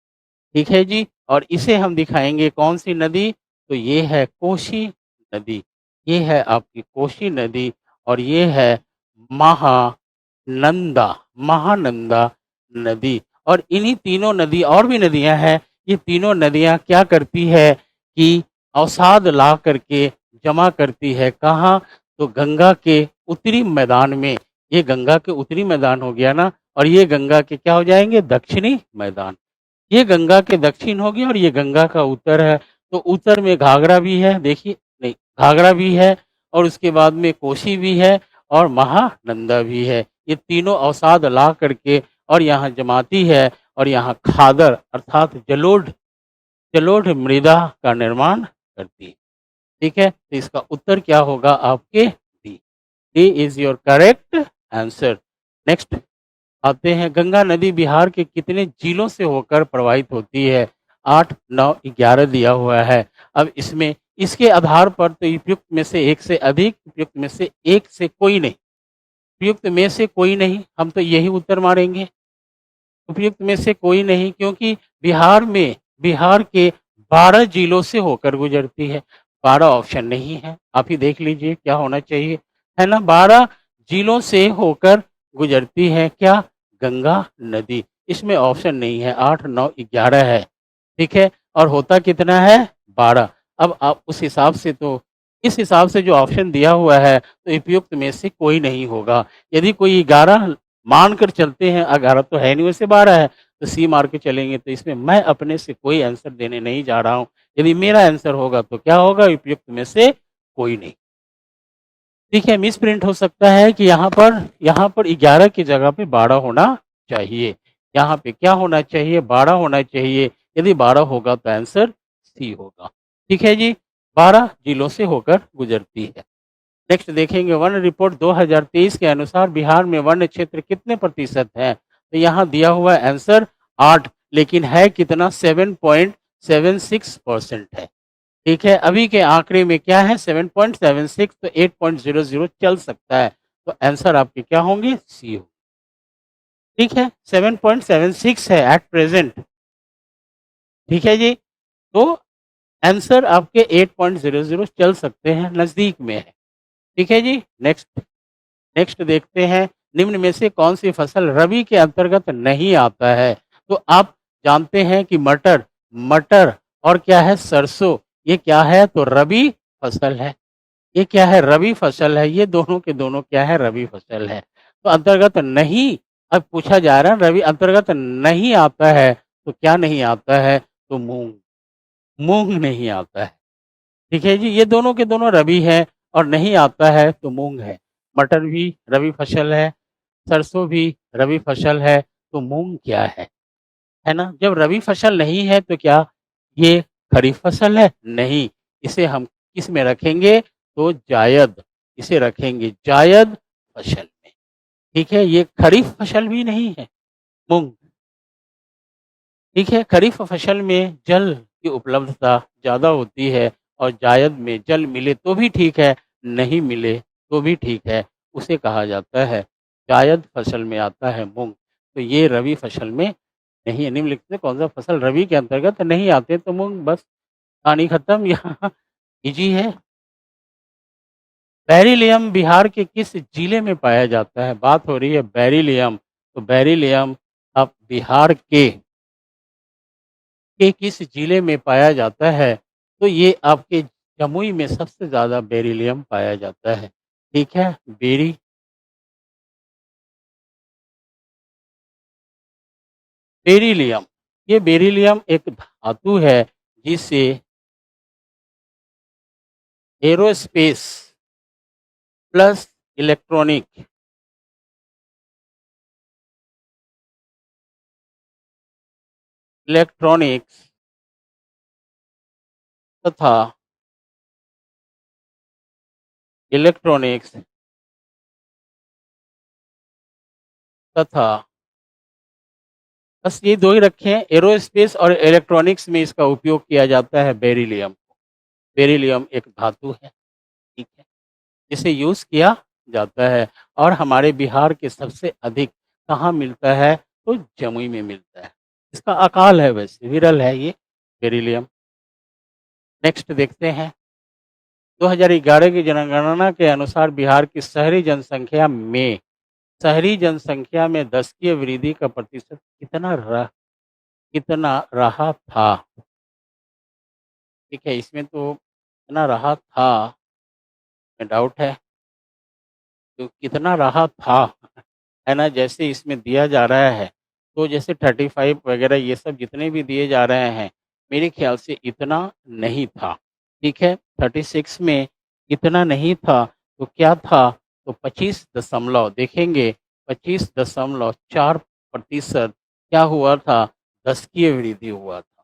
ठीक है जी? और इसे हम दिखाएँगे कौन-सी नदी? तो ये है कोसी नदी। ये है आपकी कोसी नदी और ये है महानंदा, महानंदा नदी। और इन्हीं तीनों नदी और भी नदियाँ हैं, ये तीनों नदियाँ क्या करती है कि अवसाद ला करके जमा करती है कहाँ? तो गंगा के उत्तरी मैदान में। ये गंगा के उत्तरी मैदान हो गया ना और ये गंगा के क्या हो जाएँगे? दक्षिणी मैदान। ये गंगा के दक्षिण होगी और ये गंगा का उत्तर है। तो उत्तर में घाघरा भी है, देखिए नहीं, घाघरा भी है और उसके बाद में कोसी भी है और महानंदा भी है। ये तीनों अवसाद ला करके और यहाँ जमाती है और यहाँ खादर अर्थात जलोढ़ मृदा का निर्माण करती है। ठीक है? तो इसका उत्तर क्या होगा आपके D. D is your correct answer. Next आते हैं, गंगा नदी बिहार के कितने जिलों से होकर प्रवाहित होती है? 8, 9, 11 दिया हुआ है। अब इसमें इसके आधार पर तो उपयुक्त में से एक से अधिक, उपयुक्त में से एक से कोई नहीं, उपयुक्त में से कोई नहीं, हम तो यही उत्तर मारेंगे। उपयुक्त में से कोई नहीं क्योंकि बिहार के 12 जिलों से होकर गुजरती है। 12 ऑप्शन नहीं है, आप ही देख लीजिए क्या होना चाहिए, है ना? 12 जिलों से होकर गुजरती है क्या? गंगा नदी। इसमें ऑप्शन नहीं है, 8, 9, 11 है, ठीक है? और होता कितना है? 12। अब आप उस हिसाब से तो इस हिसाब से जो ऑप्शन दिया हुआ है, तो उपयुक्त में से कोई नहीं होगा। यदि कोई 11 मानकर चलते हैं, 11 तो है नहीं वैसे 12 है, तो सी मार के चलेंगे, तो इसमें मैं अपने से कोई आंसर देने नहीं जा रहा हूँ। यदि मेरा आंसर होगा तो क्या होगा? उपयुक्त में से कोई नहीं। ठीक है, मिसप्रिंट हो सकता है कि यहाँ पर 11 की जगह पे 12 होना चाहिए। यहाँ पे क्या होना चाहिए? 12 होना चाहिए। यदि 12 होगा तो आंसर सी होगा। ठीक है जी, 12 जिलों से होकर गुजरती है। नेक्स्ट देखेंगे, वन रिपोर्ट 2023 के अनुसार बिहार में वन क्षेत्र कितने प्रतिशत है? तो यहाँ दिया हुआ आंसर 8, लेकिन है कितना? 7.76% है। ठीक है, अभी के आंकड़े में क्या है? 7.76, तो 8.00 चल सकता है। तो आंसर आपके क्या होंगे? सी हो। ठीक है, 7.76 है एट प्रेजेंट। ठीक है जी, तो आंसर आपके 8.00 चल सकते हैं, नजदीक में है। ठीक है जी, नेक्स्ट नेक्स्ट देखते हैं, निम्न में से कौन सी फसल रबी के अंतर्गत नहीं आता है? तो आप जानते हैं कि मटर मटर और क्या है? सरसों, ये क्या है? तो रबी फसल है। ये क्या है? रबी फसल है। ये दोनों के दोनों क्या है? रबी फसल है। तो अंतर्गत नहीं, अब पूछा जा रहा है रबी अंतर्गत नहीं आता है, तो क्या नहीं आता है? तो मूंग, मूंग नहीं आता है। ठीक है जी, ये दोनों के दोनों रबी है और नहीं आता है तो मूंग है। मटर भी रबी फसल है, सरसों भी रबी फसल है, तो मूंग क्या है ना? जब रबी फसल नहीं है तो क्या ये खरीफ फसल है? नहीं, इसे हम किस में रखेंगे? तो जायद, इसे रखेंगे जायद फसल में। ठीक है, ये खरीफ फसल भी नहीं है मूंग। ठीक है, खरीफ फसल में जल की उपलब्धता ज़्यादा होती है और जायद में जल मिले तो भी ठीक है, नहीं मिले तो भी ठीक है, उसे कहा जाता है जायद फसल में आता है मूंग। तो ये रबी फसल में नहीं है। निम्नलिखित में कौन सा फसल रबी के अंतर्गत नहीं आते? तो मूंग, बस कहानी खत्म। यहाँ इजी है। बेरिलियम बिहार के किस जिले में पाया जाता है? बात हो रही है बेरिलियम, तो बेरिलियम अब बिहार के किस जिले में पाया जाता है? तो ये आपके जमुई में सबसे ज़्यादा बेरिलियम पाया जाता है। ठीक है, बेरिलियम, ये बेरिलियम एक धातु है जिसे एरोस्पेस प्लस इलेक्ट्रॉनिक इलेक्ट्रॉनिक्स तथा इलेक्ट्रॉनिक्स तथा बस ये 2 ही रखे हैं, एरोस्पेस और इलेक्ट्रॉनिक्स में इसका उपयोग किया जाता है बेरिलियम। बेरिलियम एक धातु है, ठीक है, जिसे यूज़ किया जाता है और हमारे बिहार के सबसे अधिक कहाँ मिलता है? तो जमुई में मिलता है। इसका अकाल है, वैसे विरल है ये बेरिलियम। नेक्स्ट देखते हैं, 2011 की जनगणना के अनुसार बिहार की शहरी जनसंख्या में दशकीय वृद्धि का प्रतिशत कितना रहा था? ठीक है, इसमें तो कितना रहा था में डाउट है, तो कितना रहा था, है ना? जैसे इसमें दिया जा रहा है, तो जैसे 35 वगैरह ये सब जितने भी दिए जा रहे हैं, मेरे ख्याल से इतना नहीं था, ठीक है? 36 में इतना नहीं था, तो क्या था? तो 25 दशमलव देखेंगे, 25.4% क्या हुआ था? दशकीय वृद्धि हुआ था,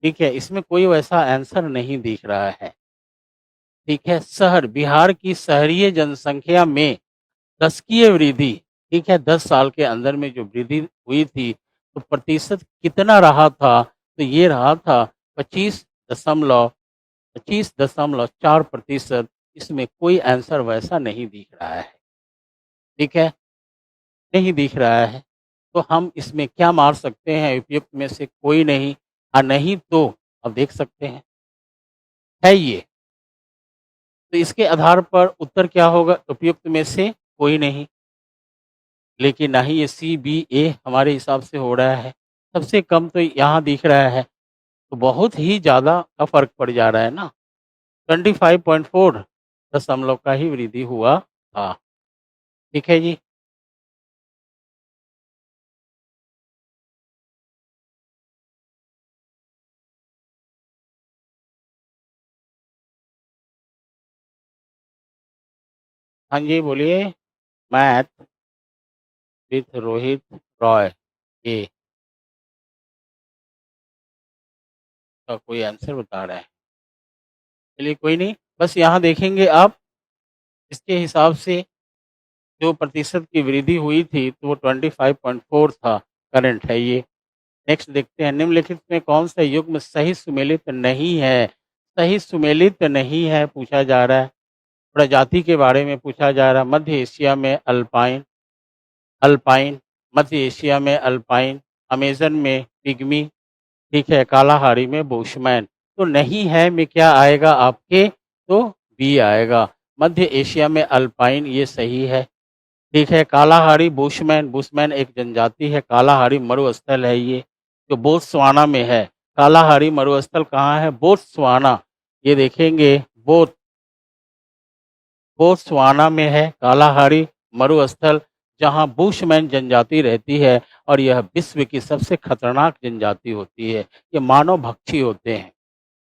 ठीक है? इसमें कोई वैसा आंसर नहीं दिख रहा है, ठीक है? बिहार की शहरीय जनसंख्या में दशकीय वृद्धि, ठीक है? 10 साल के अंदर में जो वृद्धि हुई थी, तो प्रतिशत कितना रहा था? तो ये रहा था 25.4%। इसमें कोई आंसर वैसा नहीं दिख रहा है, ठीक है? नहीं दिख रहा है, तो हम इसमें क्या मार सकते हैं? उपयुक्त में से कोई नहीं, नहीं तो अब देख सकते हैं, है ये। तो इसके आधार पर उत्तर क्या होगा? उपयुक्त में से कोई नहीं, लेकिन ना ही ये सी, बी, ए हमारे हिसाब से हो रहा है। सबसे कम तो यहाँ दिख रहा है, तो बहुत ही ज़्यादा का फ़र्क पड़ जा रहा है ना। 25.4 दशमलव का ही वृद्धि हुआ था। ठीक है जी। हाँ जी, बोलिए। मैथ विथ रोहित रॉय ए का कोई आंसर बता रहा है। चलिए कोई नहीं, बस यहाँ देखेंगे आप, इसके हिसाब से जो प्रतिशत की वृद्धि हुई थी, तो वो 25.4 था, करंट है ये। नेक्स्ट देखते हैं, निम्नलिखित में कौन सा युग्म सही सुमेलित नहीं है? सही सुमेलित नहीं है पूछा जा रहा है। प्रजाति के बारे में पूछा जा रहा है। मध्य एशिया में अल्पाइन अल्पाइन मध्य एशिया में अल्पाइन, अमेज़न में पिग्मी, ठीक है, कालाहारी में बुशमैन। तो नहीं है में क्या आएगा आपके? तो बी आएगा। मध्य एशिया में अल्पाइन ये सही है, ठीक है। कालाहारी बुशमैन, बुशमैन एक जनजाति है। कालाहारी मरुस्थल है ये, जो बोत्सवाना में है। कालाहारी मरुस्थल कहाँ है? बोत्सवाना। ये देखेंगे, बोत्सवाना में है कालाहारी मरुस्थल, जहाँ बुशमैन जनजाति रहती है, और यह विश्व की सबसे खतरनाक जनजाति होती है। ये मानवभक्षी होते हैं,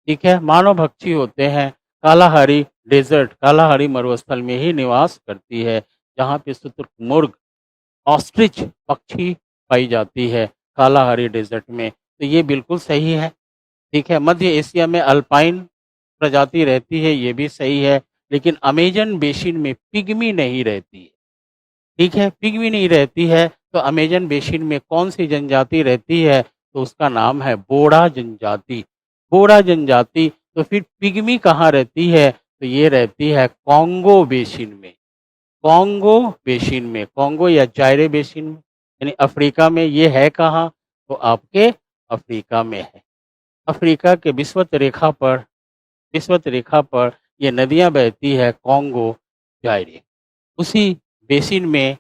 ठीक है, मानवभक्षी होते हैं। कालाहारी डेजर्ट, कालाहारी मरुस्थल में ही निवास करती है, जहाँ पे शुतुरमुर्ग, ऑस्ट्रिच पक्षी पाई जाती है कालाहारी डेजर्ट में। तो ये बिल्कुल सही है, ठीक है। मध्य एशिया में अल्पाइन प्रजाति रहती है, ये भी सही है, लेकिन अमेजन बेसिन में पिग्मी नहीं रहती है, ठीक है, पिग्मी नहीं रहती है। तो अमेजन बेसिन में कौन सी जनजाति रहती है? तो उसका नाम है बोड़ा जनजाति, बोड़ा जनजाति। तो फिर पिग्मी कहाँ रहती है? तो ये रहती है कॉन्गो बेसिन में, कॉन्गो बेसिन में, कॉन्गो या जायरे बेसिन में, यानी अफ्रीका में। ये है कहाँ? तो आपके अफ्रीका में है। अफ्रीका के विषुवत रेखा पर ये नदियाँ बहती है, कॉन्गो, जायरे। उसी बेसिन में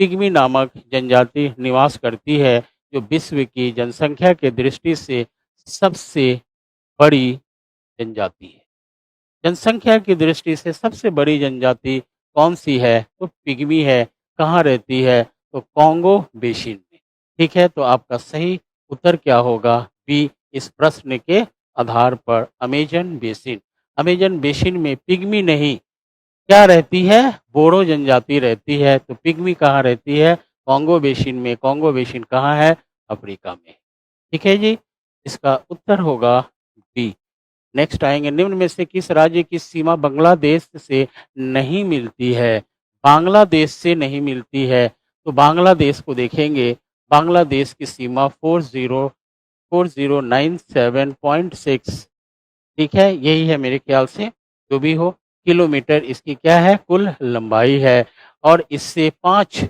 पिग्मी नामक जनजाति निवास करती है, जो विश्व की जनसंख्या के दृष्टि से सबसे बड़ी जनजाति है। जनसंख्या की दृष्टि से सबसे बड़ी जनजाति कौन सी है? तो पिग्मी है। कहाँ रहती है? तो कॉन्गो बेसिन में, ठीक है। तो आपका सही उत्तर क्या होगा? बी, इस प्रश्न के आधार पर अमेजन बेसिन। अमेजन बेसिन में पिग्मी नहीं, क्या रहती है? बोडो जनजाति रहती है। तो पिग्मी कहाँ रहती है? कॉन्गो बेसिन में। कॉन्गो बेसिन कहाँ है? अफ्रीका में, ठीक है जी। इसका उत्तर होगा बी। नेक्स्ट आएंगे, निम्न में से किस राज्य की सीमा बांग्लादेश से नहीं मिलती है? बांग्लादेश से नहीं मिलती है, तो बांग्लादेश को देखेंगे। बांग्लादेश की सीमा 4097.6, ठीक है, यही है मेरे ख्याल से, जो भी हो, किलोमीटर इसकी क्या है? कुल लंबाई है। और इससे 5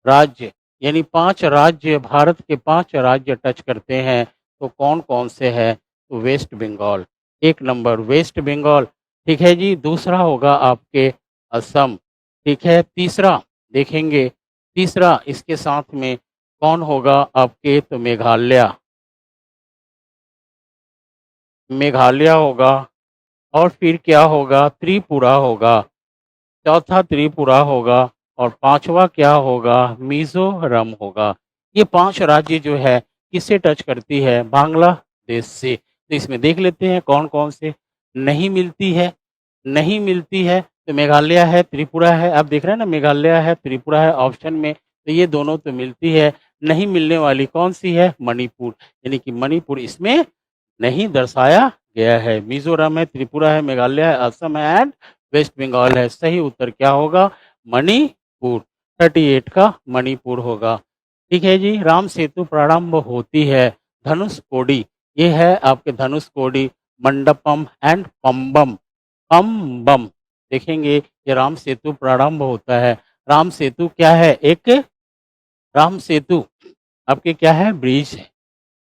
राज्य यानी 5 राज्य, भारत के 5 राज्य टच करते हैं, तो कौन-कौन से हैं? तो West Bengal, 1 number West Bengal, ठीक है जी। दूसरा होगा आपके असम, ठीक है। तीसरा देखेंगे, तीसरा इसके साथ में कौन होगा आपके? तो मेघालय, मेघालय होगा। और फिर क्या होगा? त्रिपुरा होगा, चौथा त्रिपुरा होगा और पाँचवा क्या होगा? मिज़ोरम होगा। ये 5 राज्य जो है किससे टच करती है? बांग्लादेश से। तो इसमें देख लेते हैं कौन-कौन से नहीं मिलती है। नहीं मिलती है तो मेघालय है, त्रिपुरा है। आप देख रहे हैं ना, मेघालय है, त्रिपुरा है ऑप्शन में, तो ये दोनों तो मिलती है। नहीं मिलने वाली कौन-सी है? मणिपुर, यानी कि मणिपुर इसमें नहीं दर्शाया गया है। मिज़ोरम है, त्रिपुरा है, मेघालय है, असम है एंड वेस्ट बंगाल है। सही उत्तर क्या होगा? मणिपुर। 38 का मणिपुर होगा। ठीक है जी। राम सेतु प्रारंभ होती है धनुषकोडी, ये है आपके धनुषकोडी, मंडपम एंड पंबम, पंबम। देखेंगे ये राम सेतु प्रारंभ होता है। राम सेतु क्या है? एक राम सेतु आपके क्या है? ब्रिज है।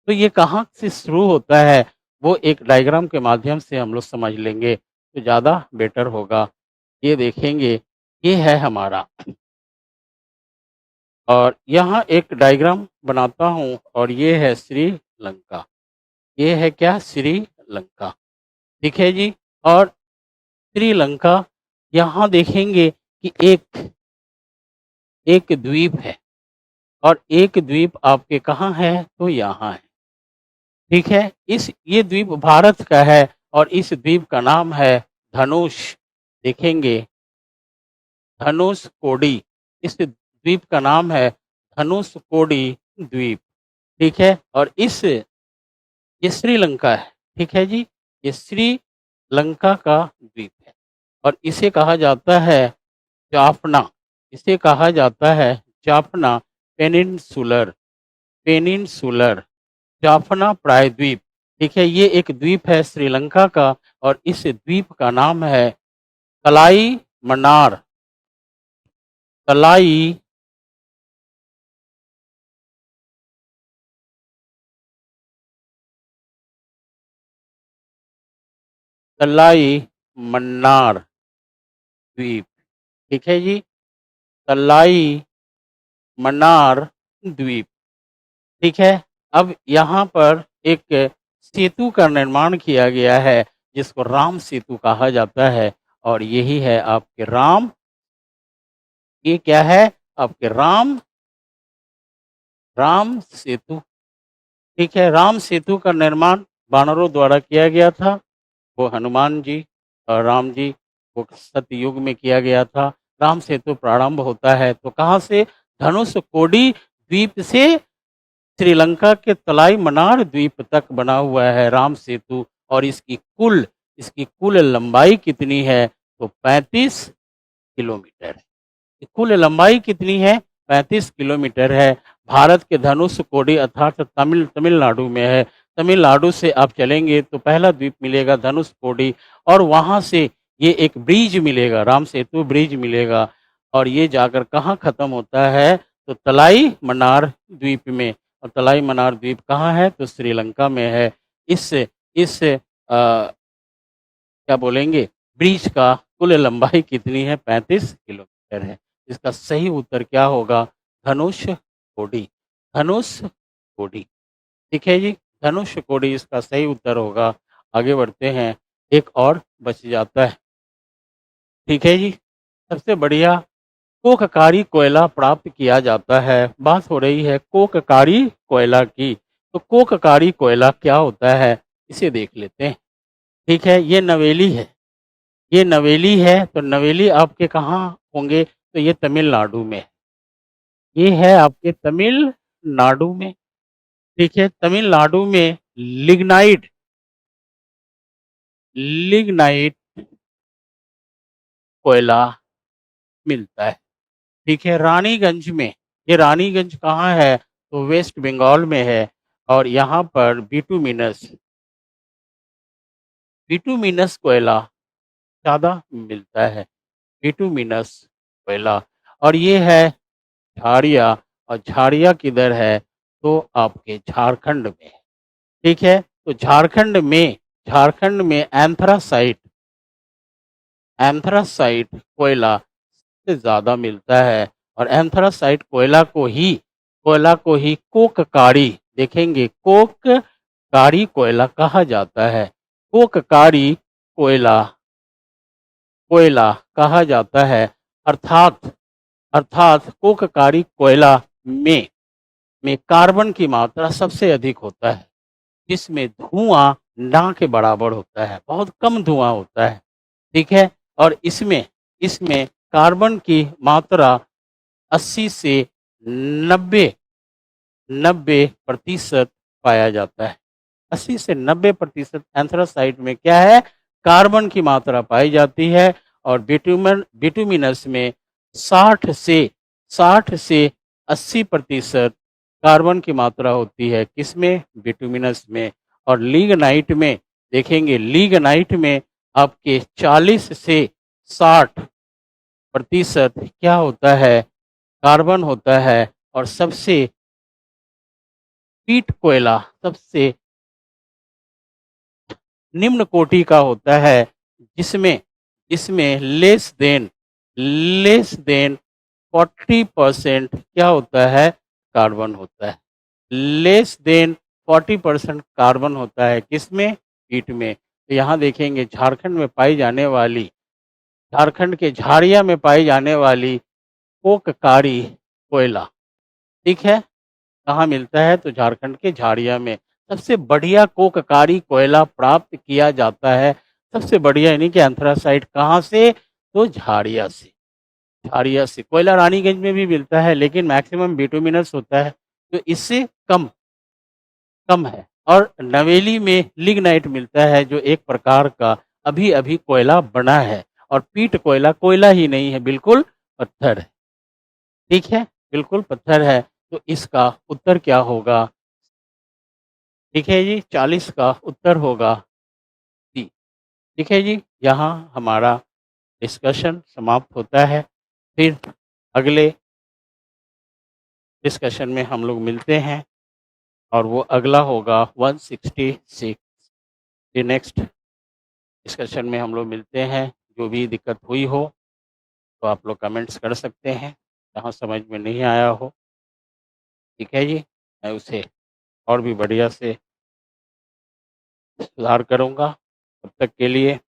तो ये कहाँ से शुरू होता है, वो एक डायग्राम के माध्यम से हम लोग समझ लेंगे तो ज़्यादा बेटर होगा। ये देखेंगे, ये है हमारा, और यहाँ एक डायग्राम बनाता हूँ और ये है श्रीलंका। ये है क्या? श्रीलंका, ठीक है जी। और श्रीलंका, यहाँ देखेंगे कि एक एक द्वीप है और एक द्वीप आपके कहाँ है? तो यहाँ है, ठीक है। इस ये द्वीप भारत का है और इस द्वीप का नाम है धनुष। देखेंगे धनुषकोडी, इस द्वीप का नाम है धनुषकोडी द्वीप, ठीक है। और ये श्रीलंका है, ठीक है जी। ये श्रीलंका का द्वीप है और इसे कहा जाता है जाफना, इसे कहा जाता है जाफना पेनिनसुलर, पेनिनसुलर जाफना प्रायद्वीप, ठीक है। ये एक द्वीप है श्रीलंका का और इस द्वीप का नाम है तलाई मन्नार, तलाई तलाई मन्नार द्वीप, ठीक है जी। तलाई मन्नार द्वीप, ठीक है। अब यहाँ पर एक सेतु का निर्माण किया गया है जिसको राम सेतु कहा जाता है और यही है आपके राम, ये क्या है? आपके राम, राम सेतु, ठीक है। राम सेतु का निर्माण वानरों द्वारा किया गया था। वो हनुमान जी और राम जी, वो सतयुग में किया गया था। राम सेतु प्रारंभ होता है तो कहाँ से? धनुषकोडी द्वीप से श्रीलंका के तलाई मन्नार द्वीप तक बना हुआ है राम सेतु। और इसकी कुल लंबाई कितनी है? तो 35 किलोमीटर है। कुल लंबाई कितनी है? 35 किलोमीटर है। भारत के धनुषकोडी अर्थात तमिलनाडु में है। तमिलनाडु से आप चलेंगे तो पहला द्वीप मिलेगा धनुषकोडी और वहाँ से ये एक ब्रिज मिलेगा, राम सेतु ब्रिज मिलेगा और ये जाकर कहाँ खत्म होता है? तो तलाई मन्नार द्वीप में। और तलाई मन्नार द्वीप कहाँ है? तो श्रीलंका में है। इस क्या बोलेंगे, ब्रिज का कुल लंबाई कितनी है? 35 किलोमीटर है। इसका सही उत्तर क्या होगा? धनुषकोडी, धनुषकोडी, ठीक है जी। धनुषकोडी इसका सही उत्तर होगा। आगे बढ़ते हैं, एक और बच जाता है, ठीक है जी। सबसे बढ़िया कोककारी कोयला प्राप्त किया जाता है। बात हो रही है कोककारी कोयला की, तो कोककारी कोयला क्या होता है इसे देख लेते हैं, ठीक है। ये नवेली है, ये नवेली है। तो नवेली आपके कहाँ होंगे? तो ये तमिलनाडु में है। ये है आपके तमिलनाडु में, ठीक है। तमिलनाडु में लिग्नाइट, लिग्नाइट कोयला मिलता है, ठीक है। रानीगंज में, ये रानीगंज कहाँ है? तो वेस्ट बंगाल में है और यहाँ पर बिटुमिनस, बिटुमिनस कोयला ज़्यादा मिलता है, बिटुमिनस कोयला। और ये है झाड़िया और झाड़िया किधर है? तो आपके झारखंड में है। ठीक है? तो झारखंड में एंथ्रासाइट कोयला से ज़्यादा मिलता है और एंथ्रासाइट कोयला को ही कोककारी, देखेंगे कोककारी कोयला कहा जाता है। कोककारी कोयला कोयला कहा जाता है, अर्थात अर्थात कोककारी कोयला में कार्बन की मात्रा सबसे अधिक होता है, जिसमें धुआं ना के बराबर होता है, बहुत कम धुआं होता है। ठीक है? और इसमें इसमें कार्बन की मात्रा 80 से 90 90% पाया जाता है। 80 से 90% एंथ्रासाइट में क्या है? कार्बन की मात्रा पाई जाती है और बिटुमिनस में 60 से 80% कार्बन की मात्रा होती है। किसमें? बिटुमिनस में। और लिग्नाइट में देखेंगे, लिग्नाइट में आपके 40 से 60% क्या होता है? कार्बन होता है। और सबसे पीट कोयला सबसे निम्न कोटि का होता है, जिसमें जिसमें लेस देन 40% क्या होता है? कार्बन होता है। लेस देन 40% कार्बन होता है किसमें? ईंट में। तो यहाँ देखेंगे झारखंड के झाड़िया में पाई जाने वाली कोककारी कोयला, ठीक है, कहाँ मिलता है? तो झारखंड के झाड़िया में। सबसे बढ़िया कोककारी कोयला प्राप्त किया जाता है, सबसे बढ़िया यानी कि एंथ्रासाइट कहाँ से? तो झाड़िया से। झाड़िया से कोयला रानीगंज में भी मिलता है, लेकिन मैक्सिमम बिटुमिनस होता है, तो इससे कम कम है। और नवेली में लिग्नाइट मिलता है, जो एक प्रकार का अभी अभी कोयला बना है। और पीट कोयला कोयला ही नहीं है, बिल्कुल पत्थर है। ठीक है, बिल्कुल पत्थर है। तो इसका उत्तर क्या होगा? ठीक है जी, 40 का उत्तर होगा सी। ठीक है जी, यहाँ हमारा डिस्कशन समाप्त होता है। फिर अगले डिस्कशन में हम लोग मिलते हैं और वो अगला होगा 166। फिर नेक्स्ट डिस्कशन में हम लोग मिलते हैं। जो भी दिक्कत हुई हो तो आप लोग कमेंट्स कर सकते हैं, जहाँ समझ में नहीं आया हो। ठीक है जी, मैं उसे और भी बढ़िया से सुधार करूँगा। तब तक के लिए